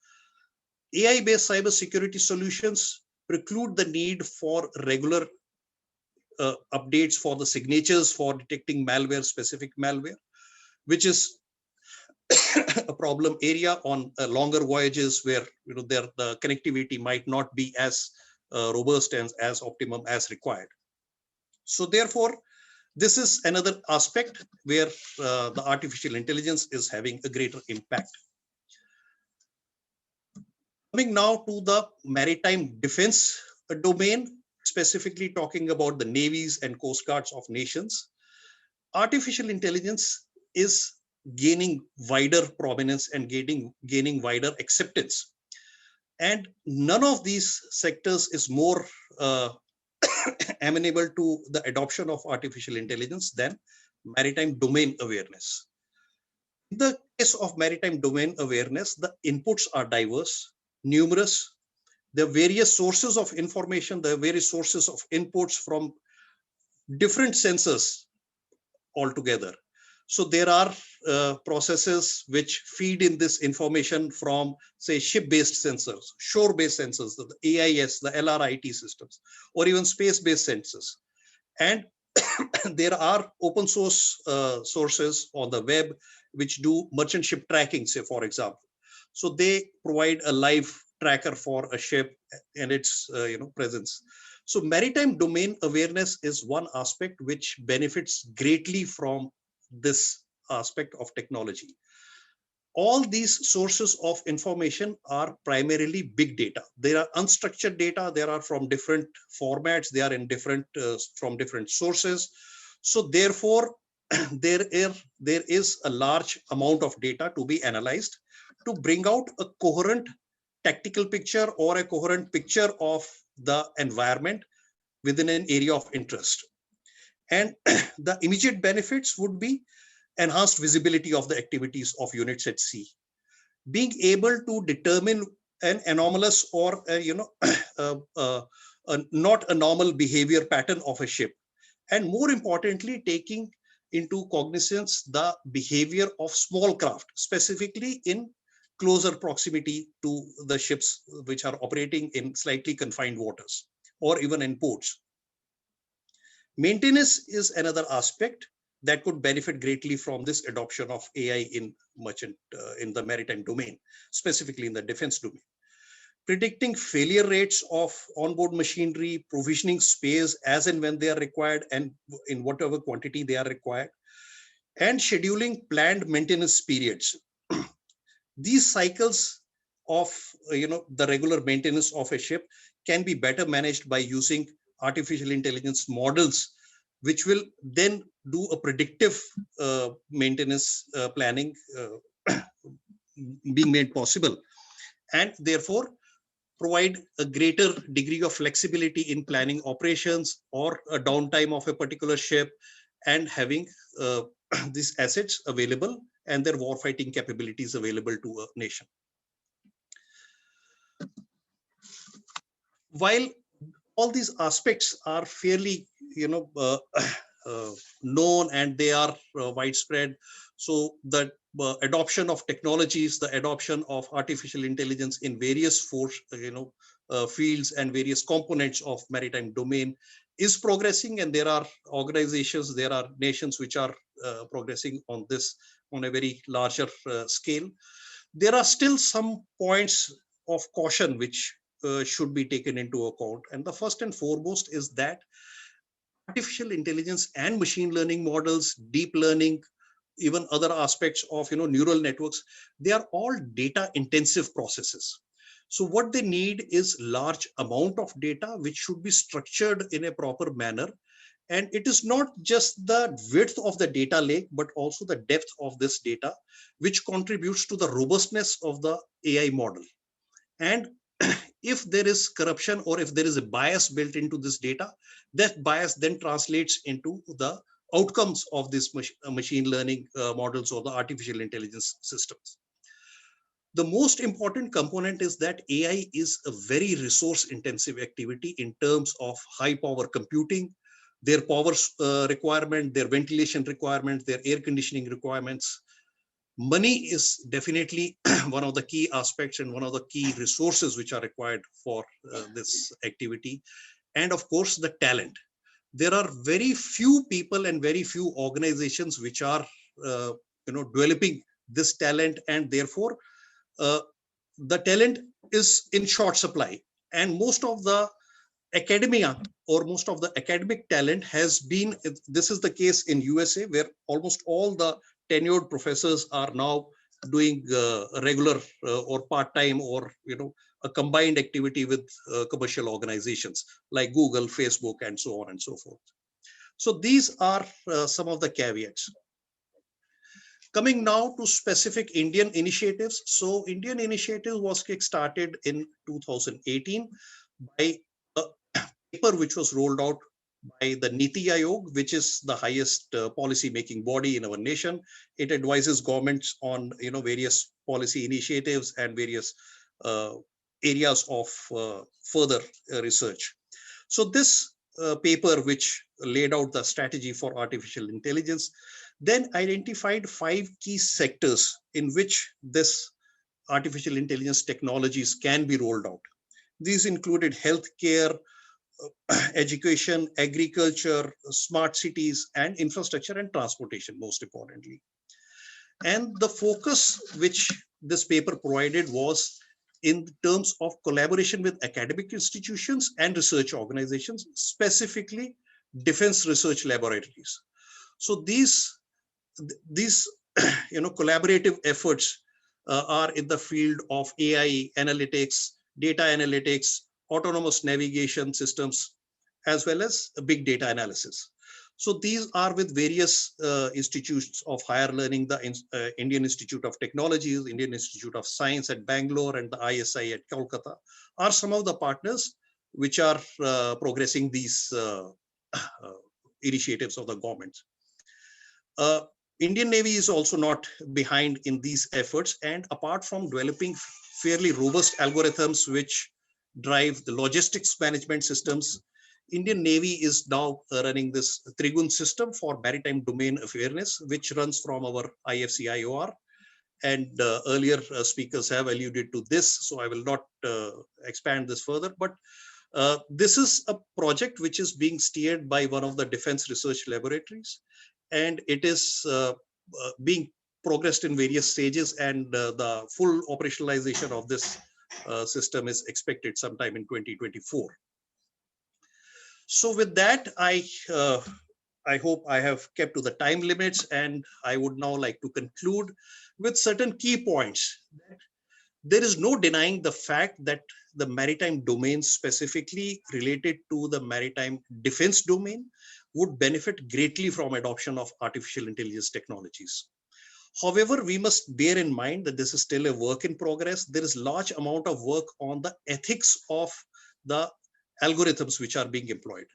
AI-based cybersecurity solutions preclude the need for regular updates for the signatures for detecting malware, specific malware, which is a problem area on longer voyages where the connectivity might not be as robust and as optimum as required. So therefore, this is another aspect where the artificial intelligence is having a greater impact. Coming now to the maritime defense domain, specifically talking about the navies and coast guards of nations, artificial intelligence is gaining wider prominence and gaining wider acceptance. And none of these sectors is more amenable to the adoption of artificial intelligence than maritime domain awareness. In the case of maritime domain awareness, the inputs are diverse, numerous. There are various sources of information, there are various sources of inputs from different sensors altogether. So there are processes which feed in this information from, say, ship-based sensors, shore-based sensors, the AIS, the LRIT systems, or even space-based sensors. And there are open source sources on the web which do merchant ship tracking, say, for example. So they provide a live tracker for a ship and its presence. So maritime domain awareness is one aspect which benefits greatly from this aspect of technology. All these sources of information are primarily big data. They are unstructured data. They are from different formats. They are in from different sources. So therefore, there is a large amount of data to be analyzed to bring out a coherent tactical picture or a coherent picture of the environment within an area of interest. And the immediate benefits would be enhanced visibility of the activities of units at sea, being able to determine an anomalous or not a normal behavior pattern of a ship, and more importantly, taking into cognizance the behavior of small craft, specifically in closer proximity to the ships which are operating in slightly confined waters or even in ports. Maintenance is another aspect that could benefit greatly from this adoption of AI in the maritime domain, specifically in the defense domain. Predicting failure rates of onboard machinery, provisioning space as and when they are required and in whatever quantity they are required, and scheduling planned maintenance periods. These cycles of the regular maintenance of a ship can be better managed by using artificial intelligence models, which will then do a predictive maintenance planning being made possible, and therefore provide a greater degree of flexibility in planning operations or a downtime of a particular ship, and having these assets available and their warfighting capabilities available to a nation. While all these aspects are fairly known and they are widespread, so the adoption of technologies, the adoption of artificial intelligence in various fields and various components of maritime domain is progressing, and there are organizations, there are nations which are progressing on this on a very larger scale. There are still some points of caution which should be taken into account, and the first and foremost is that artificial intelligence and machine learning models, deep learning, even other aspects of neural networks, they are all data intensive processes. So what they need is large amount of data which should be structured in a proper manner, and it is not just the width of the data lake but also the depth of this data which contributes to the robustness of the AI model. And if there is corruption or if there is a bias built into this data, that bias then translates into the outcomes of this machine learning models or the artificial intelligence systems. The most important component is that AI is a very resource intensive activity in terms of high power computing, their power requirement, their ventilation requirements, their air conditioning requirements. Money is definitely one of the key aspects and one of the key resources which are required for this activity. And of course, the talent. There are very few people and very few organizations which are developing this talent, and therefore the talent is in short supply. And most of the academia or most of the academic talent has been, this is the case in USA, where almost all the tenured professors are now doing regular or part-time or a combined activity with commercial organizations like Google, Facebook, and so on and so forth. So these are some of the caveats. Coming now to specific Indian initiatives. So Indian initiative was kick-started in 2018 by a paper which was rolled out by the Niti Aayog, which is the highest policy-making body in our nation. It advises governments on various policy initiatives and various areas of further research. So this paper, which laid out the strategy for artificial intelligence, then identified 5 key sectors in which this artificial intelligence technologies can be rolled out. These included healthcare, education, agriculture, smart cities, and infrastructure and transportation, most importantly. And the focus which this paper provided was in terms of collaboration with academic institutions and research organizations, specifically defense research laboratories. So these collaborative efforts are in the field of AI analytics, data analytics, autonomous navigation systems, as well as big data analysis. So these are with various institutes of higher learning, the Indian Institute of Technology, Indian Institute of Science at Bangalore, and the ISI at Kolkata are some of the partners which are progressing these initiatives of the government. Indian Navy is also not behind in these efforts, and apart from developing fairly robust algorithms which drive the logistics management systems, Indian Navy is now running this Trigun system for maritime domain awareness, which runs from our IFC IOR. And earlier speakers have alluded to this, so I will not expand this further. But this is a project which is being steered by one of the defense research laboratories, and it is being progressed in various stages, and the full operationalization of this system is expected sometime in 2024. So with that, I hope I have kept to the time limits, and I would now like to conclude with certain key points. There is no denying the fact that the maritime domain, specifically related to the maritime defense domain, would benefit greatly from adoption of artificial intelligence technologies. However, we must bear in mind that this is still a work in progress. There is large amount of work on the ethics of the algorithms which are being employed.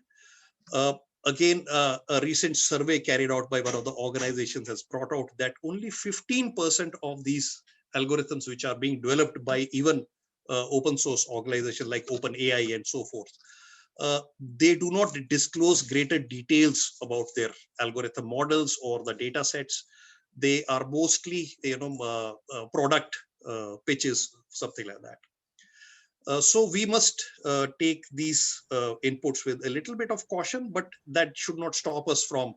Again, a recent survey carried out by one of the organizations has brought out that only 15% of these algorithms which are being developed by even open source organizations like OpenAI and so forth, they do not disclose greater details about their algorithm models or the data sets. They are mostly, product pitches, something like that. So we must take these inputs with a little bit of caution, but that should not stop us from,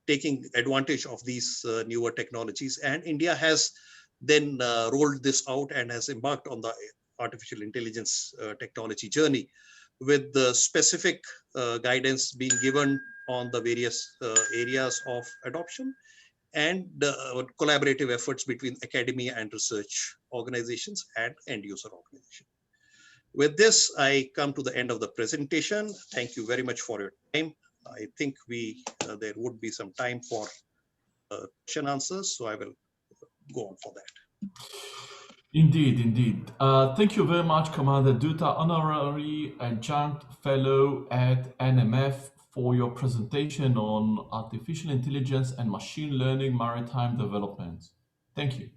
taking advantage of these newer technologies. And India has then rolled this out and has embarked on the artificial intelligence technology journey, with the specific guidance being given on the various areas of adoption, and collaborative efforts between academia and research organizations and end user organizations. With this, I come to the end of the presentation. Thank you very much for your time. I think there would be some time for question answers, so I will go on for that. Indeed, indeed. Thank you very much, Commander Dutta, Honorary Adjunct Fellow at NMF, for your presentation on artificial intelligence and machine learning maritime development. Thank you.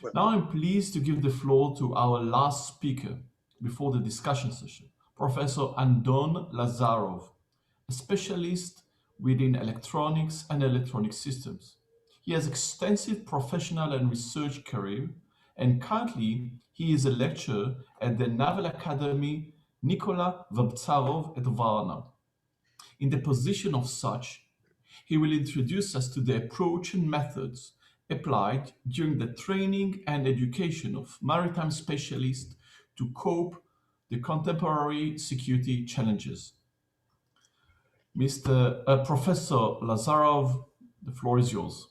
Well, now I'm pleased to give the floor to our last speaker before the discussion session, Professor Andon Lazarov, a specialist within electronics and electronic systems. He has extensive professional and research career, and currently he is a lecturer at the Naval Academy Nikola Vovtsarov at Varna. In the position of such, he will introduce us to the approach and methods applied during the training and education of maritime specialists to cope the contemporary security challenges. Professor Lazarov, the floor is yours.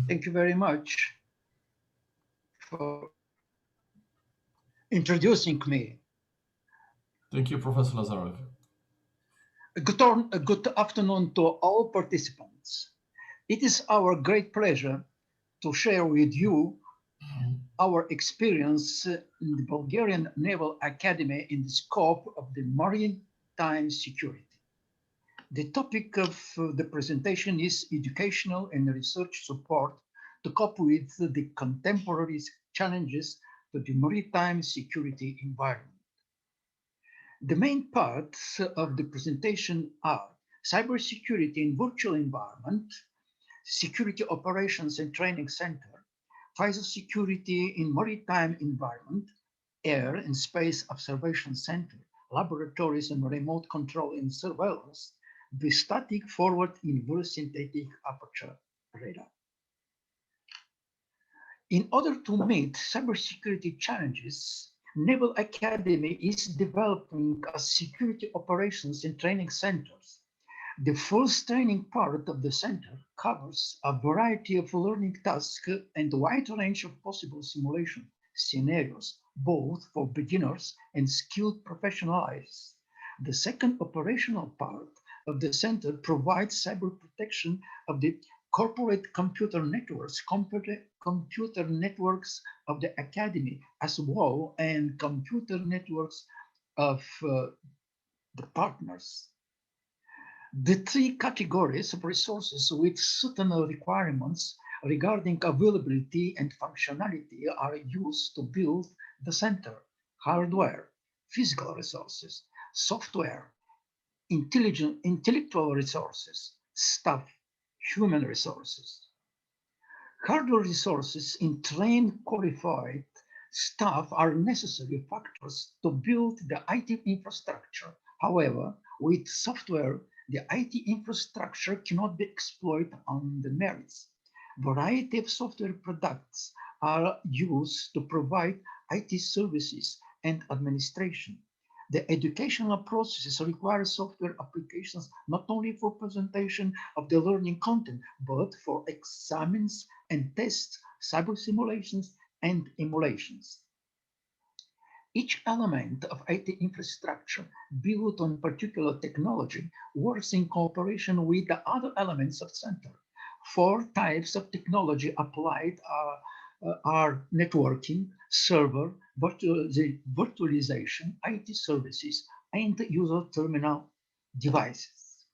Thank you very much for introducing me. Thank you, Professor Lazarov. Good afternoon to all participants. It is our great pleasure to share with you our experience in the Bulgarian Naval Academy in the scope of the marine maritime security. The topic of the presentation is educational and research support to cope with the contemporary challenges to the maritime security environment. The main parts of the presentation are cybersecurity in virtual environment, security operations and training center, FISA security in maritime environment, air and space observation center, laboratories and remote control and surveillance, the static forward inverse synthetic aperture radar. In order to meet cybersecurity challenges, Naval Academy is developing a security operations and training centers. The first training part of the center covers a variety of learning tasks and a wide range of possible simulation scenarios, both for beginners and skilled professionals. The second operational part of the center provides cyber protection of the corporate computer networks, computer networks of the academy as well, and computer networks of the partners. The three categories of resources with certain requirements regarding availability and functionality are used to build the center: hardware, physical resources, software, intellectual resources, staff, human resources. Hardware resources in trained, qualified staff are necessary factors to build the IT infrastructure. However, with software, the IT infrastructure cannot be exploited on the merits. Variety of software products are used to provide IT services and administration. The educational processes require software applications not only for presentation of the learning content, but for examines and tests, cyber simulations, and emulations. Each element of IT infrastructure built on particular technology works in cooperation with the other elements of center. Four types of technology applied are networking, server, virtualization, IT services, and user terminal devices.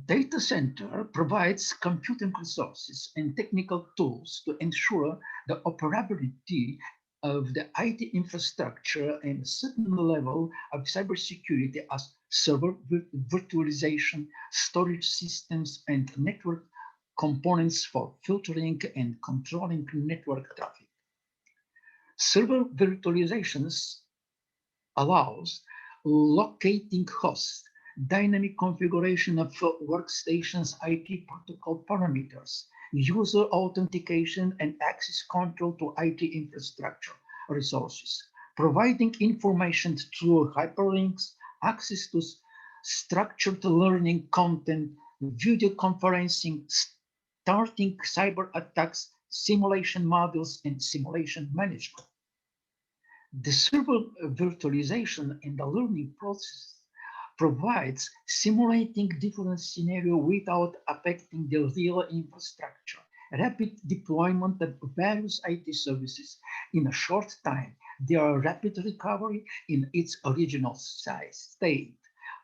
Data center provides computing resources and technical tools to ensure the operability of the IT infrastructure and a certain level of cybersecurity as server virtualization, storage systems, and network components for filtering and controlling network traffic. Server virtualizations allows locating hosts, dynamic configuration of workstations, IP protocol parameters, user authentication, and access control to IT infrastructure resources, providing information through hyperlinks, access to structured learning content, video conferencing, starting cyber attacks, simulation models, and simulation management. The server virtualization in the learning process provides simulating different scenarios without affecting the real infrastructure, rapid deployment of various IT services in a short time, their rapid recovery in its original state,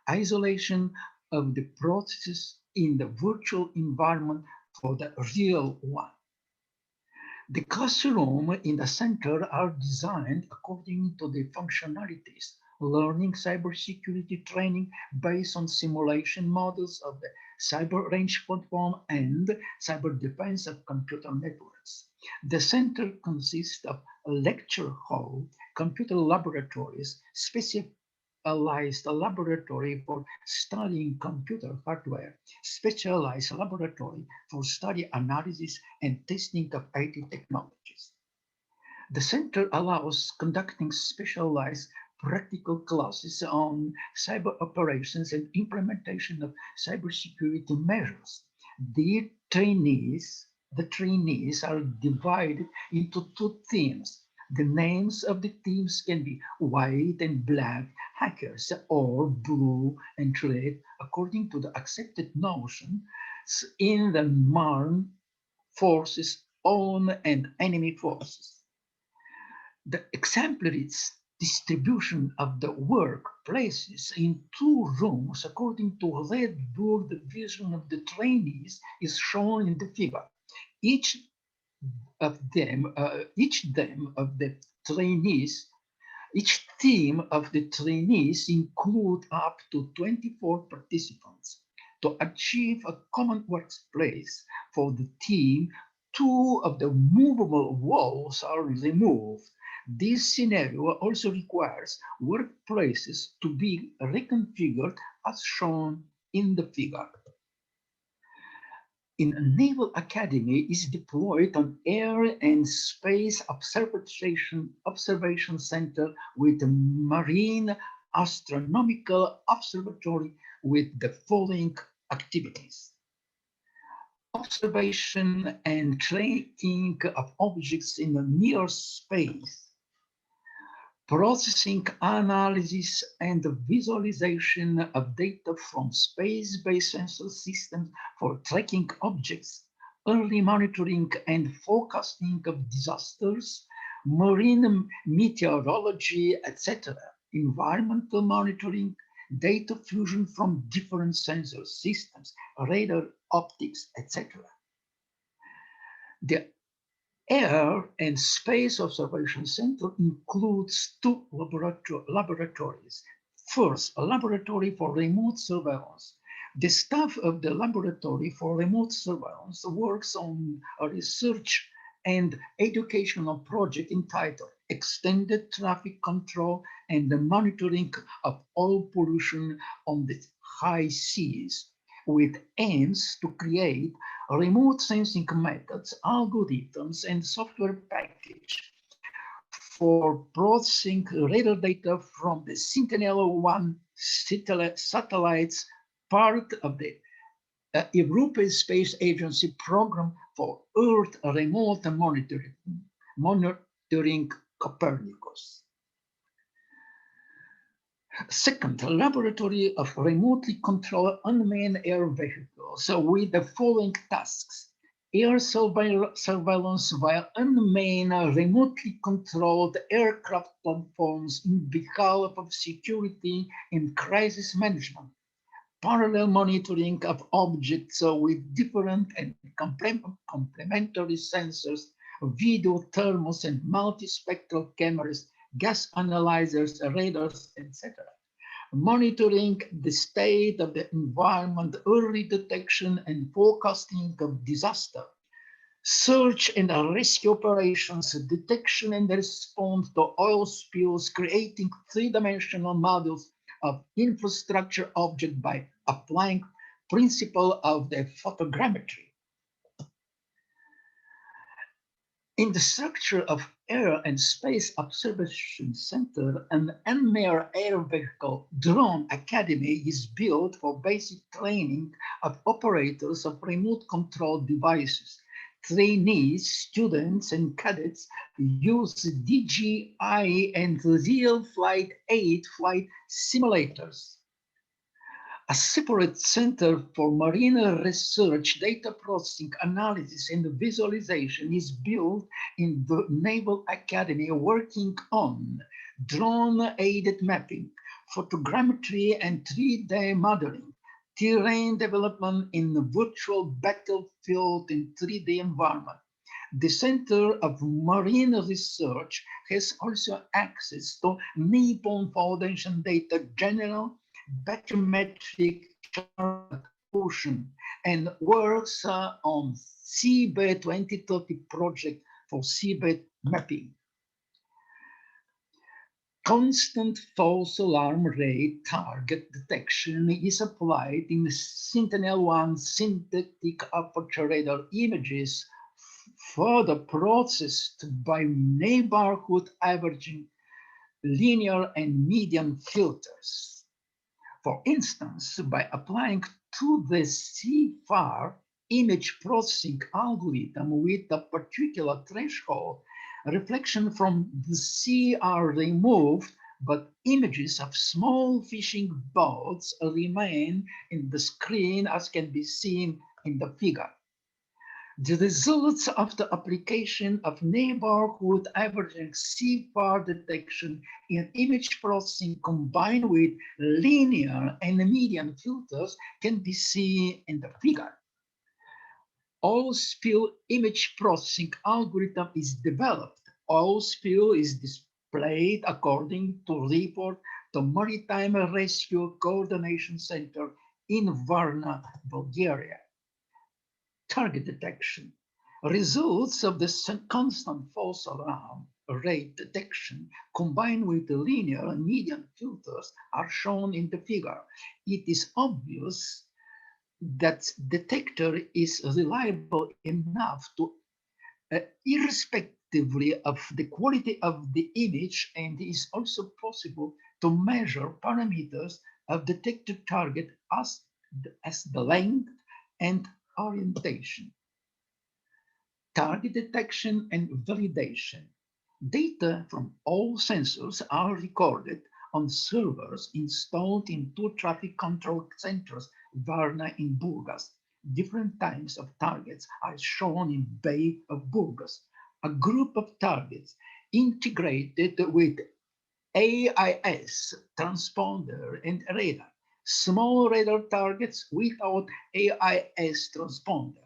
isolation of the processes in the virtual environment for the real one. The classroom in the center are designed according to the functionalities, learning cybersecurity training based on simulation models of the cyber range platform and cyber defense of computer networks. The center consists of a lecture hall, computer laboratories, specialized laboratory for studying computer hardware, specialized laboratory for study analysis and testing of IT technologies. The center allows conducting specialized practical classes on cyber operations and implementation of cybersecurity measures. The trainees are divided into two teams. The names of the teams can be white and black hackers or blue and red according to the accepted notion in the armed forces, own and enemy forces. The exemplary distribution of the workplaces in 2 rooms according to Red Bull division of the trainees is shown in the figure. Each of them of the trainees, each team of the trainees include up to 24 participants. To achieve a common workplace for the team, 2 of the movable walls are removed. This scenario also requires workplaces to be reconfigured as shown in the figure. In a naval academy is deployed an air and space observation center with a marine astronomical observatory with the following activities: observation and tracking of objects in the near space, processing, analysis, and visualization of data from space-based sensor systems for tracking objects, early monitoring and forecasting of disasters, marine meteorology, etc., environmental monitoring, data fusion from different sensor systems, radar, optics, etc. The Air and Space Observation Center includes 2 laboratories. First, a laboratory for remote surveillance. The staff of the laboratory for remote surveillance works on a research and educational project entitled Extended Traffic Control and the Monitoring of Oil Pollution on the High Seas, with aims to create remote sensing methods, algorithms, and software package for processing radar data from the Sentinel-1 satellites, part of the European Space Agency program for Earth remote monitoring Copernicus. Second, a laboratory of remotely controlled unmanned air vehicles with the following tasks: air surveillance via unmanned remotely controlled aircraft platforms in behalf of security and crisis management, parallel monitoring of objects with different and complementary sensors, video thermals and multispectral cameras, gas analyzers, radars, etc. Monitoring the state of the environment, early detection and forecasting of disaster, search and rescue operations, detection and response to oil spills, creating 3-dimensional models of infrastructure object by applying principle of the photogrammetry. In the structure of Air and Space Observation Center, an unmanned air vehicle drone academy is built for basic training of operators of remote control devices. Trainees, students, and cadets use DJI and Real Flight 8 flight simulators. A separate center for marine research, data processing, analysis, and visualization is built in the Naval Academy, working on drone-aided mapping, photogrammetry, and 3D modeling, terrain development in the virtual battlefield in 3D environment. The Center of Marine Research has also access to Nippon Foundation data general bathymetric chart ocean and works on seabed 2030 project for seabed mapping. Constant false alarm rate target detection is applied in the Sentinel-1 synthetic aperture radar images, further processed by neighborhood averaging, linear and median filters. For instance, by applying to the CFAR image processing algorithm with a particular threshold, reflection from the sea are removed, but images of small fishing boats remain in the screen, as can be seen in the figure. The results of the application of neighborhood averaging CFAR detection in image processing combined with linear and median filters can be seen in the figure. All spill image processing algorithm is developed. All spill is displayed according to report the Maritime Rescue Coordination Center in Varna, Bulgaria. Target detection. Results of the constant false alarm rate detection combined with the linear and median filters are shown in the figure. It is obvious that detector is reliable enough to, irrespectively of the quality of the image, and is also possible to measure parameters of detected target as the length and orientation. Target detection and validation. Data from all sensors are recorded on servers installed in two traffic control centers, Varna and Burgas. Different types of targets are shown in Bay of Burgas. A group of targets integrated with AIS, transponder, and radar. Small radar targets without AIS transponder.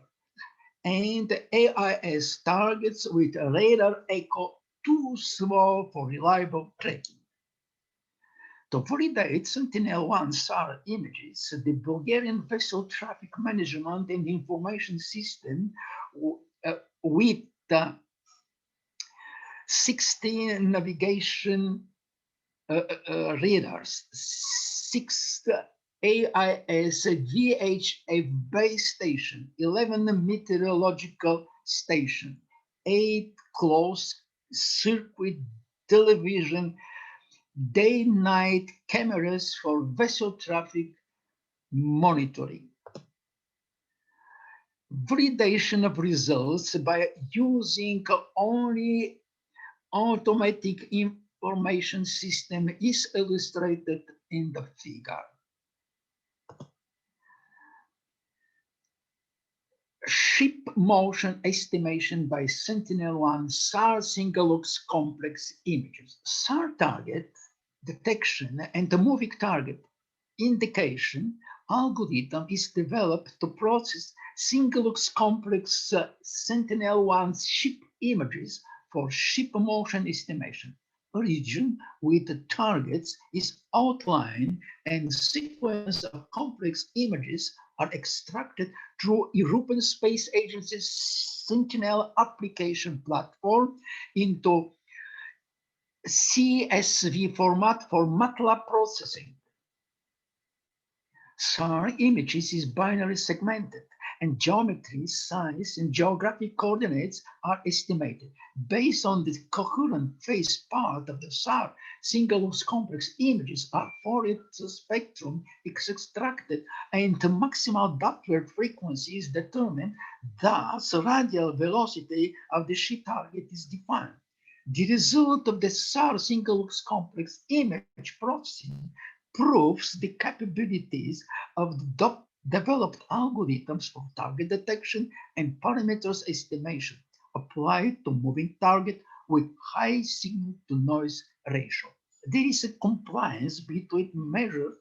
And AIS targets with a radar echo too small for reliable tracking. To validate Sentinel-1 SAR images, the Bulgarian Vessel Traffic Management and Information System with 16 navigation radars, 6 AIS VHF base station, 11 meteorological station, 8 closed circuit television, day-night cameras for vessel traffic monitoring. Validation of results by using only automatic information system is illustrated in the figure. Ship motion estimation by Sentinel-1 SAR single-lux complex images. SAR target detection and the moving target indication algorithm is developed to process single-lux complex Sentinel-1 ship images for ship motion estimation. A region with the targets is outlined and sequence of complex images are extracted through European Space Agency's Sentinel application platform into CSV format for MATLAB processing. SAR images is binary segmented, and geometry, size, and geographic coordinates are estimated. Based on the coherent phase part of the SAR, single-lux complex images are Fourier spectrum is extracted and the maximal Doppler frequency is determined. Thus, radial velocity of the ship target is defined. The result of the SAR single-lux complex image processing proves the capabilities of the developed algorithms for target detection and parameters estimation applied to moving target with high signal-to-noise ratio. There is a compliance between measured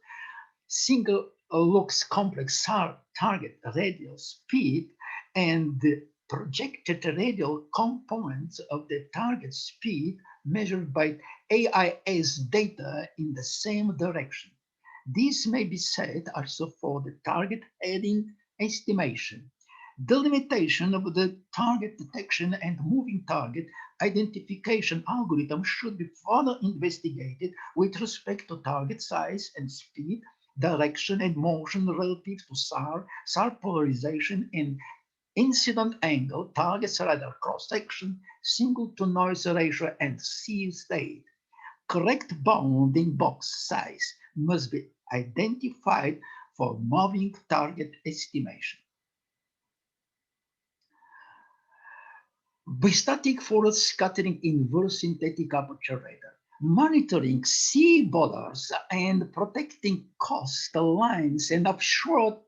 single-lux complex SAR target radial speed and the projected radial components of the target speed measured by AIS data in the same direction. This may be said also for the target heading estimation. The limitation of the target detection and moving target identification algorithm should be further investigated with respect to target size and speed, direction and motion relative to SAR, SAR polarization and incident angle, target radar cross-section, signal-to-noise ratio, and sea state. Correct bounding box size must be identified for moving target estimation. By static forest scattering inverse synthetic aperture radar, monitoring sea borders and protecting coastal lines and offshore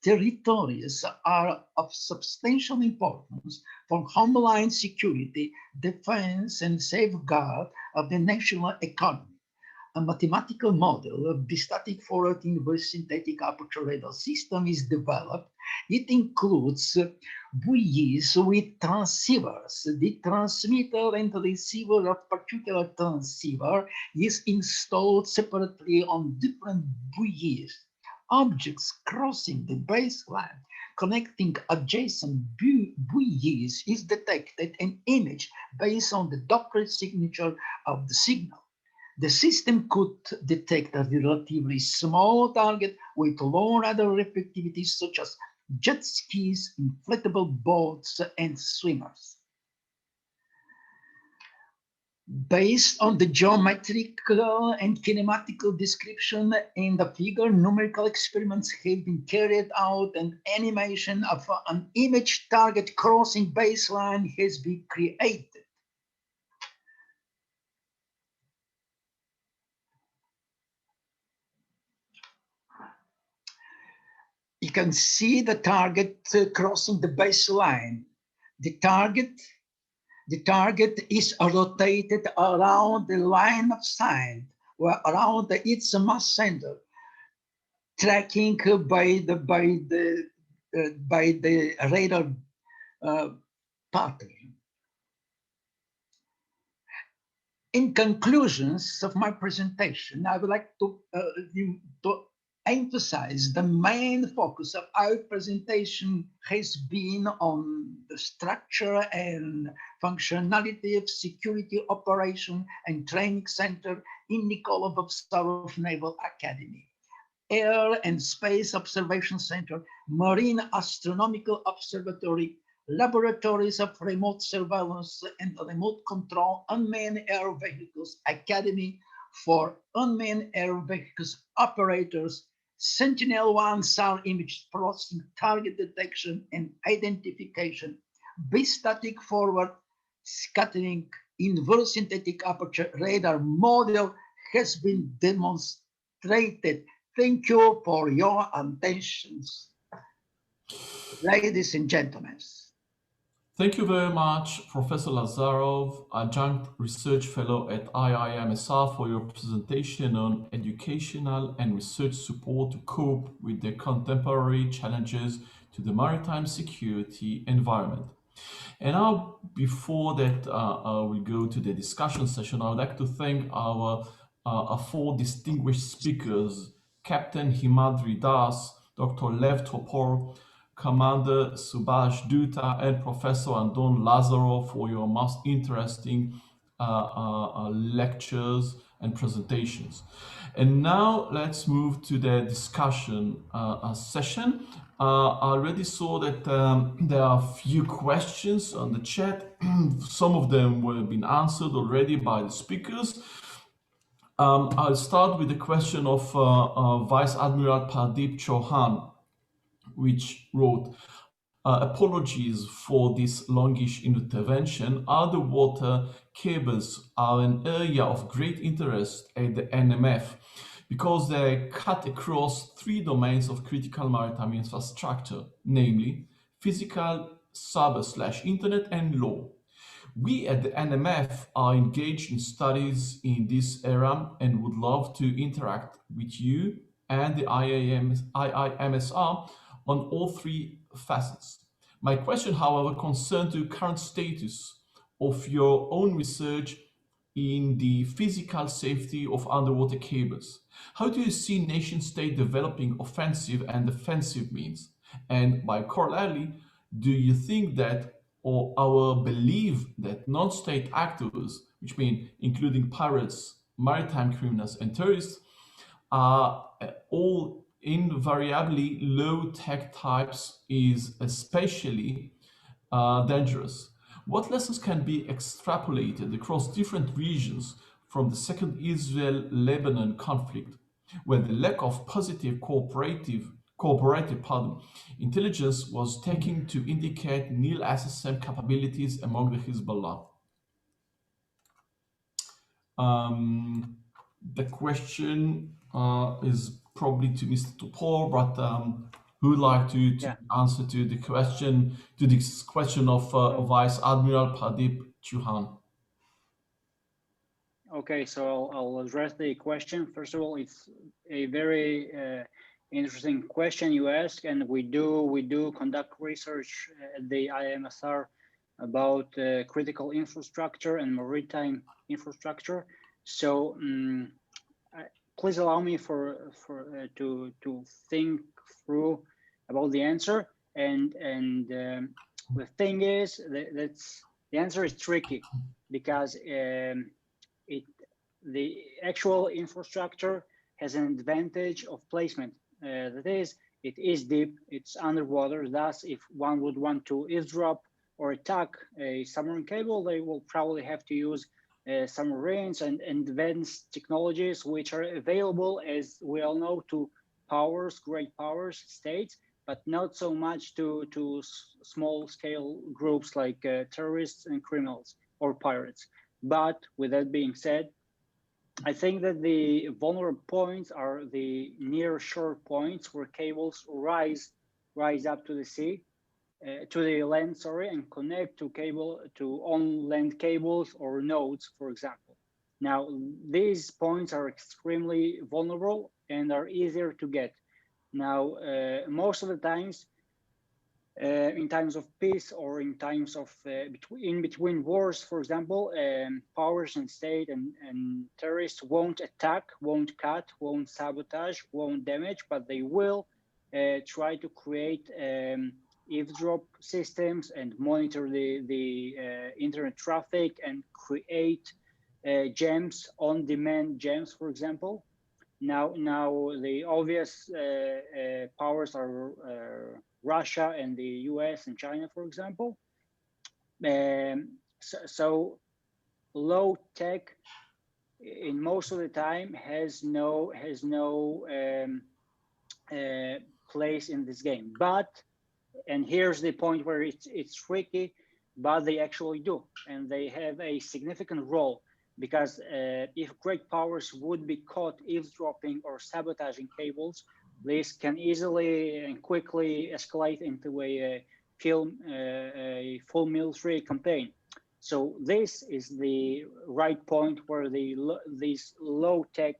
territories are of substantial importance for homeland security, defense, and safeguard of the national economy. A mathematical model of the static forward inverse synthetic aperture radar system is developed. It includes buoys with transceivers. The transmitter and receiver of particular transceiver is installed separately on different buoys. Objects crossing the baseline connecting adjacent buoys is detected and imaged based on the Doppler signature of the signal. The system could detect a relatively small target with low radar reflectivity, such as jet skis, inflatable boats, and swimmers. Based on the geometrical and kinematical description in the figure, numerical experiments have been carried out and animation of an image target crossing baseline has been created. You can see the target crossing the baseline. The target is rotated around the line of sight, or around its mass center, tracking by the radar pattern. In conclusions of my presentation, I would like to emphasize the main focus of our presentation has been on the structure and functionality of Security Operation and Training Center in Nikolov Naval Academy, Air and Space Observation Center, Marine Astronomical Observatory, Laboratories of Remote Surveillance and Remote Control Unmanned Air Vehicles Academy for Unmanned Air Vehicles Operators, Sentinel-1 SAR image processing, target detection and identification, bistatic forward scattering inverse synthetic aperture radar model has been demonstrated. Thank you for your attention, ladies and gentlemen. Thank you very much, Professor Lazarov, Adjunct Research Fellow at IIMSR, for your presentation on educational and research support to cope with the contemporary challenges to the maritime security environment. And now, before that we go to the discussion session, I would like to thank our four distinguished speakers, Captain Himadri Das, Dr. Lev Topor, Commander Subhash Dutta, and Professor Anton Lazarov for your most interesting lectures and presentations. And now let's move to the discussion session. I already saw that there are a few questions on the chat. Some of them have been answered already by the speakers. I'll start with the question of Vice Admiral Pardeep Chauhan, which wrote, apologies for this longish intervention. Underwater cables are an area of great interest at the NMF because they cut across three domains of critical maritime infrastructure, namely physical, cyber/internet, and law. We at the NMF are engaged in studies in this area and would love to interact with you and the IIMSR on all three facets. My question, however, concerns the current status of your own research in the physical safety of underwater cables. How do you see nation state developing offensive and defensive means? And by corollary, do you think that, or our belief that non-state actors, which mean including pirates, maritime criminals, and terrorists, are all invariably low-tech types is especially dangerous? What lessons can be extrapolated across different regions from the second Israel-Lebanon conflict, where the lack of positive cooperative intelligence was taken to indicate nil assessment capabilities among the Hezbollah? The question is probably to Mr. Topor, but Who would like to answer to the question of Vice Admiral Pradeep Chauhan? Okay, so I'll address the question. First of all, it's a very interesting question you ask, and we do conduct research at the IIMSR about critical infrastructure and maritime infrastructure. So please allow me to think through about the answer. And the thing is the answer is tricky because the actual infrastructure has an advantage of placement. That is, it is deep, it's underwater. Thus, if one would want to eavesdrop or attack a submarine cable, they will probably have to use submarines and advanced technologies which are available, as we all know, to great powers, states, but not so much to small scale groups like terrorists and criminals or pirates. But with that being said, I think that the vulnerable points are the near shore points where cables rise up to the sea, to the land, sorry, and connect to on-land cables or nodes, for example. Now, these points are extremely vulnerable and are easier to get. Now, most of the times, in times of peace or in times of in between wars, for example, powers and state and terrorists won't attack, won't cut, won't sabotage, won't damage, but they will try to create eavesdrop systems and monitor the internet traffic and create gems, on-demand gems, for example. Now the obvious powers are Russia and the US and China, for example. So low tech in most of the time has no place in this game. But, and here's the point where it's tricky, but they actually do, and they have a significant role, because if great powers would be caught eavesdropping or sabotaging cables, this can easily and quickly escalate into a full military campaign. So this is the right point where these low-tech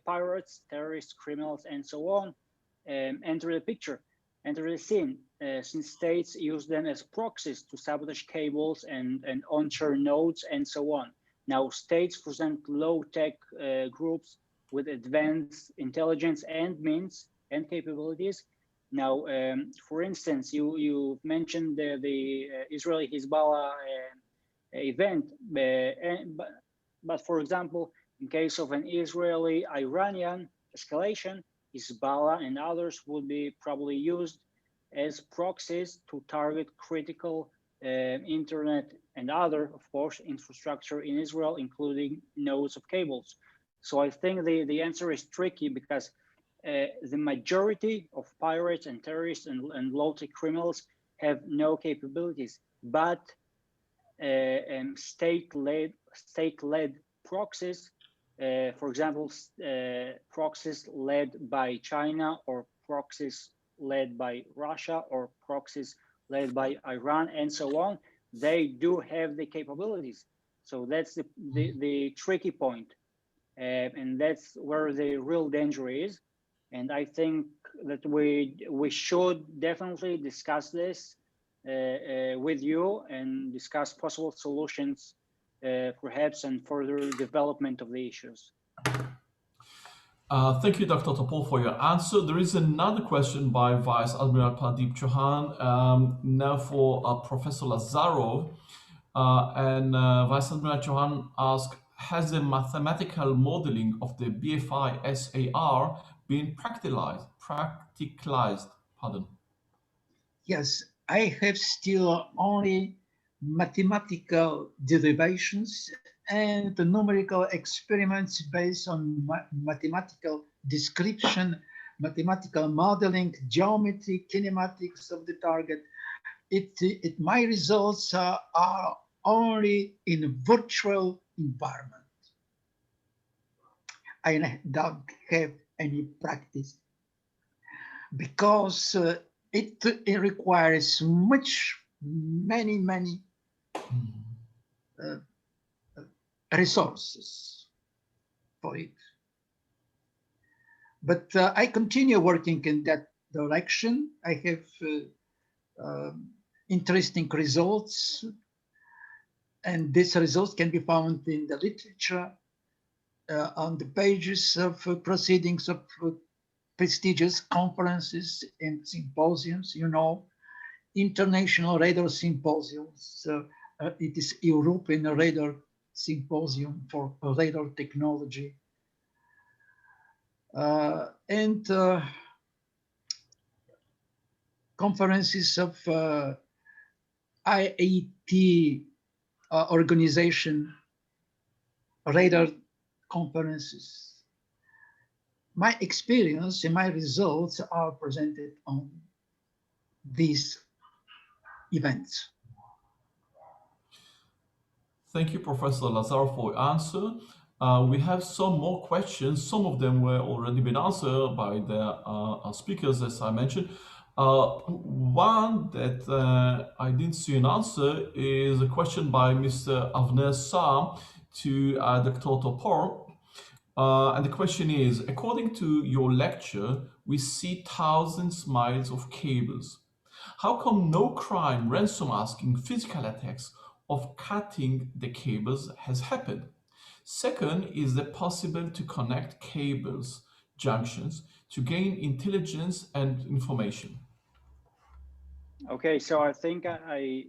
pirates, terrorists, criminals, and so on enter the picture, enter the scene, since states use them as proxies to sabotage cables and onshore nodes and so on. Now, states present low-tech groups with advanced intelligence and means and capabilities. Now, for instance, you mentioned the Israeli Hezbollah event, but for example, in case of an Israeli-Iranian escalation, Hezbollah and others would be probably used as proxies to target critical internet and other, of course, infrastructure in Israel, including nodes of cables. So I think the answer is tricky because the majority of pirates and terrorists and low-tech criminals have no capabilities, but state-led proxies, for example, proxies led by China or proxies led by Russia or proxies led by Iran and so on, they do have the capabilities. So that's the tricky point. And that's where the real danger is. And I think that we should definitely discuss this with you and discuss possible solutions, perhaps, and further development of the issues. Thank you, Dr. Topol, for your answer. There is another question by Vice Admiral Pradeep Chauhan, now for Professor Lazarov. Vice Admiral Chauhan asks, has the mathematical modeling of the BFI SAR been practicalized? Yes, I have still only mathematical derivations and the numerical experiments based on mathematical description, mathematical modeling, geometry, kinematics of the target. My results are only in a virtual environment. I don't have any practice. because it requires many resources for it. But I continue working in that direction. I have interesting results, and these results can be found in the literature, on the pages of proceedings of prestigious conferences and symposiums, you know, international radar symposiums. It is European Radar Symposium for Radar Technology. And conferences of IAT organization, radar conferences. My experience and my results are presented on these events. Thank you, Professor Lazar, for your answer. We have some more questions. Some of them were already been answered by the speakers, as I mentioned. One that I didn't see an answer is a question by Mr. Avner Saar to Dr. Topor. And the question is, according to your lecture, we see thousands of miles of cables. How come no crime, ransom asking, physical attacks of cutting the cables has happened? Second, is it possible to connect cables, junctions, to gain intelligence and information? Okay, so I think I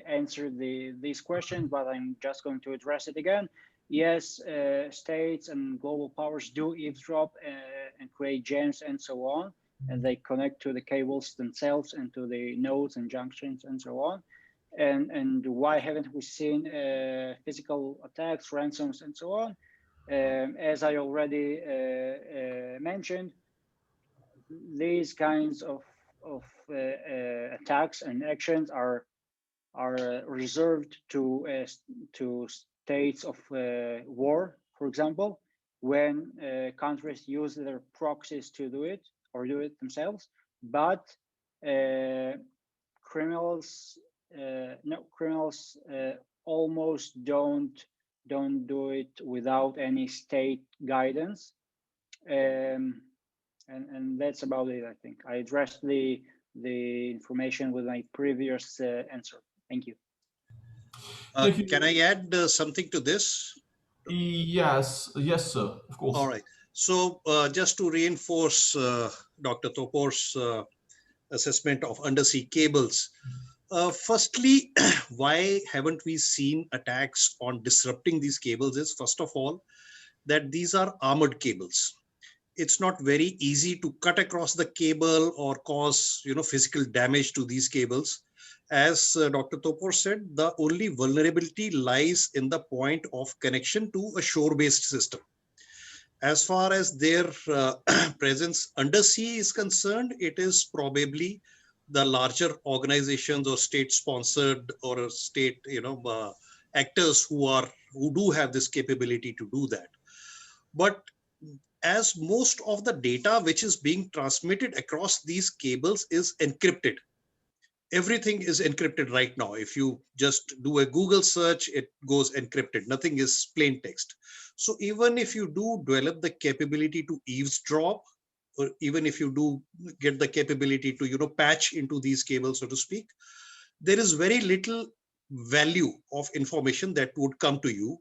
answered these questions, but I'm just going to address it again. Yes, states and global powers do eavesdrop and create jams and so on, and they connect to the cables themselves and to the nodes and junctions and so on. And why haven't we seen physical attacks, ransoms, and so on? As I already mentioned, these kinds of attacks and actions are reserved to states of war, for example, when countries use their proxies to do it or do it themselves. But criminals almost don't do it without any state guidance. And that's about it, I think. I addressed the information with my previous answer. Thank you. Can I add something to this? Yes, sir, of course. All right. So just to reinforce Dr. Topor's assessment of undersea cables, firstly, why haven't we seen attacks on disrupting these cables is, first of all, that these are armored cables. It's not very easy to cut across the cable or cause, physical damage to these cables. As Dr. Topor said, the only vulnerability lies in the point of connection to a shore-based system. As far as their presence undersea is concerned, it is probably the larger organizations or state-sponsored or state, actors who do have this capability to do that. But as most of the data which is being transmitted across these cables is encrypted. Everything is encrypted right now. If you just do a Google search, it goes encrypted. Nothing is plain text. So even if you do develop the capability to eavesdrop, or even if you do get the capability to, patch into these cables, so to speak, there is very little value of information that would come to you.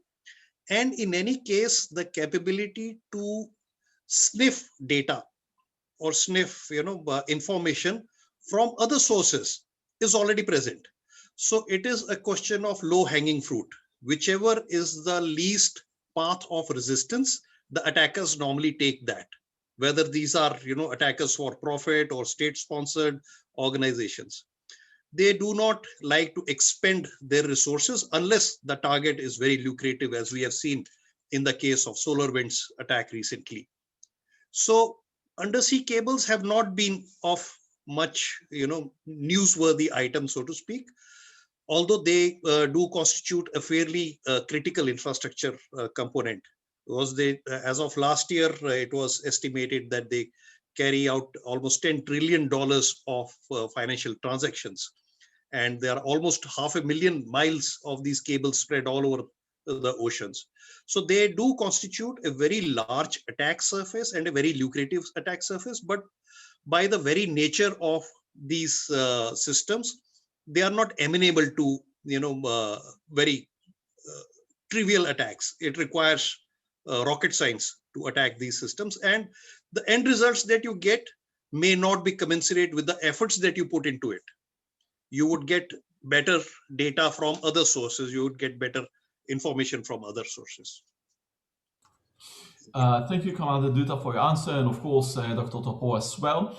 And in any case, the capability to sniff data or sniff information from other sources is already present. So it is a question of low hanging fruit. Whichever is the least path of resistance, the attackers normally take that, whether these are attackers for profit or state sponsored organizations. They do not like to expend their resources unless the target is very lucrative, as we have seen in the case of SolarWind's attack recently. So undersea cables have not been of much, newsworthy item, so to speak, although they do constitute a fairly critical infrastructure component. Because as of last year, it was estimated that they carry out almost $10 trillion of financial transactions. And there are almost 500,000 miles of these cables spread all over the oceans. So they do constitute a very large attack surface and a very lucrative attack surface. But by the very nature of these systems, they are not amenable to very trivial attacks. It requires rocket science to attack these systems, and the end results that you get may not be commensurate with the efforts that you put into it. You would get better data from other sources. You would get better information from other sources. Thank you, Commander Dutta, for your answer, and of course, Dr. Topo as well.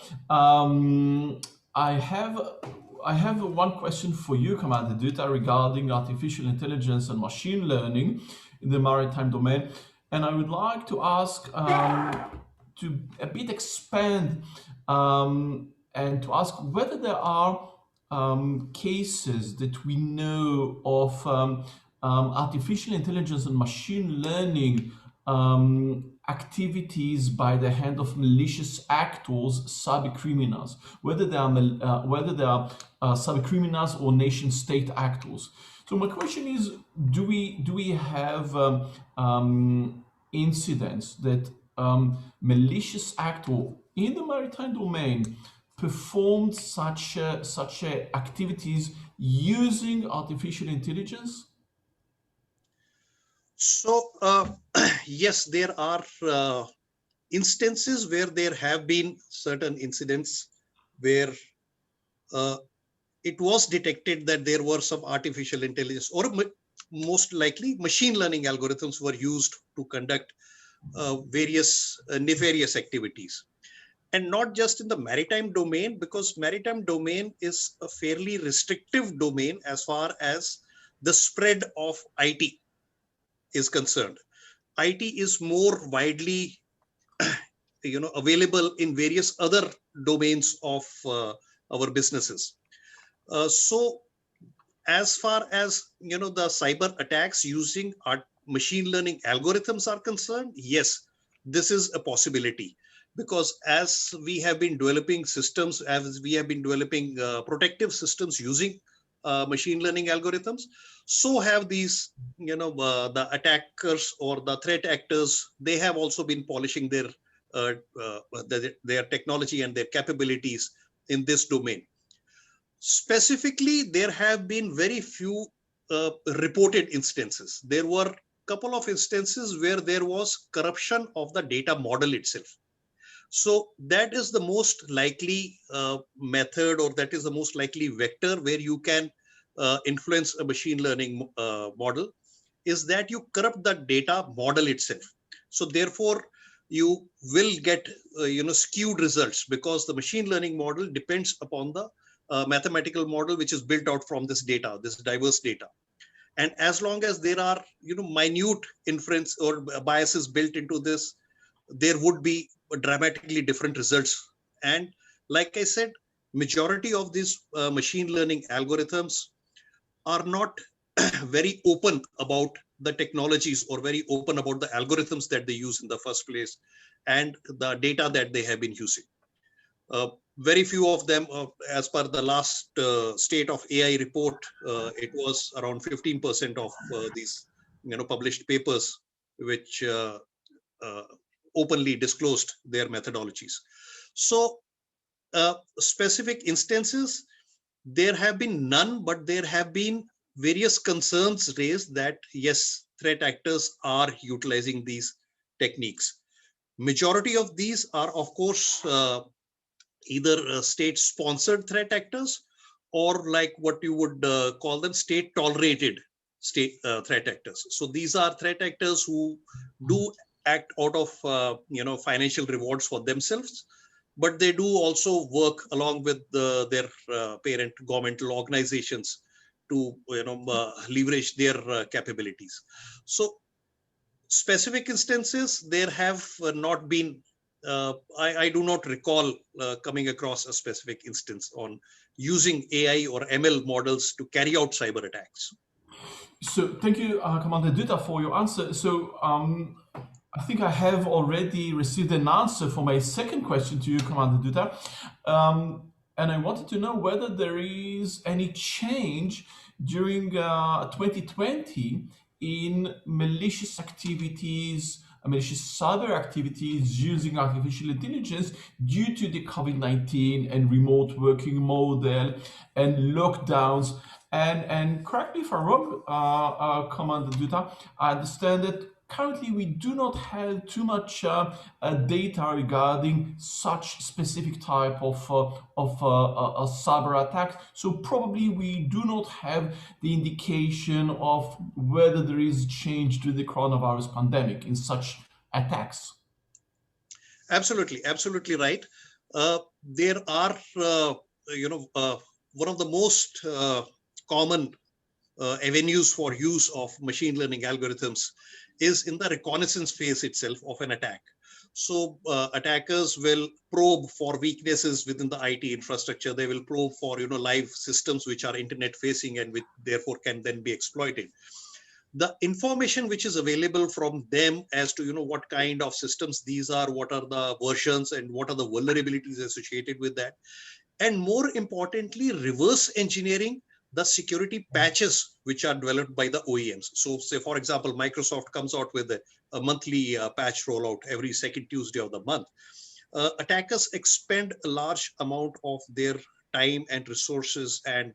I have one question for you, Commander Dutta, regarding artificial intelligence and machine learning in the maritime domain, and I would like to ask to a bit expand and to ask whether there are cases that we know of artificial intelligence and machine learning activities by the hand of malicious actors, cybercriminals, whether they are cybercriminals or nation-state actors. So my question is: do we have incidents that malicious actor in the maritime domain performed such activities using artificial intelligence? So yes, there are instances where there have been certain incidents where it was detected that there were some artificial intelligence, or most likely machine learning algorithms were used to conduct various nefarious activities. And not just in the maritime domain, because maritime domain is a fairly restrictive domain as far as the spread of IT is concerned. IT is more widely available in various other domains of our businesses. So as far as the cyber attacks using our machine learning algorithms are concerned, yes, this is a possibility, because as we have been developing systems, as we have been developing protective systems using machine learning algorithms, so have these the attackers or the threat actors. They have also been polishing their technology and their capabilities in this domain. Specifically, there have been very few reported instances. There were a couple of instances where there was corruption of the data model itself. So that is the most likely method, or that is the most likely vector where you can influence a machine learning model, is that you corrupt the data model itself. So therefore, you will get skewed results, because the machine learning model depends upon the mathematical model which is built out from this data, this diverse data. And as long as there are minute inference or biases built into this, there would be dramatically different results. And like I said, majority of these machine learning algorithms are not very open about the technologies, or very open about the algorithms that they use in the first place and the data that they have been using. Very few of them, as per the last state of AI report, it was around 15% of these published papers which openly disclosed their methodologies. So specific instances, there have been none, but there have been various concerns raised that yes, threat actors are utilizing these techniques. Majority of these are, of course, either state-sponsored threat actors, or like what you would call them state-tolerated threat actors. So these are threat actors who do act out of financial rewards for themselves, but they do also work along with their parent governmental organizations to leverage their capabilities. So specific instances, there have not been, I do not recall coming across a specific instance on using AI or ML models to carry out cyber attacks. So thank you, Commander Dutta, for your answer. So I think I have already received an answer for my second question to you, Commander Duda. And I wanted to know whether there is any change during 2020 in malicious activities, malicious cyber activities using artificial intelligence due to the COVID-19 and remote working model and lockdowns. And correct me if I'm wrong, Commander Duda, I understand that currently we do not have too much data regarding such specific type of cyber attacks. So probably we do not have the indication of whether there is change to the coronavirus pandemic in such attacks. Absolutely, absolutely right. There are, one of the most common avenues for use of machine learning algorithms is in the reconnaissance phase itself of an attack. So attackers will probe for weaknesses within the IT infrastructure. They will probe for live systems which are internet facing and which therefore can then be exploited. The information which is available from them as to what kind of systems these are, what are the versions, and what are the vulnerabilities associated with that, and more importantly, reverse engineering the security patches which are developed by the OEMs. So say, for example, Microsoft comes out with a monthly patch rollout every second Tuesday of the month. Attackers expend a large amount of their time and resources and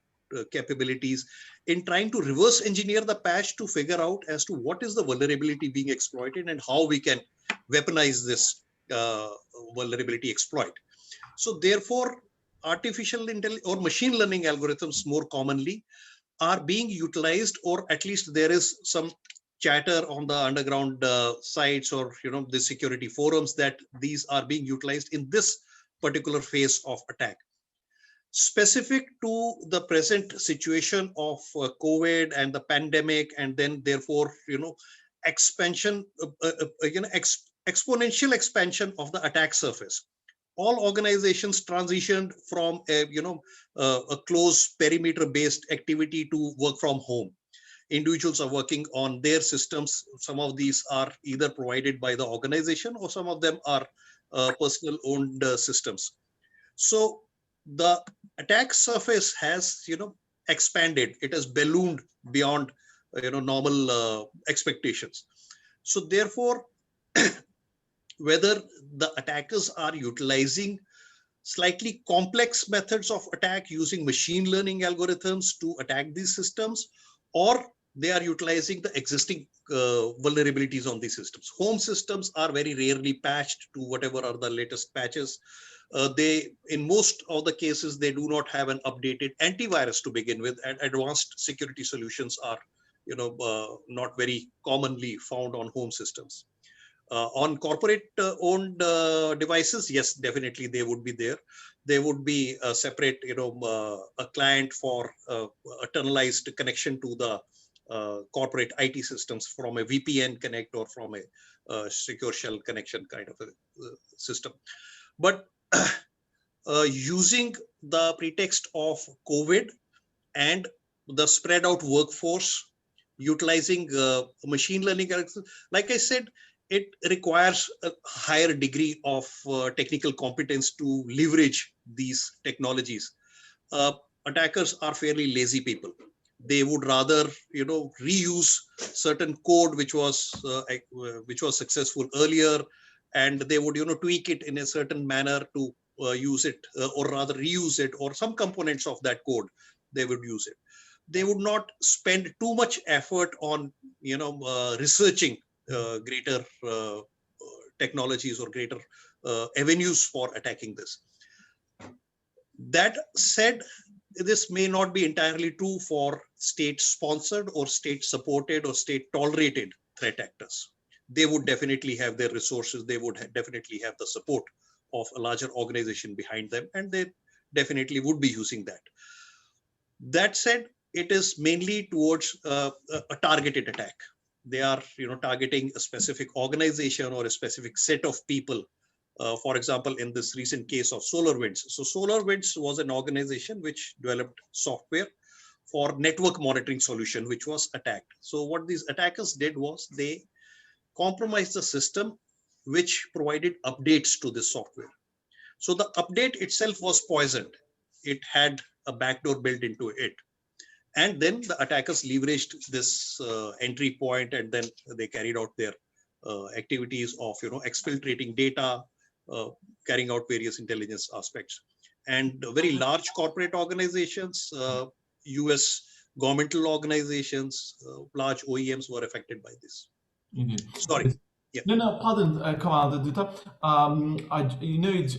capabilities in trying to reverse engineer the patch to figure out as to what is the vulnerability being exploited and how we can weaponize this vulnerability exploit. So therefore, artificial intelligence or machine learning algorithms more commonly are being utilized, or at least there is some chatter on the underground sites or the security forums that these are being utilized in this particular phase of attack. Specific to the present situation of COVID and the pandemic, and then therefore expansion, exponential expansion of the attack surface. All organizations transitioned from a close perimeter based activity to work from home. Individuals are working on their systems. Some of these are either provided by the organization or some of them are personal owned systems. So the attack surface has expanded. It has ballooned beyond normal expectations. So therefore, whether the attackers are utilizing slightly complex methods of attack using machine learning algorithms to attack these systems, or they are utilizing the existing vulnerabilities on these systems. Home systems are very rarely patched to whatever are the latest patches. They, in most of the cases, they do not have an updated antivirus to begin with, and advanced security solutions are not very commonly found on home systems. On corporate owned devices, yes, definitely they would be there. There would be a separate, a client for a tunnelized connection to the corporate IT systems from a VPN connect or from a secure shell connection kind of a system. But using the pretext of COVID and the spread out workforce, utilizing machine learning, like I said, it requires a higher degree of technical competence to leverage these technologies. Attackers are fairly lazy people. They would rather, reuse certain code which was successful earlier, and they would, tweak it in a certain manner to use it, or rather reuse it, or some components of that code they would use it. They would not spend too much effort on, researching greater technologies or greater avenues for attacking this. That said, this may not be entirely true for state-sponsored or state-supported or state-tolerated threat actors. They would definitely have their resources. They would definitely have the support of a larger organization behind them, and they definitely would be using that. That said, it is mainly towards a targeted attack. They are, targeting a specific organization or a specific set of people. For example, in this recent case of SolarWinds. So SolarWinds was an organization which developed software for network monitoring solution, which was attacked. So what these attackers did was they compromised the system which provided updates to this software. So the update itself was poisoned. It had a backdoor built into it. And then the attackers leveraged this entry point, and then they carried out their activities of exfiltrating data, carrying out various intelligence aspects. And very large corporate organizations, US governmental organizations, large OEMs were affected by this. Indeed. Sorry. Yeah. No, pardon, Commander Dutta.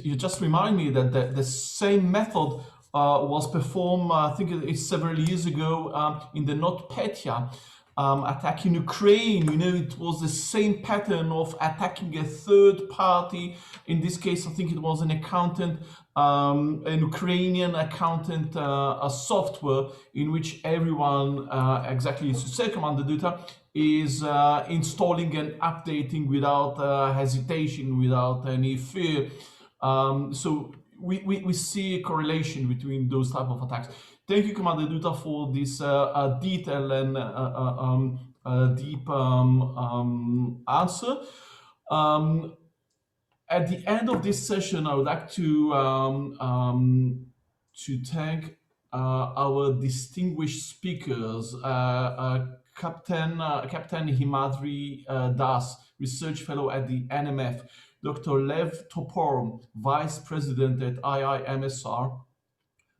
You just remind me that the same method was performed, I think it's several years ago, in the NotPetya attack in Ukraine. It was the same pattern of attacking a third party. In this case, I think it was an accountant, an Ukrainian accountant software in which everyone, exactly as you said, Commander Dutta, is installing and updating without hesitation, without any fear. So we see a correlation between those type of attacks. Thank you, Commander Dutta, for this detailed and deep answer. At the end of this session, I would like to thank our distinguished speakers, Captain Himadri Das, Research Fellow at the NMF, Dr. Lev Topor, Vice President at IIMSR,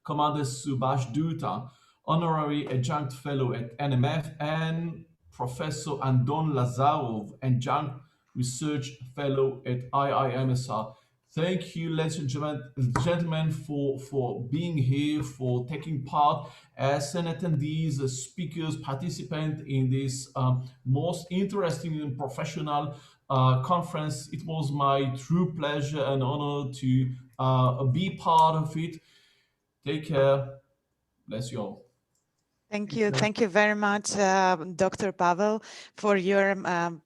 Commander Subhash Dutta, Honorary Adjunct Fellow at NMF, and Professor Andon Lazarov, Adjunct Research Fellow at IIMSR. Thank you, ladies and gentlemen, for being here, for taking part as an attendees, as speakers, participant in this most interesting and professional conference. It was my true pleasure and honor to be part of it. Take care. Bless you all. Thank you. Thank you very much, Dr. Pavel, for your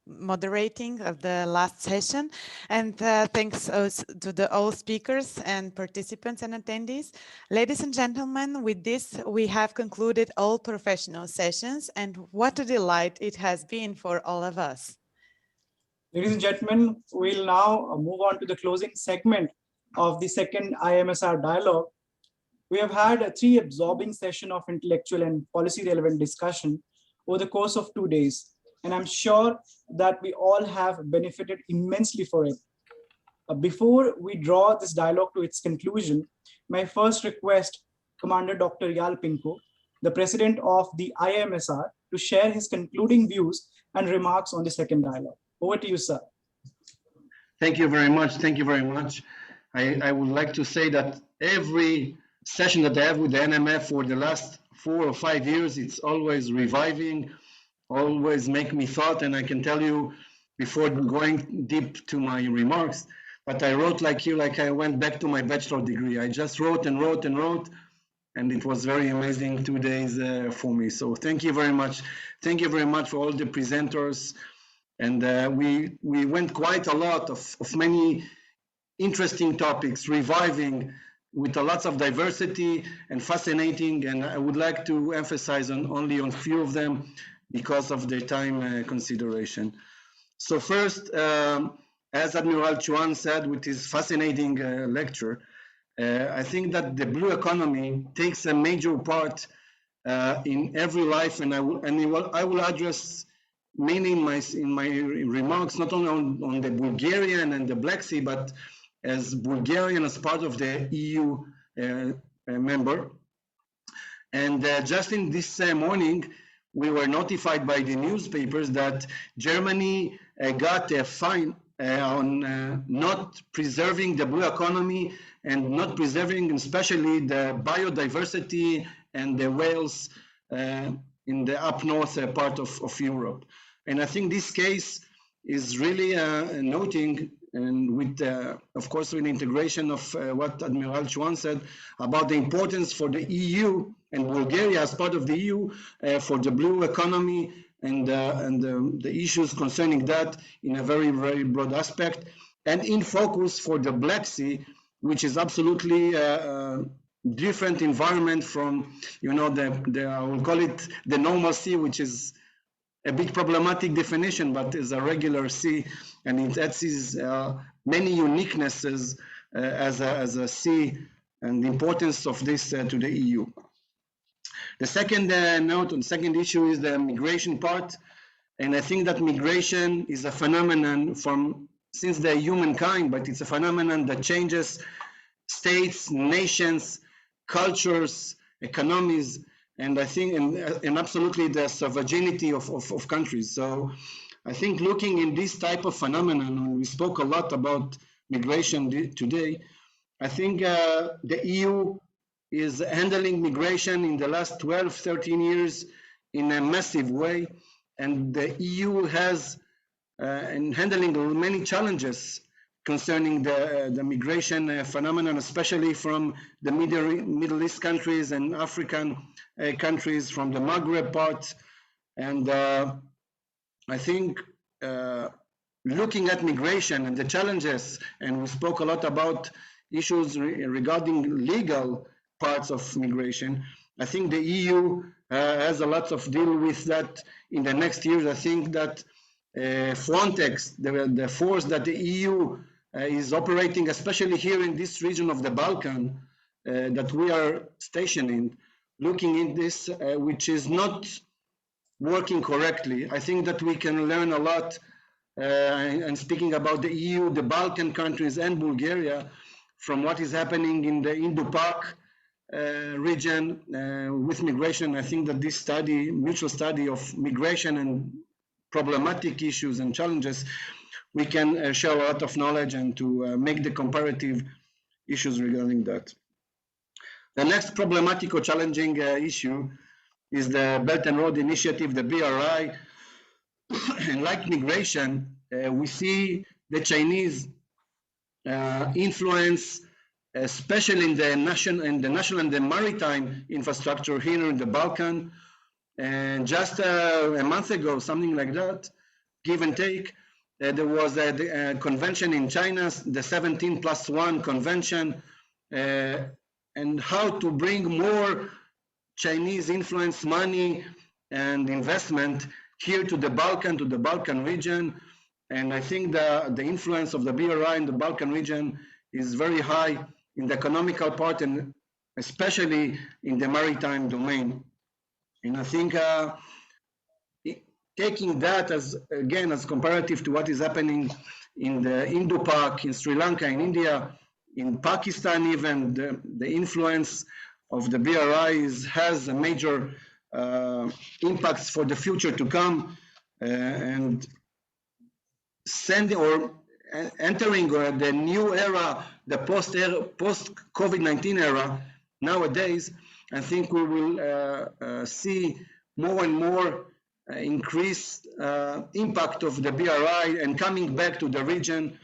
moderating of the last session. And thanks also to all speakers and participants and attendees. Ladies and gentlemen, with this, we have concluded all professional sessions, and what a delight it has been for all of us. Ladies and gentlemen, we'll now move on to the closing segment of the second IIMSR Dialogue. We have had a 3 absorbing sessions of intellectual and policy relevant discussion over the course of 2 days, and I'm sure that we all have benefited immensely for it. Before we draw this dialogue to its conclusion, my first request, Commander Dr. Yal Pinko, the President of the IIMSR, to share his concluding views and remarks on the second dialogue. Over to you, sir. Thank you very much. Thank you very much. I would like to say that every session that I have with the NMF for the last 4 or 5 years, it's always reviving, always make me thought. And I can tell you, before going deep to my remarks, that I wrote like you, like I went back to my bachelor degree. I just wrote and wrote and wrote, and it was very amazing 2 days for me. So thank you very much. Thank you very much for all the presenters. And we went quite a lot of many interesting topics, reviving, with a lots of diversity and fascinating, and I would like to emphasize only on few of them because of the time consideration. So first, as Admiral Chuan said with his fascinating lecture, I think that the blue economy takes a major part in every life, and I will address mainly in my remarks not only on the Bulgarian and the Black Sea, but as Bulgarian as part of the EU member. And just in this morning, we were notified by the newspapers that Germany got a fine on not preserving the blue economy and not preserving especially the biodiversity and the whales in the up north part of Europe. And I think this case is really noting, and with, of course, with the integration of what Admiral Chuan said about the importance for the EU and Bulgaria as part of the EU for the blue economy and the issues concerning that in a very, very broad aspect, and in focus for the Black Sea, which is absolutely different environment from, I will call it the normal sea, which is a bit problematic definition, but is a regular sea, and it adds many uniquenesses as a sea, and the importance of this to the EU. The second note, and second issue is the migration part, and I think that migration is a phenomenon since the humankind, but it's a phenomenon that changes states, nations, cultures, economies, and I think, and absolutely the sovereignty of countries. So I think looking in this type of phenomenon, we spoke a lot about migration today. I think the EU is handling migration in the last 12, 13 years in a massive way. And the EU has in handling many challenges concerning the migration phenomenon, especially from the Middle East countries and African countries, from the Maghreb part. And I think looking at migration and the challenges, and we spoke a lot about issues regarding legal parts of migration, I think the EU has a lot of deal with that in the next years. I think that Frontex, the force that the EU is operating, especially here in this region of the Balkan that we are stationed in, looking in this, which is not working correctly. I think that we can learn a lot, and speaking about the EU, the Balkan countries and Bulgaria, from what is happening in the Indo-Pak region with migration. I think that this study, mutual study of migration and problematic issues and challenges, we can share a lot of knowledge and to make the comparative issues regarding that. The next problematic or challenging issue is the Belt and Road Initiative, the BRI. And like migration, we see the Chinese influence, especially in the national and the maritime infrastructure here in the Balkan. And just a month ago, something like that, give and take, there was a convention in China, the 17+1 convention, and how to bring more Chinese influence, money, and investment here to the Balkan region. And I think the influence of the BRI in the Balkan region is very high in the economical part, and especially in the maritime domain. And I think taking that as comparative to what is happening in the Indo-Pak, in Sri Lanka, in India, in Pakistan, even the influence of the BRI has a major impacts for the future to come, and sending or entering the new era, the post-COVID-19 era nowadays. I think we will see more and more increased impact of the BRI and coming back to the region.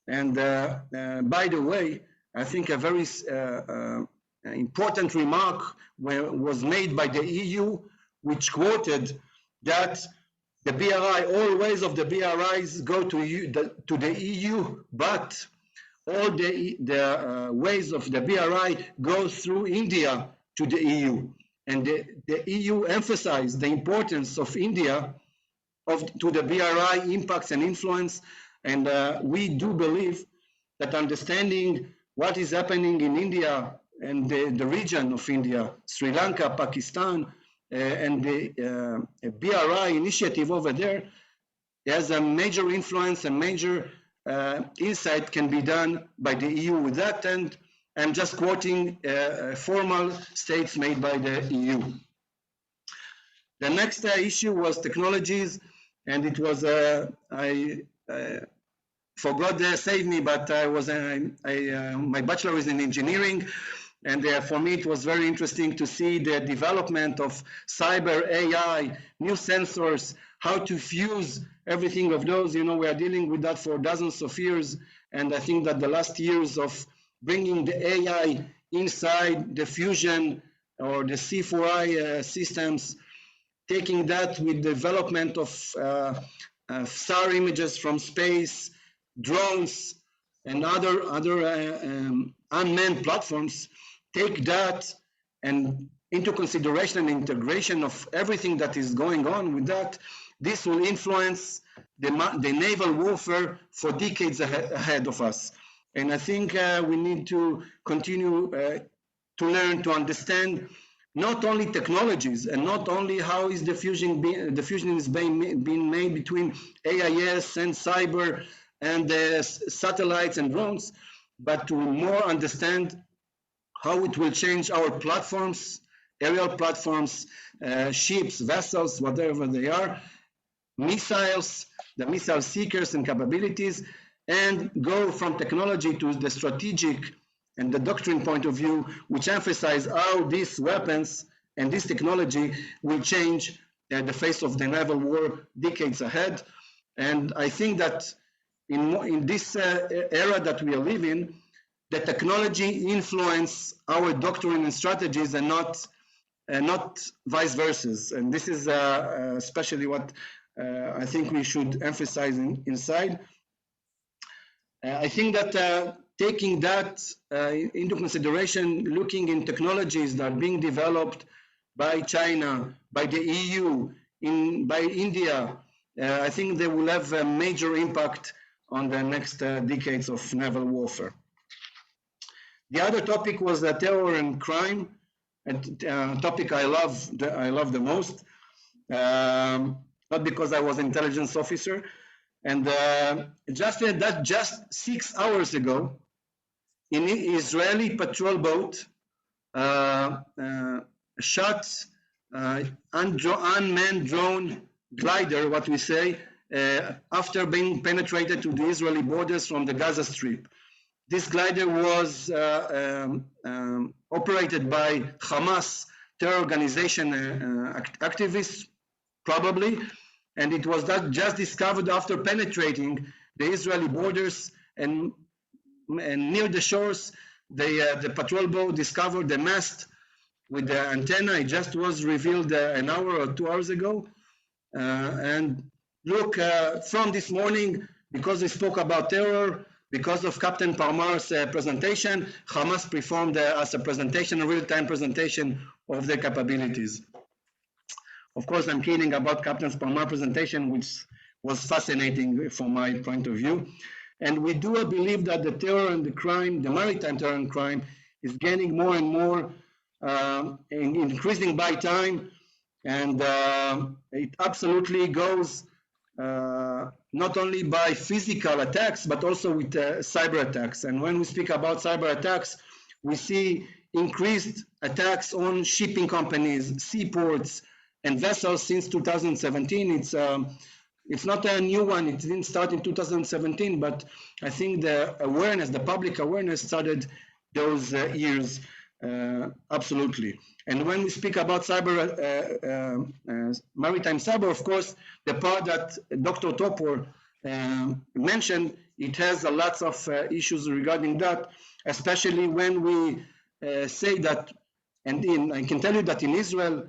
And by the way, I think a very important remark was made by the EU, which quoted that the BRI, all ways of the BRIs go to the EU, but all the ways of the BRI go through India to the EU. And the EU emphasized the importance of India to the BRI impacts and influence. And we do believe that understanding what is happening in India and the region of India, Sri Lanka, Pakistan, and the BRI initiative over there has a major influence and major insight can be done by the EU with that. And I'm just quoting formal states made by the EU. The next issue was technologies, and it was for God save me, but my bachelor is in engineering, and for me it was very interesting to see the development of cyber AI, new sensors, how to fuse everything of those. You know, we are dealing with that for dozens of years, and I think that the last years of bringing the AI inside the fusion or the C4I systems, taking that with development of SAR images from space, drones, and other unmanned platforms, take that and into consideration and integration of everything that is going on with that. this will influence the naval warfare for decades ahead of us. And I think we need to continue to learn to understand not only technologies and not only how is the fusion is being made between AIS and cyber and satellites and drones, but to more understand how it will change our platforms, aerial platforms, ships, vessels, whatever they are, missiles, the missile seekers and capabilities, and go from technology to the strategic and the doctrine point of view, which emphasize how these weapons and this technology will change the face of the naval war decades ahead. And I think that in this era that we are living, the technology influence our doctrine and strategies and not vice versa. And this is especially what I think we should emphasize inside. I think that taking that into consideration, looking in technologies that are being developed by China, by the EU, by India, I think they will have a major impact on the next decades of naval warfare. The other topic was terror and crime, a topic I love the most, not because I was an intelligence officer. And just 6 hours ago, an Israeli patrol boat shot unmanned drone glider, what we say, after being penetrated to the Israeli borders from the Gaza Strip. This glider was operated by Hamas terror organization activists, probably, and it was just discovered after penetrating the Israeli borders, and near the shores, the patrol boat discovered the mast with the antenna. It just was revealed an hour or 2 hours ago. And look, from this morning, because we spoke about terror, because of Captain Parmar's presentation, Hamas performed as a presentation, a real-time presentation of their capabilities. Of course, I'm kidding about Captain Parmar's presentation, which was fascinating from my point of view. And we do believe that the terror and the crime, the maritime terror and crime, is gaining more and more, increasing by time. And it absolutely goes not only by physical attacks, but also with cyber attacks. And when we speak about cyber attacks, we see increased attacks on shipping companies, seaports, and vessels since 2017. It's not a new one. It didn't start in 2017, but I think the awareness, the public awareness started those years, absolutely. And when we speak about cyber, maritime cyber, of course, the part that Dr. Topor mentioned, it has a lots of issues regarding that, especially when we say that, and I can tell you that in Israel,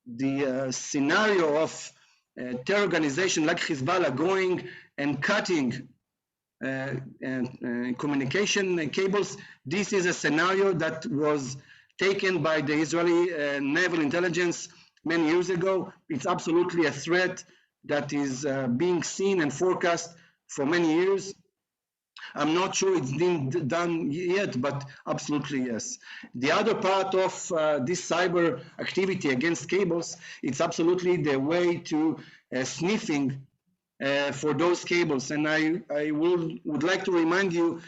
the scenario of terror organization like Hezbollah going and cutting communication cables, this is a scenario that was taken by the Israeli naval intelligence many years ago. It's absolutely a threat that is being seen and forecast for many years. I'm not sure it's been done yet, but absolutely yes. The other part of this cyber activity against cables, it's absolutely the way to sniffing for those cables. And I would like to remind you,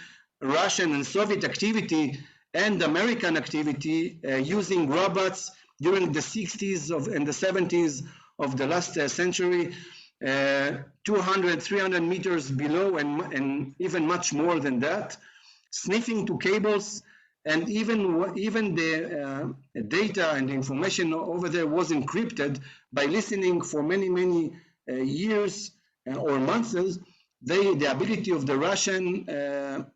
Russian and Soviet activity and American activity using robots during the 60s and the 70s of the last century, 200, 300 meters below and even much more than that, sniffing to cables, and even the data and the information over there was encrypted by listening for many years or months. The ability of the Russian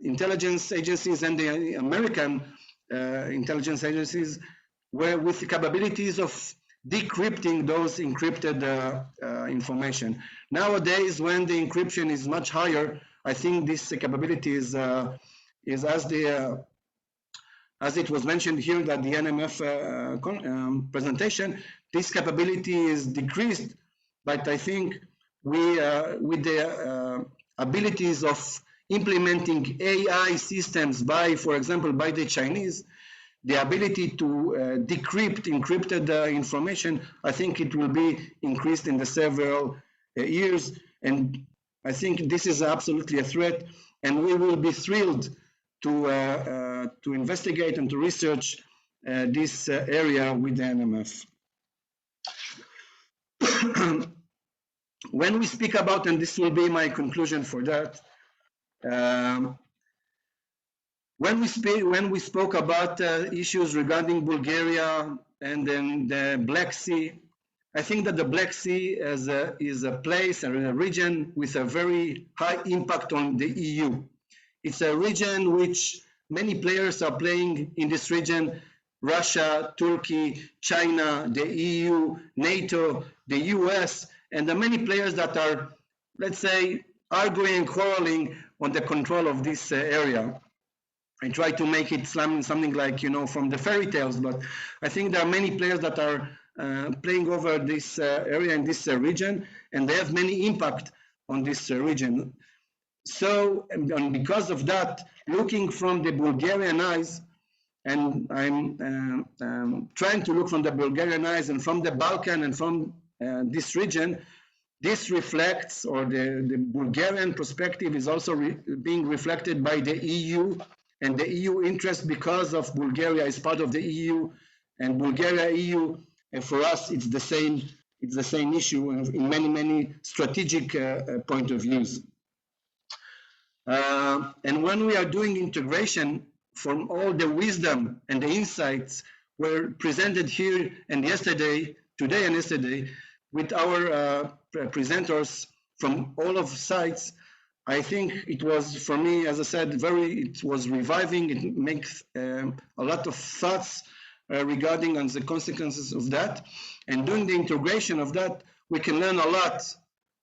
intelligence agencies and the American intelligence agencies were with the capabilities of decrypting those encrypted information. Nowadays, when the encryption is much higher, I think this capability is as it was mentioned here that the NMF presentation, this capability is decreased, but I think with the abilities of implementing AI systems by, for example, by the Chinese, the ability to decrypt encrypted information, I think it will be increased in the several years. And I think this is absolutely a threat, and we will be thrilled to investigate and to research this area with the NMF. When we speak about, and this will be my conclusion for that, when we spoke about issues regarding Bulgaria and then the Black Sea, I think that the Black Sea is a place and a region with a very high impact on the EU. It's a region which many players are playing in this region: Russia, Turkey, China, the EU, NATO, the US, and the many players that are, let's say, arguing and quarreling on the control of this area. I try to make it something like, you know, from the fairy tales, but I think there are many players that are playing over this area in this region, and they have many impact on this region. So, and because of that, looking from the Bulgarian eyes, and I'm trying to look from the Bulgarian eyes and from the Balkan and from this region, this reflects, or the Bulgarian perspective is also being reflected by the EU and the EU interest, because of Bulgaria is part of the EU, and Bulgaria EU, and for us it's the same issue in many strategic point of views. And when we are doing integration from all the wisdom and the insights were presented here and yesterday, today and yesterday, with our presenters from all of sides, I think it was, for me, as I said, it was reviving. It makes a lot of thoughts regarding on the consequences of that. And doing the integration of that, we can learn a lot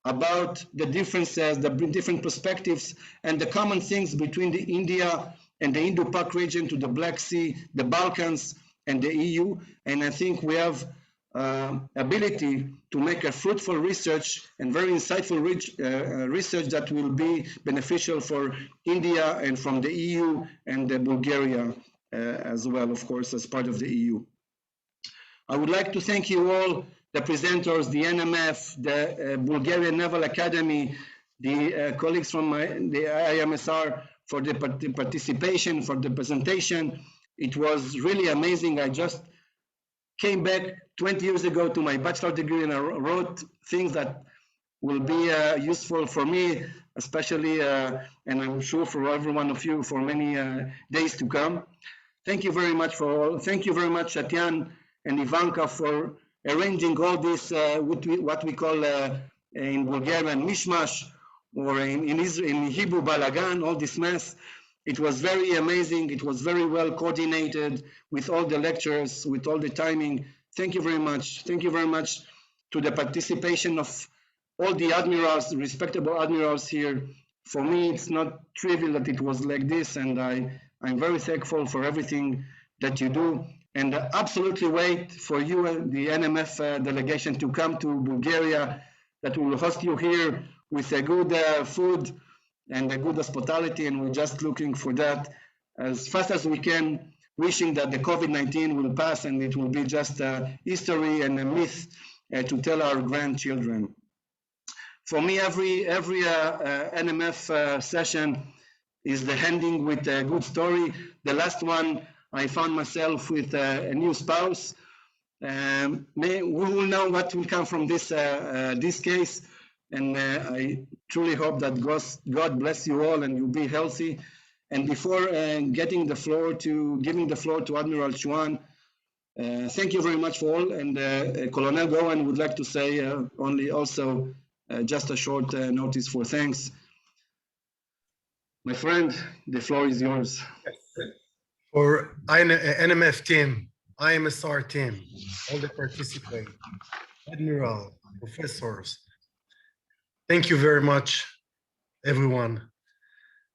about the differences, the different perspectives, and the common things between the India and the Indo-Pak region to the Black Sea, the Balkans, and the EU. And I think we have ability to make a fruitful research and very insightful research that will be beneficial for India and from the EU and Bulgaria as well, of course, as part of the EU. I would like to thank you all, the presenters, the NMF, the Bulgarian Naval Academy, the colleagues from the IIMSR for the participation, for the presentation. It was really amazing. I just came back 20 years ago to my bachelor degree, and I wrote things that will be useful for me, especially, and I'm sure for every one of you for many days to come. Thank you very much for all. Thank you very much, Tatyan and Ivanka, for arranging all this, what we call in Bulgarian mishmash, or in Hebrew balagan, all this mess. It was very amazing. It was very well coordinated with all the lectures, with all the timing. Thank you very much. Thank you very much to the participation of all the admirals, respectable admirals here. For me, it's not trivial that it was like this, and I'm very thankful for everything that you do. And absolutely wait for you and the NMF delegation to come to Bulgaria, that will host you here with a good food and a good hospitality, and we're just looking for that as fast as we can, wishing that the COVID-19 will pass and it will be just a history and a myth to tell our grandchildren. For me, every NMF session is the ending with a good story. The last one, I found myself with a new spouse. We will know what will come from this case, and I truly hope that God bless you all and you'll be healthy. And before giving the floor to Admiral Chuan, thank you very much for all. And Colonel Gowan would like to say also just a short notice for thanks. My friend, the floor is yours. For NMF team, IIMSR team, all the participants, Admiral, professors, thank you very much, everyone.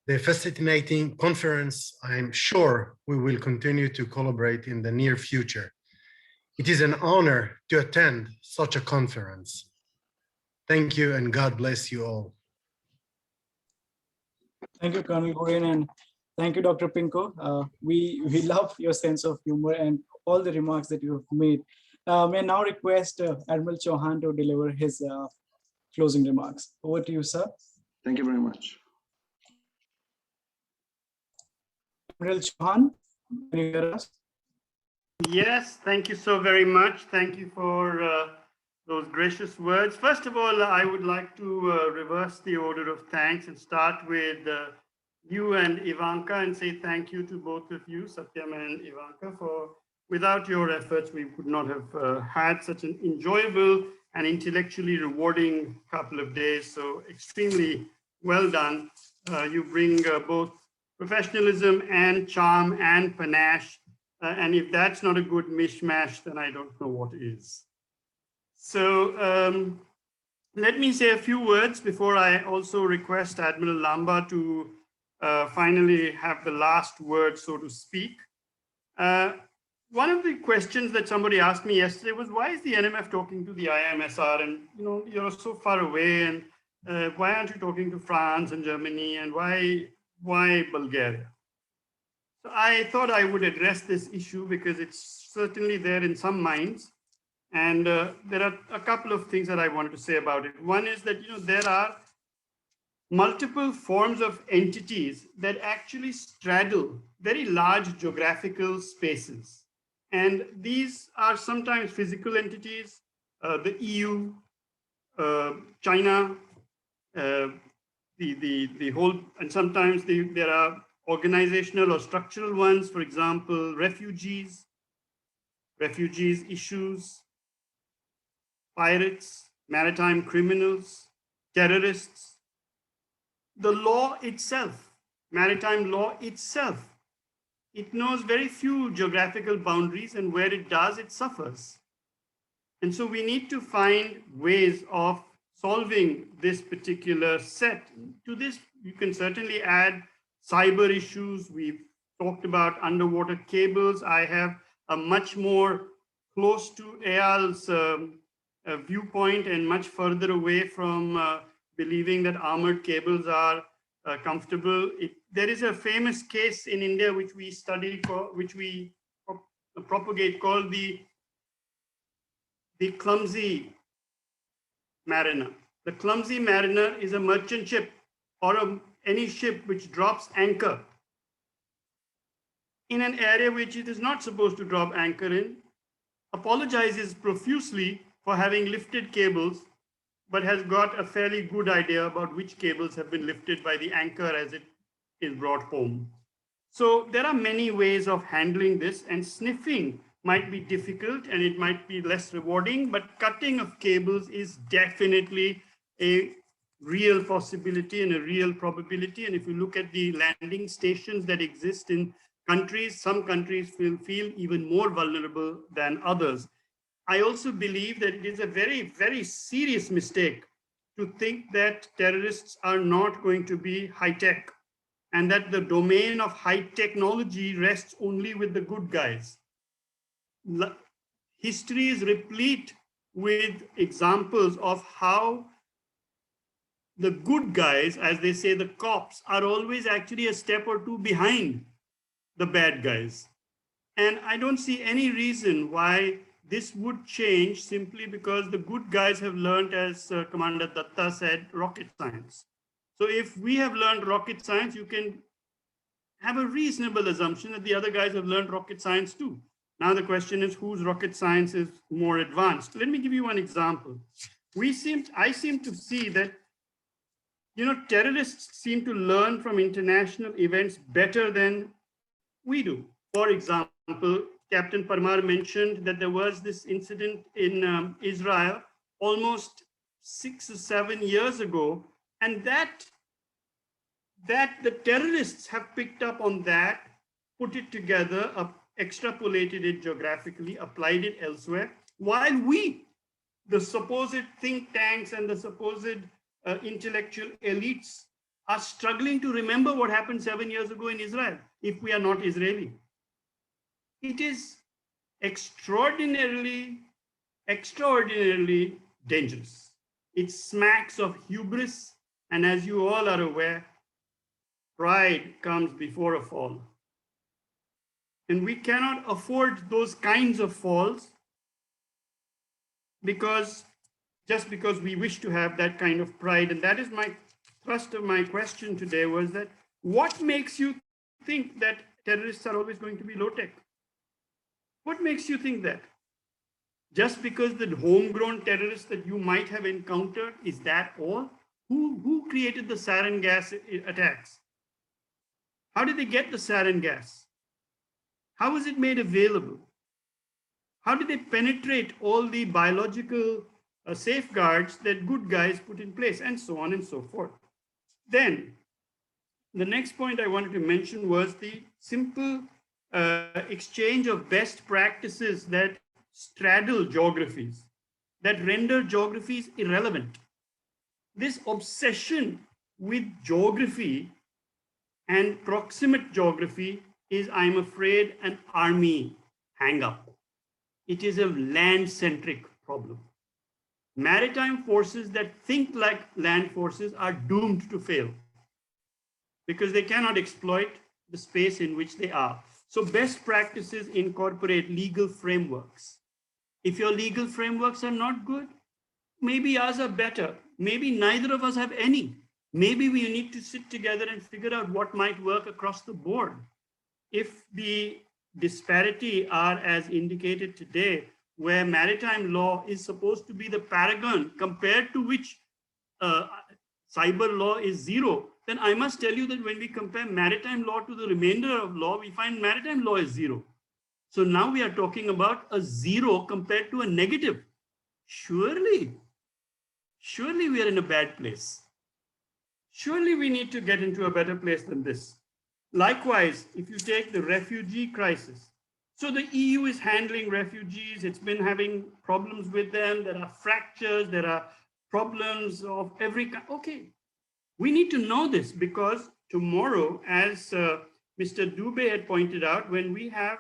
The fascinating conference, I'm sure we will continue to collaborate in the near future. It is an honor to attend such a conference. Thank you, and God bless you all. Thank you, Colonel Gorin, and thank you, Dr. Pinko. We love your sense of humor and all the remarks that you have made. May I now request Admiral Chauhan to deliver his closing remarks. Over to you, sir. Thank you very much. Admiral Chauhan, can you hear us? Yes, thank you so very much. Thank you for those gracious words. First of all, I would like to reverse the order of thanks and start with you and Ivanka and say thank you to both of you, Satyam and Ivanka, for without your efforts, we could not have had such an enjoyable and intellectually rewarding couple of days. So extremely well done. You bring both professionalism and charm and panache. And if that's not a good mishmash, then I don't know what is. So let me say a few words before I also request Admiral Lamba to finally have the last word, so to speak. One of the questions that somebody asked me yesterday was, why is the NMF talking to the IIMSR? And you're so far away, and why aren't you talking to France and Germany, and why Bulgaria? So I thought I would address this issue because it's certainly there in some minds. And there are a couple of things that I wanted to say about it. One is that there are multiple forms of entities that actually straddle very large geographical spaces. And these are sometimes physical entities, the EU, China, the whole, and sometimes there are organizational or structural ones, for example, refugees issues, pirates, maritime criminals, terrorists. The law itself, maritime law itself, it knows very few geographical boundaries, and where it does, it suffers. And so we need to find ways of solving this particular set. To this, you can certainly add cyber issues. We've talked about underwater cables. I have a much more close to Eyal's viewpoint and much further away from believing that armored cables are comfortable. There is a famous case in India which we study, which we propagate, called the clumsy mariner. The clumsy mariner is a merchant ship or any ship which drops anchor in an area which it is not supposed to drop anchor in, apologizes profusely for having lifted cables, but has got a fairly good idea about which cables have been lifted by the anchor as it is brought home. So there are many ways of handling this, and sniffing might be difficult and it might be less rewarding, but cutting of cables is definitely a real possibility and a real probability. And if you look at the landing stations that exist in countries, some countries feel even more vulnerable than others. I also believe that it is a very, very serious mistake to think that terrorists are not going to be high-tech and that the domain of high technology rests only with the good guys. History is replete with examples of how the good guys, as they say, the cops, are always actually a step or two behind the bad guys. And I don't see any reason why this would change simply because the good guys have learned, as Commander Datta said, rocket science. So if we have learned rocket science, you can have a reasonable assumption that the other guys have learned rocket science too. Now the question is, whose rocket science is more advanced? Let me give you one example. I seem to see that, terrorists seem to learn from international events better than we do. For example, Captain Parmar mentioned that there was this incident in Israel almost 6 or 7 years ago, and that the terrorists have picked up on that, put it together, extrapolated it geographically, applied it elsewhere, while we, the supposed think tanks and the supposed intellectual elites, are struggling to remember what happened 7 years ago in Israel, if we are not Israeli. It is extraordinarily dangerous. It smacks of hubris, and as you all are aware, pride comes before a fall. And we cannot afford those kinds of falls just because we wish to have that kind of pride. And that is my thrust of my question today, was that what makes you think that terrorists are always going to be low-tech? What makes you think that? Just because the homegrown terrorists that you might have encountered, is that all? Who created the sarin gas attacks? How did they get the sarin gas? How was it made available? How did they penetrate all the biological safeguards that good guys put in place, and so on and so forth? Then, the next point I wanted to mention was the simple exchange of best practices that straddle geographies, that render geographies irrelevant. This obsession with geography and proximate geography is, I'm afraid, an army hang-up. It is a land-centric problem. Maritime forces that think like land forces are doomed to fail because they cannot exploit the space in which they are. So best practices incorporate legal frameworks. If your legal frameworks are not good, maybe ours are better. Maybe neither of us have any. Maybe we need to sit together and figure out what might work across the board. If the disparity are as indicated today, where maritime law is supposed to be the paragon compared to which cyber law is zero, then I must tell you that when we compare maritime law to the remainder of law, we find maritime law is zero. So now we are talking about a zero compared to a negative. Surely we are in a bad place. Surely we need to get into a better place than this. Likewise, if you take the refugee crisis, so the EU is handling refugees, it's been having problems with them, there are fractures, there are problems of every kind. Okay, we need to know this because tomorrow, as Mr. Dubé had pointed out, when we have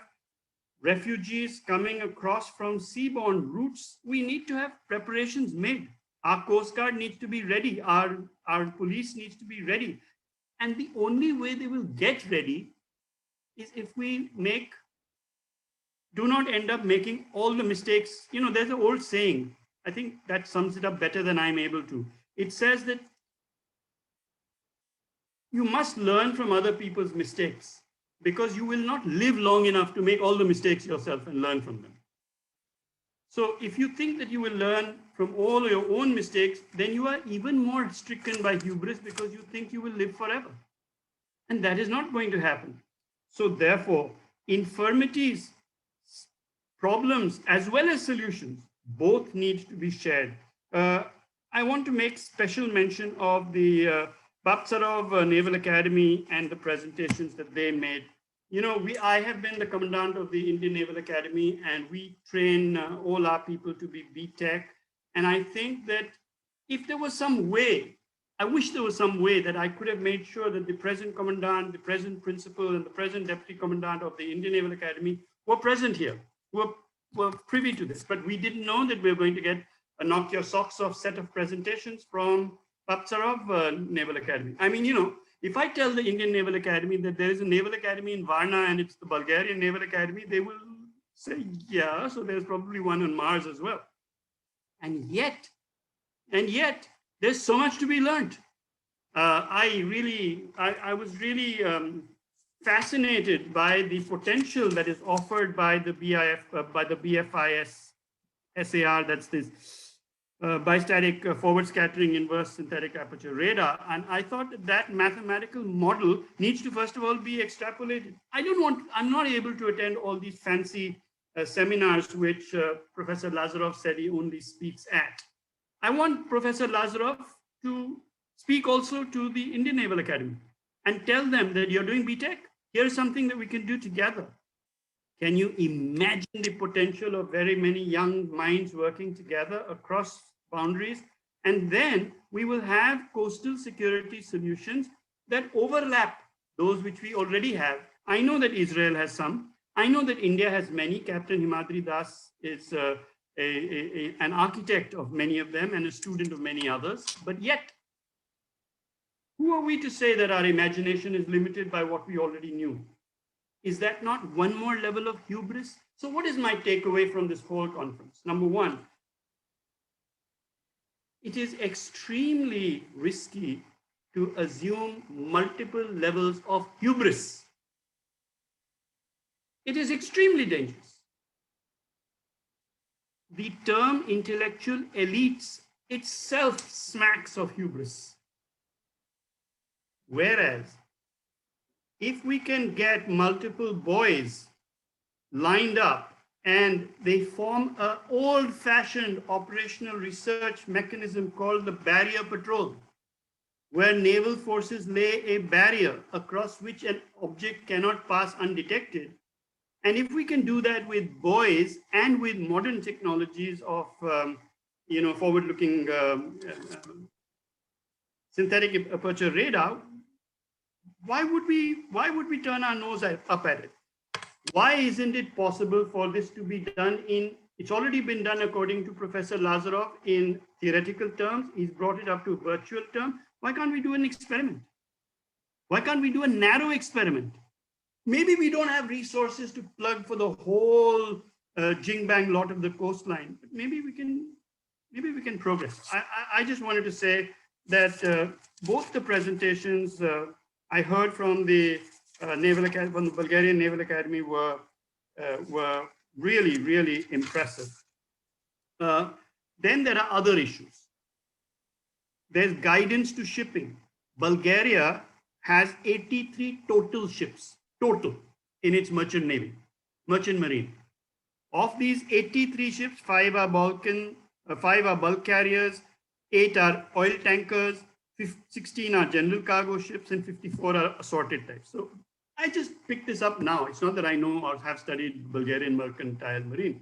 refugees coming across from seaborne routes, we need to have preparations made. Our Coast Guard needs to be ready, our police needs to be ready. And the only way they will get ready is if we do not end up making all the mistakes. You know, there's an old saying, I think that sums it up better than I'm able to. It says that you must learn from other people's mistakes because you will not live long enough to make all the mistakes yourself and learn from them. So if you think that you will learn from all your own mistakes, then you are even more stricken by hubris because you think you will live forever. And that is not going to happen. So therefore, infirmities, problems, as well as solutions, both need to be shared. I want to make special mention of the Baptsarov Naval Academy and the presentations that they made. You know, I have been the commandant of the Indian Naval Academy, and we train all our people to be BTech. And I think that if there was some way, I wish there was some way that I could have made sure that the present commandant, the present principal, and the present deputy commandant of the Indian Naval Academy were present here, were privy to this. But we didn't know that we were going to get a knock your socks off set of presentations from Baptsarov Naval Academy. I mean, you know, if I tell the Indian Naval Academy that there is a Naval Academy in Varna and it's the Bulgarian Naval Academy, they will say, yeah, so there's probably one on Mars as well. And yet, there's so much to be learned. I was really fascinated by the potential that is offered by the BFIS SAR, that's this bistatic forward scattering inverse synthetic aperture radar. And I thought that mathematical model needs to first of all be extrapolated. I'm not able to attend all these fancy seminars which Professor Lazarov said he only speaks at. I want Professor Lazarov to speak also to the Indian Naval Academy and tell them that you're doing BTech. Here's something that we can do together. Can you imagine the potential of very many young minds working together across boundaries? And then we will have coastal security solutions that overlap those which we already have. I know that Israel has some. I know that India has many. Captain Himadri Das is an architect of many of them and a student of many others. But yet, who are we to say that our imagination is limited by what we already knew? Is that not one more level of hubris? So what is my takeaway from this whole conference? Number one, it is extremely risky to assume multiple levels of hubris. It is extremely dangerous. The term intellectual elites itself smacks of hubris. Whereas, if we can get multiple boys lined up and they form an old-fashioned operational research mechanism called the barrier patrol, where naval forces lay a barrier across which an object cannot pass undetected. And if we can do that with boys and with modern technologies of forward-looking synthetic aperture radar, why would we turn our nose up at it? Why isn't it possible for this to be done it's already been done according to Professor Lazarov in theoretical terms. He's brought it up to virtual term. Why can't we do an experiment? Why can't we do a narrow experiment? Maybe we don't have resources to plug for the whole jing-bang lot of the coastline, but maybe we can progress. I just wanted to say that both the presentations I heard from the Naval Academy, from the Bulgarian Naval Academy were really, really impressive. Then there are other issues. There's guidance to shipping. Bulgaria has 83 total ships, total, in its merchant navy, merchant marine. Of these 83 ships, 5 are bulk carriers, 8 are oil tankers, 16 are general cargo ships, and 54 are assorted types. So I just picked this up now. It's not that I know or have studied Bulgarian mercantile marine.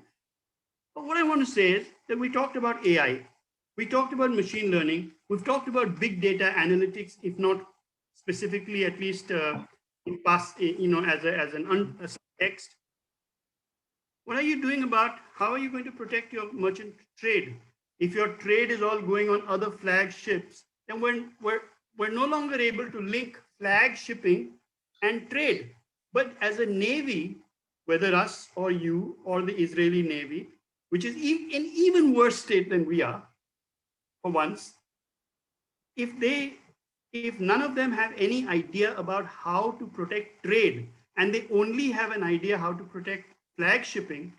But what I want to say is that we talked about AI, we talked about machine learning, we've talked about big data analytics, if not specifically, at least in past, as an text. What are you doing about how are you going to protect your merchant trade? If your trade is all going on other flag ships, then we're no longer able to link flag shipping and trade. But as a navy, whether us or you or the Israeli Navy, which is in even worse state than we are, for once, if none of them have any idea about how to protect trade, and they only have an idea how to protect flag shipping,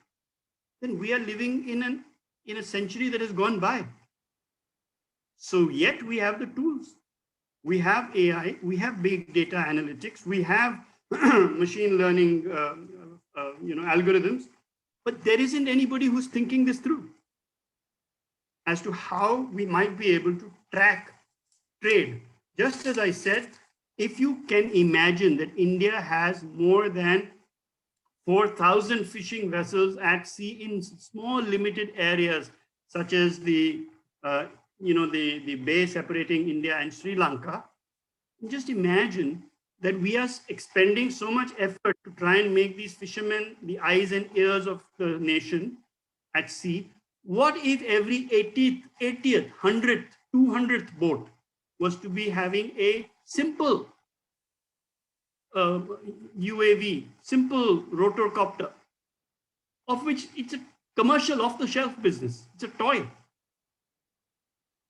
then we are living in a century that has gone by. So yet we have the tools. We have AI, we have big data analytics, we have machine learning algorithms, but there isn't anybody who's thinking this through as to how we might be able to track trade. Just as I said, if you can imagine that India has more than 4,000 fishing vessels at sea in small limited areas, such as the bay separating India and Sri Lanka, just imagine that we are expending so much effort to try and make these fishermen the eyes and ears of the nation at sea. What if every 80th, 100th, 200th boat was to be having a simple UAV, simple rotorcopter, of which it's a commercial off-the-shelf business. It's a toy.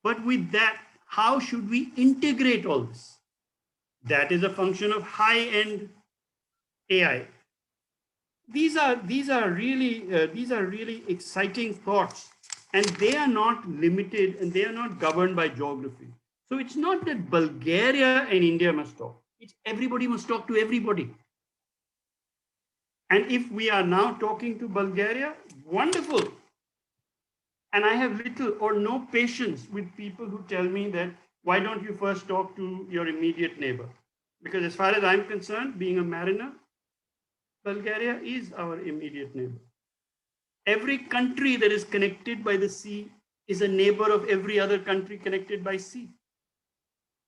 But with that, how should we integrate all this? That is a function of high-end AI. These are really exciting thoughts, and they are not limited and they are not governed by geography. So it's not that Bulgaria and India must talk. It's everybody must talk to everybody. And if we are now talking to Bulgaria, wonderful. And I have little or no patience with people who tell me that, why don't you first talk to your immediate neighbor? Because as far as I'm concerned, being a mariner, Bulgaria is our immediate neighbor. Every country that is connected by the sea is a neighbor of every other country connected by sea.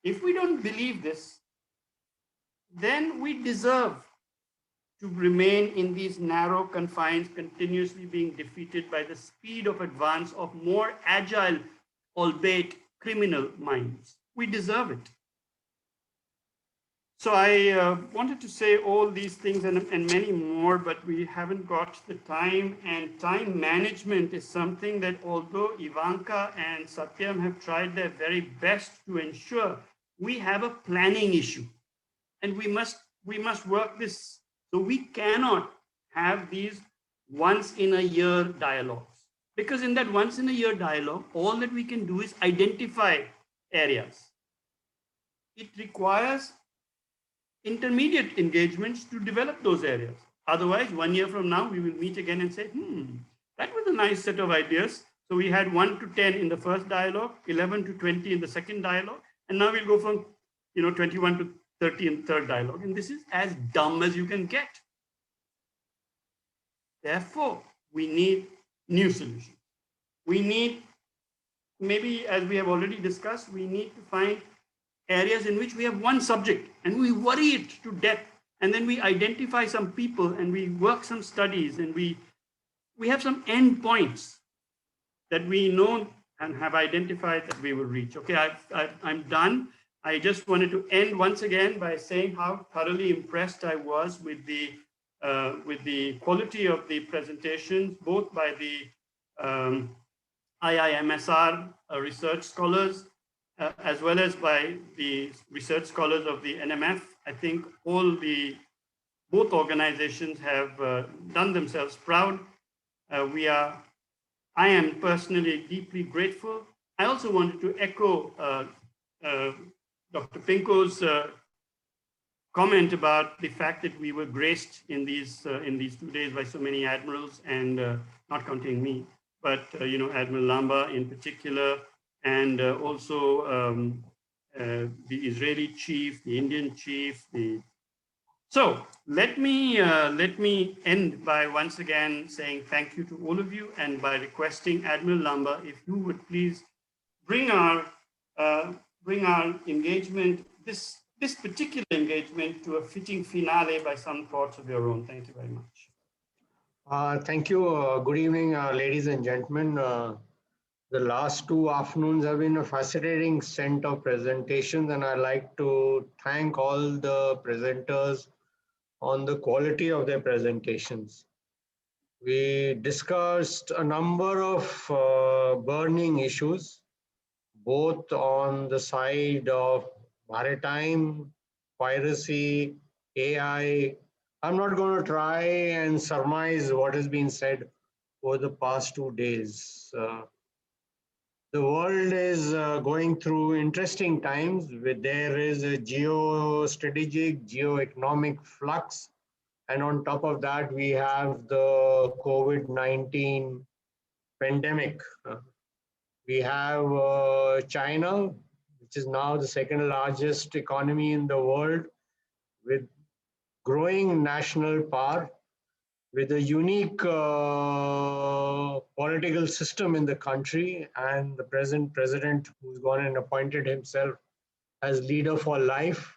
If we don't believe this, then we deserve to remain in these narrow confines, continuously being defeated by the speed of advance of more agile, albeit criminal minds. We deserve it. So I wanted to say all these things and many more, but we haven't got the time, and time management is something that although Ivanka and Satyam have tried their very best to ensure, we have a planning issue, and we must work this. So we cannot have these once in a year dialogues, because in that once in a year dialogue, all that we can do is identify areas. It requires intermediate engagements to develop those areas. Otherwise, 1 year from now, we will meet again and say, that was a nice set of ideas. So we had 1 to 10 in the first dialogue, 11 to 20 in the second dialogue, and now we'll go from 21 to 30 in the third dialogue. And this is as dumb as you can get. Therefore, we need new solutions. We need, maybe as we have already discussed, we need to find areas in which we have one subject and we worry it to death, and then we identify some people and we work some studies, and we have some end points that we know and have identified that we will reach. Okay, I'm done. I just wanted to end once again by saying how thoroughly impressed I was with the quality of the presentations, both by the IIMSR research scholars, as well as by the research scholars of the NMF. I think both organizations have done themselves proud. I am personally deeply grateful. I also wanted to echo Dr. Pinko's comment about the fact that we were graced in these 2 days by so many admirals, and not counting me, but Admiral Lamba in particular, and also the Israeli chief, the Indian chief. So let me end by once again saying thank you to all of you, and by requesting Admiral Lamba, if you would please bring our engagement, this particular engagement, to a fitting finale by some thoughts of your own. Thank you very much. Thank you. Good evening, ladies and gentlemen. The last 2 afternoons have been a fascinating set of presentations, and I'd like to thank all the presenters on the quality of their presentations. We discussed a number of burning issues, both on the side of maritime, piracy, AI. I'm not going to try and surmise what has been said over the past 2 days. The world is going through interesting times. There is a geostrategic, geoeconomic flux. And on top of that, we have the COVID-19 pandemic. We have China, which is now the second largest economy in the world, with growing national power, with a unique political system in the country, and the present president who's gone and appointed himself as leader for life,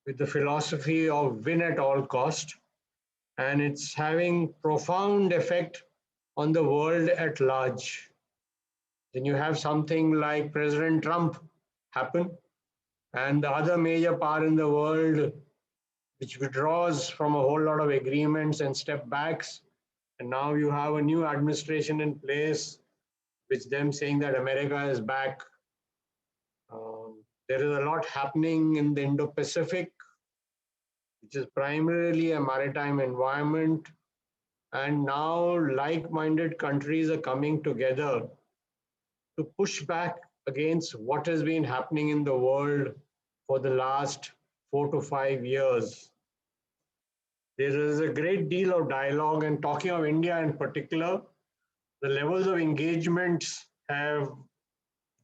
with the philosophy of win at all cost. And it's having profound effect on the world at large. Then you have something like President Trump happen, and the other major power in the world which withdraws from a whole lot of agreements and step backs. And now you have a new administration in place, with them saying that America is back. There is a lot happening in the Indo-Pacific, which is primarily a maritime environment. And now like-minded countries are coming together to push back against what has been happening in the world for the last 4 to 5 years. There is a great deal of dialogue, and talking of India in particular, the levels of engagements have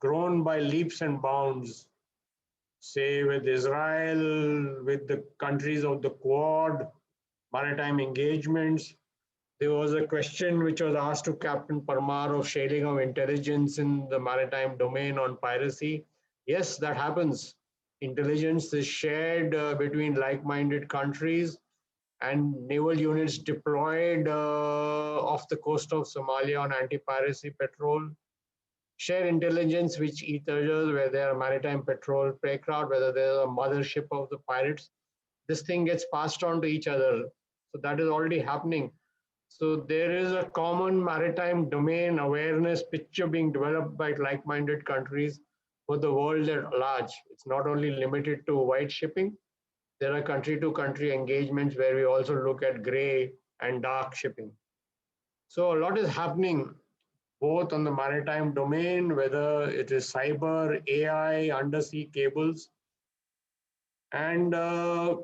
grown by leaps and bounds. Say with Israel, with the countries of the Quad, maritime engagements. There was a question which was asked to Captain Parmar of sharing of intelligence in the maritime domain on piracy. Yes, that happens. Intelligence is shared between like-minded countries, and naval units deployed off the coast of Somalia on anti-piracy patrol. Share intelligence with each other, where there are maritime patrol aircraft, whether there's a mothership of the pirates. This thing gets passed on to each other. So that is already happening. So there is a common maritime domain awareness picture being developed by like-minded countries for the world at large. It's not only limited to white shipping. There are country-to-country engagements where we also look at gray and dark shipping. So a lot is happening both on the maritime domain, whether it is cyber, AI, undersea cables, and the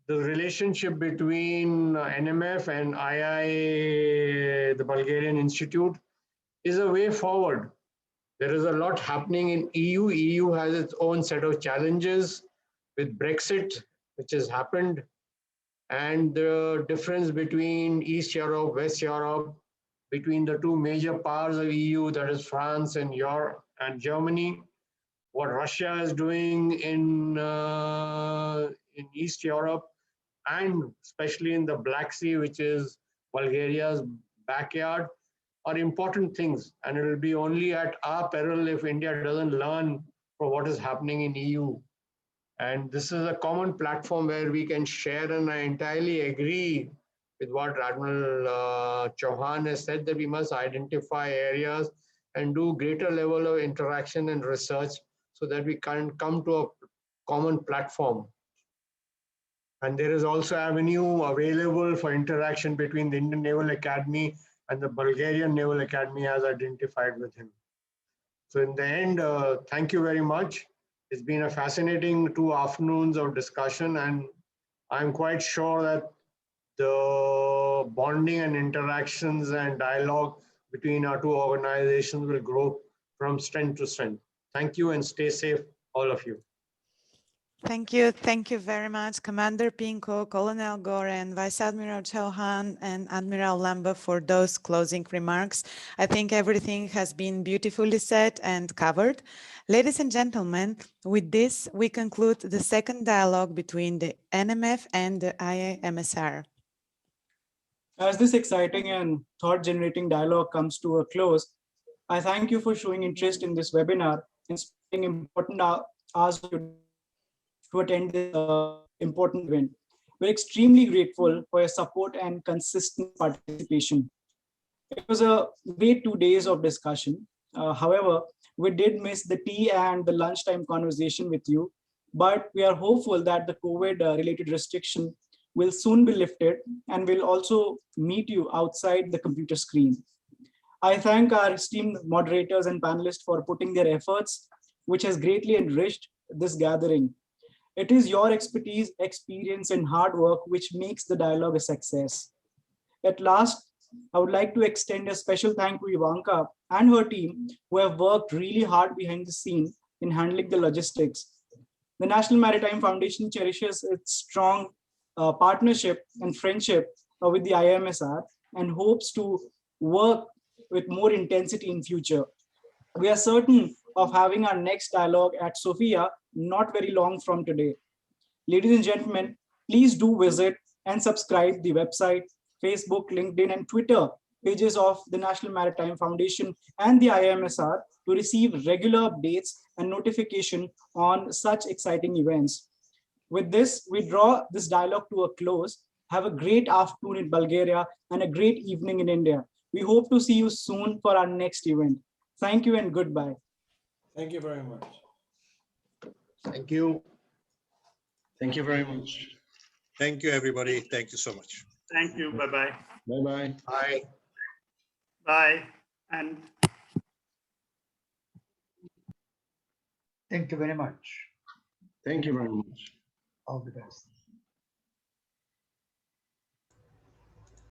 relationship between NMF and II, the Bulgarian Institute, is a way forward. There is a lot happening in EU. EU has its own set of challenges with Brexit, which has happened, and the difference between East Europe, West Europe, between the two major powers of EU, that is France and Europe and Germany, what Russia is doing in East Europe, and especially in the Black Sea, which is Bulgaria's backyard, are important things. And it will be only at our peril if India doesn't learn from what is happening in EU. And this is a common platform where we can share, and I entirely agree with what Admiral Chauhan has said, that we must identify areas and do greater level of interaction and research so that we can come to a common platform. And there is also avenue available for interaction between the Indian Naval Academy and the Bulgarian Naval Academy as identified with him. So in the end, thank you very much. It's been a fascinating 2 afternoons of discussion, and I'm quite sure that the bonding and interactions and dialogue between our 2 organizations will grow from strength to strength. Thank you, and stay safe, all of you. Thank you. Thank you very much, Commander Pinko, Colonel Goren, Vice Admiral Chauhan, and Admiral Lamba for those closing remarks. I think everything has been beautifully said and covered. Ladies and gentlemen, with this, we conclude the second dialogue between the NMF and the IIMSR. As this exciting and thought-generating dialogue comes to a close, I thank you for showing interest in this webinar and spending important hours to attend this important event. We're extremely grateful for your support and consistent participation. It was a great 2 days of discussion. However, we did miss the tea and the lunchtime conversation with you, but we are hopeful that the COVID-related restriction will soon be lifted, and we'll also meet you outside the computer screen. I thank our esteemed moderators and panelists for putting their efforts, which has greatly enriched this gathering. It is your expertise, experience, and hard work which makes the dialogue a success. At last, I would like to extend a special thank to Ivanka and her team, who have worked really hard behind the scene in handling the logistics. The National Maritime Foundation cherishes its strong partnership and friendship with the IIMSR and hopes to work with more intensity in future. We are certain of having our next dialogue at Sofia not very long from today. Ladies and gentlemen, please do visit and subscribe the website, Facebook, LinkedIn, and Twitter pages of the National Maritime Foundation and the IIMSR to receive regular updates and notification on such exciting events. With this, we draw this dialogue to a close. Have a great afternoon in Bulgaria and a great evening in India. We hope to see you soon for our next event. Thank you and goodbye. Thank you very much. Thank you. Thank you very much. Thank you, everybody. Thank you so much. Thank you. Bye-bye. Bye-bye. Bye. Bye. And thank you very much. Thank you very much. All the best.